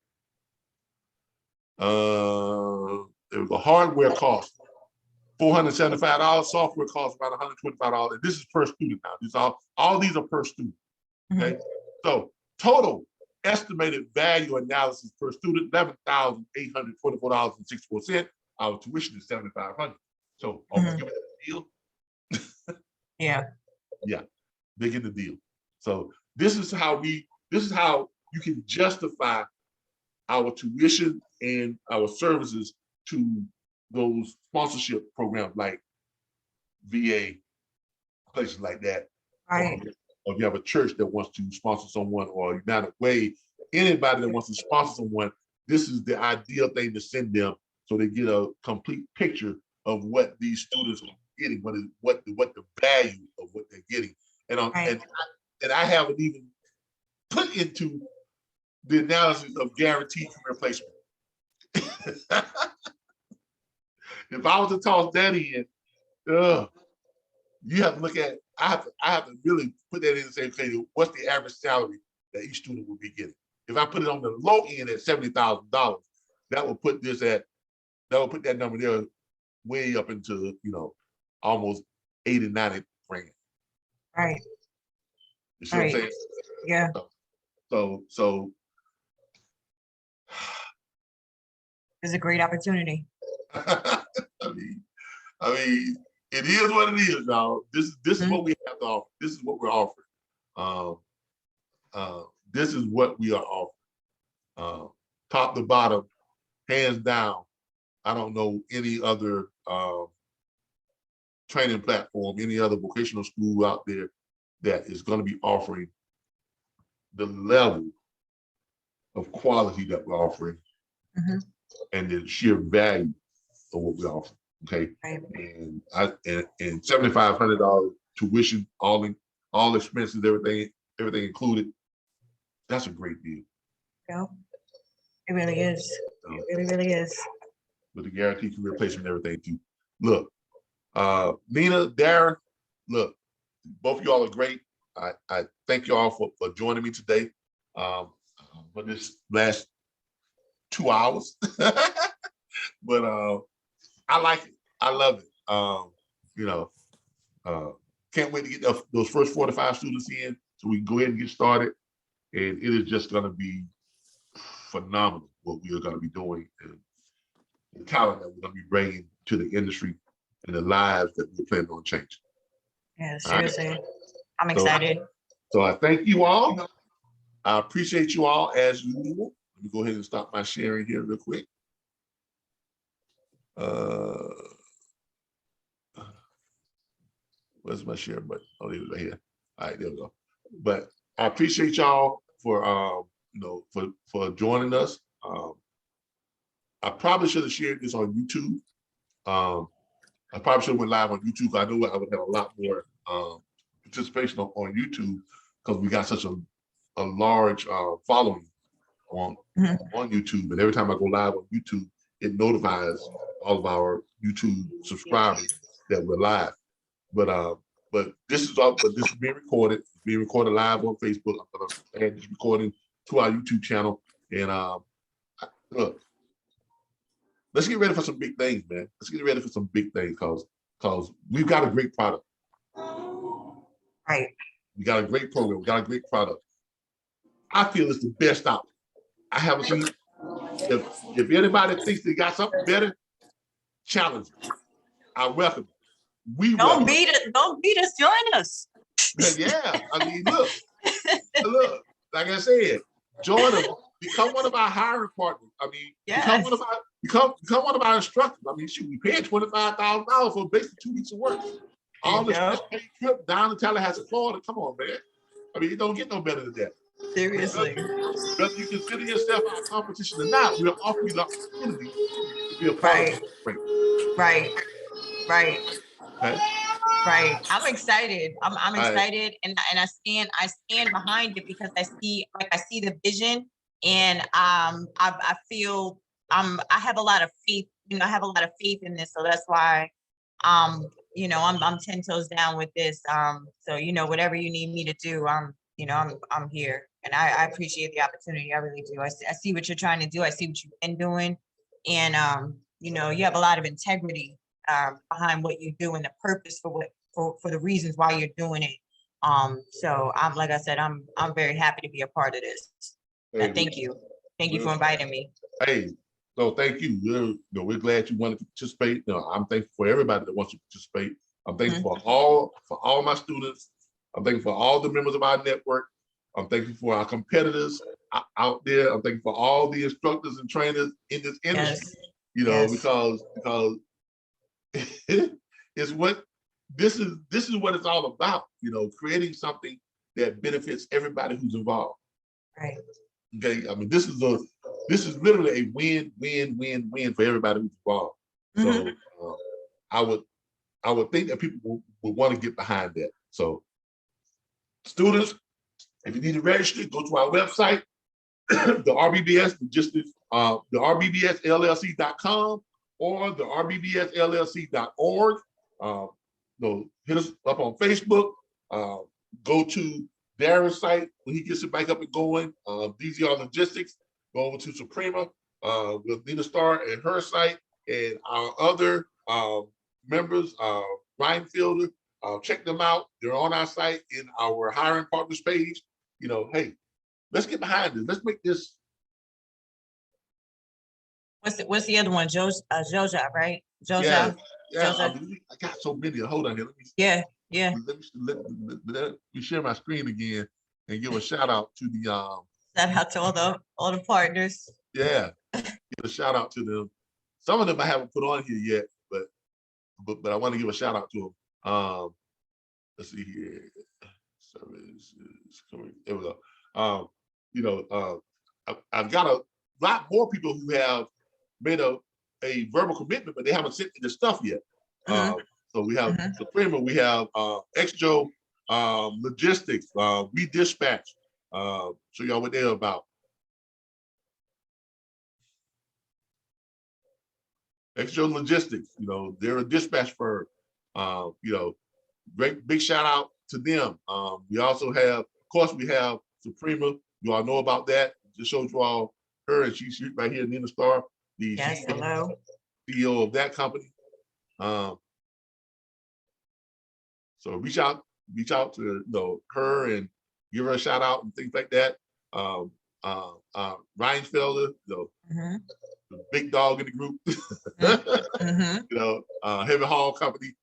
There was a hardware cost, $475. Software costs about $125. And this is per student now. All these are per student. Okay. So total estimated value analysis per student, $11,824.64. Our tuition is $7,500. So are we giving it a deal? Yeah. Yeah, they get the deal. So this is how you can justify our tuition and our services to those sponsorship programs like VA, places like that. Right. Or if you have a church that wants to sponsor someone, or United Way, anybody that wants to sponsor someone, this is the ideal thing to send them so they get a complete picture of what these students are getting, what the value of what they're getting. And I haven't even put into the analysis of guaranteed career placement. If I was to toss that in, you have to look at, I have to really put that in and say, okay, what's the average salary that each student will be getting? If I put it on the low end at $70,000, that will put that number there way up into, almost 80, 90 grand. Right. You see what I'm saying? Yeah. So It's a great opportunity. I mean, it is what it is, y'all. This is what we have to offer. This is what we're offering. This is what we are offering. Top to bottom, hands down. I don't know any other training platform, any other vocational school out there that is going to be offering the level of quality that we're offering and the sheer value of what we offer. Okay. Right. And $7,500 tuition, all expenses, everything included. That's a great deal. Yeah. It really is. It really, really is. With the guaranteed career placement and everything too. Look, Nina, Darren, look, both of y'all are great. I thank you all for joining me today for this last 2 hours. But I like it. I love it. You know, can't wait to get those first 45 students in so we can go ahead and get started. And it is just going to be phenomenal what we are going to be doing and the talent that we're going to be bringing to the industry and the lives that we're planning on changing. Yeah, All right? seriously. I'm excited. So I thank you all. I appreciate you all as usual. Let me go ahead and stop my sharing here real quick. Where's my share button? Oh, there it is right here. All right, there we go. But I appreciate y'all for you know, for joining us. I probably should have shared this on YouTube. I probably should have went live on YouTube. I know I would have a lot more participation on YouTube because we got such a large following on YouTube. And every time I go live on YouTube, it notifies all of our YouTube subscribers that we're live. But this is being recorded. It's being recorded live on Facebook. I'm gonna add this recording to our YouTube channel. And look, let's get ready for some big things, man. Let's get ready for some big things because we've got a great product. Right. We got a great program. We got a great product. I feel it's the best out there. I haven't seen. If anybody thinks they got something better, challenge it. I welcome it. We Don't welcome beat us, join us. Yeah, I mean, look, like I said, join us, become one of our hiring partners. I mean, become one of our instructors. I mean, shoot, we paid $25,000 for basically 2 weeks of work. All this trip down to Tallahassee, Florida. Come on, man. I mean, it don't get no better than that. Seriously. Whether you consider yourself our competition or not, we'll offer you the opportunity to be a part of it. Right. Okay? Right. I'm excited. I'm excited, and I stand behind it because I see the vision, and I feel I have a lot of faith. I have a lot of faith in this, so that's why I'm 10 toes down with this. So whatever you need me to do, I'm here, and I appreciate the opportunity. I really do. I see what you're trying to do. I see what you've been doing, and you have a lot of integrity behind what you do and the purpose for the reasons why you're doing it. So I'm, like I said, I'm very happy to be a part of this. Hey, Thank you for inviting me. Hey, so thank you. We're glad you wanted to participate. I'm thankful for everybody that wants to participate. I'm thankful for all my students. I'm thankful for all the members of our network. I'm thankful for our competitors out there. I'm thankful for all the instructors and trainers in this industry. Because it's what this is what it's all about. Creating something that benefits everybody who's involved. Right. Okay. I mean, this is literally a win-win-win-win for everybody who's involved. So I would think that people would want to get behind that. So students, if you need to register, go to our website, the RBBS Logistics, the RBBSLLC.com or the RBBSLLC.org. Hit us up on Facebook. Go to Darren's site when he gets it back up and going. DZR Logistics. Go over to Suprema with Nina Starr and her site, and our other members, Ryan Fielder. Check them out. They're on our site in our hiring partners page. Hey, let's get behind this. Let's make this. What's the other one? Joja, right? Joja. Yeah. I got so many. Hold on here. Let me. Yeah. Let me share my screen again and give a shout out to the. Shout out to all the partners. Yeah, give a shout out to them. Some of them I haven't put on here yet, but I want to give a shout out to them. Let's see here. Services. There we go. I've got a lot more people who have made a verbal commitment, but they haven't sent me the stuff yet. So we have Suprema, we have XJO Logistics, We Dispatch. Show y'all what they're about. XJO Logistics, they're a dispatch firm. Great big shout out to them. We also have, of course, we have Suprema. You all know about that. Just showed you all her, and she's right here, Nina Star, the Yes, hello. CEO of that company. So reach out to her and give her a shout out and things like that. Ryan Felder, Mhm, the big dog in the group. mhm. Heavy haul company.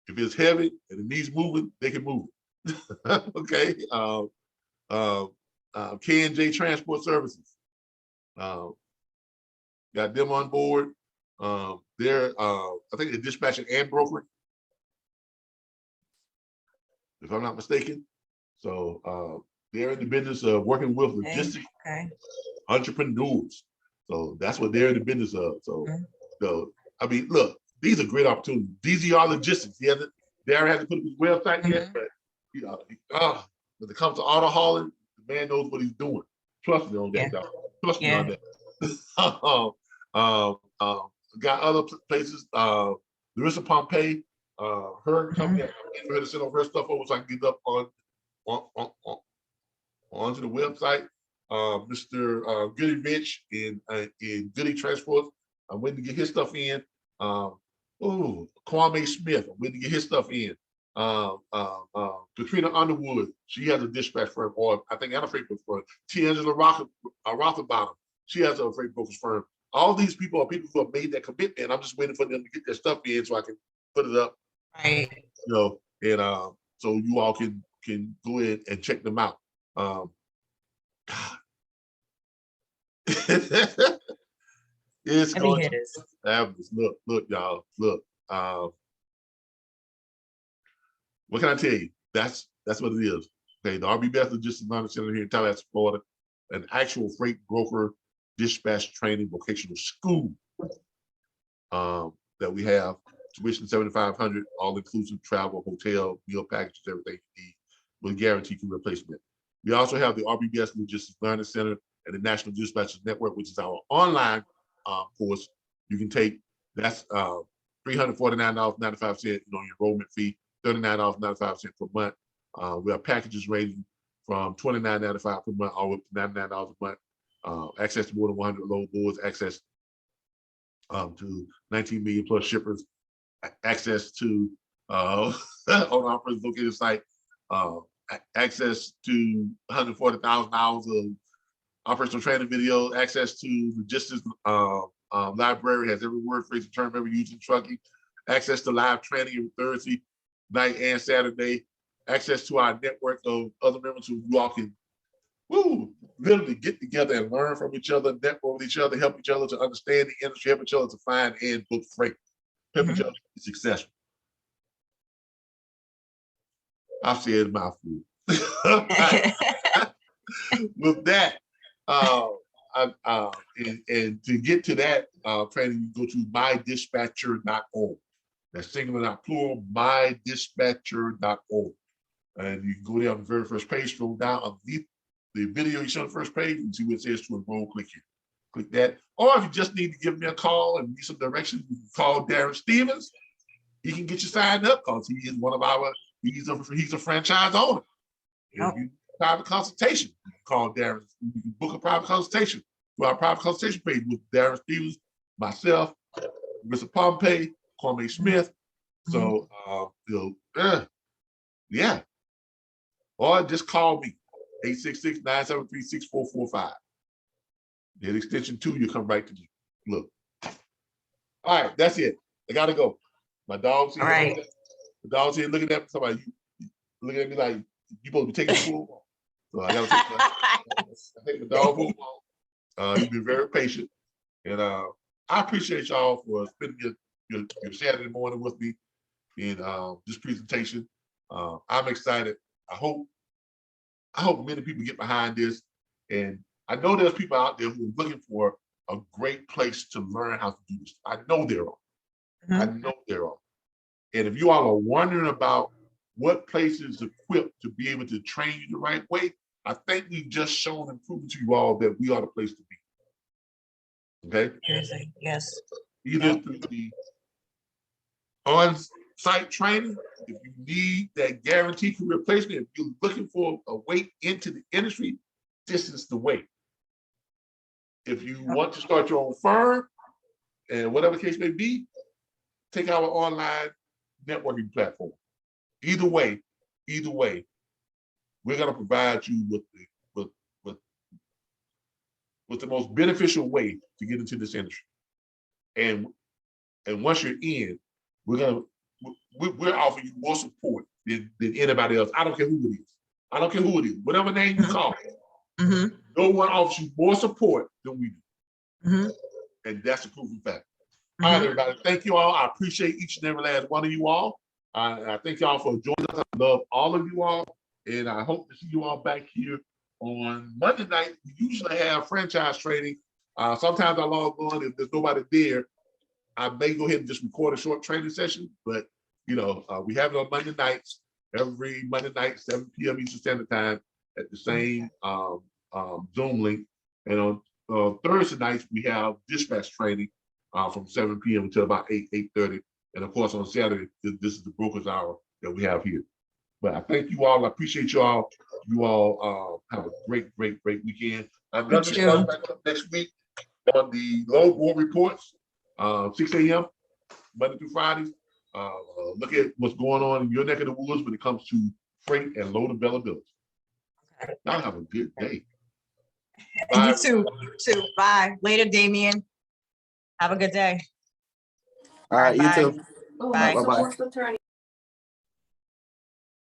If it's heavy and it needs moving, they can move it. Okay. K&J Transport Services. Got them on board. They're I think they're dispatching and brokering, if I'm not mistaken. So they're in the business of working with logistics Okay. entrepreneurs. So that's what they're in the business of. So, Mhm. I mean, look, these are great opportunities. DZR Logistics. Darren hasn't put up his website yet, Mhm. but when it comes to auto hauling, the man knows what he's doing. Trust me on that, Yeah. dog. Trust me Yeah. on that. Got other places. Larissa Pompey, her company, for her to send over her stuff over so I can get up onto the website. Mr. Goody Rich in Goody Transport. I'm waiting to get his stuff in. Kwame Smith. I'm waiting to get his stuff in. Katrina Underwood. She has a dispatch firm, or I think Anna Freight firm. Tiangela Rothenbottom. She has a freight brokerage firm. All these people are people who have made that commitment. I'm just waiting for them to get their stuff in so I can put it up. Right. And so you all can go in and check them out. It's Heavy going to hitters. fabulous. Look, y'all. Look. What can I tell you? That's what it is. Okay, the RBBS Logistics Learning Center here in Tallahassee, Florida, an actual freight broker dispatch training vocational school that we have. Tuition $7,500, all inclusive travel, hotel, meal packages, everything you need with guaranteed replacement. We also have the RBBS Logistics Learning Center and the National Dispatchers Network, which is our online course you can take. That's $349.95, your enrollment fee, $39.95 per month. We have packages ranging from $29.95 per month all up to $99 a month. Access to more than 100 load boards, access to 19 million plus shippers, access to on our first located site, access to 140,000 hours of operational training video, access to logistics library, has every word, phrase, and term ever used in trucking, access to live training every Thursday night and Saturday, access to our network of other members who you all can literally get together and learn from each other, network with each other, help each other to understand the industry, help each other to find and book freight, help each other to be successful. I've said mouthful. With that, and to get to that training, you go to mydispatcher.org. That's singular, not plural, mydispatcher.org. And you can go there on the very first page, scroll down underneath the video you saw on the first page and see what it says to enroll, click here. Click that. Or if you just need to give me a call and need some direction, you can call Darren Stevens. He can get you signed up because he is one of our, he's a franchise owner. If you private consultation, you can call Darren, you can book a private consultation through our private consultation page with Darren Stevens, myself, Mr. Pompey, Kwame Smith. So yeah. Or just call me, 866-973-6445. Hit extension 2, you come right to me. Look. All right, that's it. I gotta go. My dog's here. Right. The dog's here looking at me. Somebody looking at me like you supposed to be taking the pool. So I gotta take the dog pool. He's been very patient. And I appreciate y'all for spending your Saturday morning with me in this presentation. I'm excited. I hope many people get behind this. And I know there's people out there who are looking for a great place to learn how to do this. I know there are. I know there are. And if you all are wondering about what place is equipped to be able to train you the right way, I think we've just shown and proven to you all that we are the place to be. Okay? Yes. Either through the site training, if you need that guaranteed career placement, if you're looking for a way into the industry, this is the way. If you want to start your own firm, and whatever the case may be, take our online networking platform. Either way, we're going to provide you with the most beneficial way to get into this industry. And once you're in, we're offering you more support than anybody else. I don't care who it is. I don't care who it is. Whatever name you call it. Mm-hmm. No one offers you more support than we do. Mm-hmm. And that's a proven fact. All right, everybody. Thank you all. I appreciate each and every last one of you all. I thank y'all for joining us. I love all of you all. And I hope to see you all back here on Monday night. We usually have franchise training. Sometimes I log on. If there's nobody there, I may go ahead and just record a short training session. But, we have it on Monday nights, every Monday night, 7 p.m. Eastern Standard Time at the same Zoom link. And on Thursday nights, we have dispatch training from 7 p.m. until about 8:30. And of course, on Saturday, this is the broker's hour that we have here. But I thank you all. I appreciate you all. You all have a great weekend. I'm going to start back up next week on the load board reports, 6 a.m. Monday through Friday. Look at what's going on in your neck of the woods when it comes to freight and load availability. Y'all have a good day. Bye. You too. Bye. Later, Damien. Have a good day. All right, you bye. too. Bye. Bye-bye.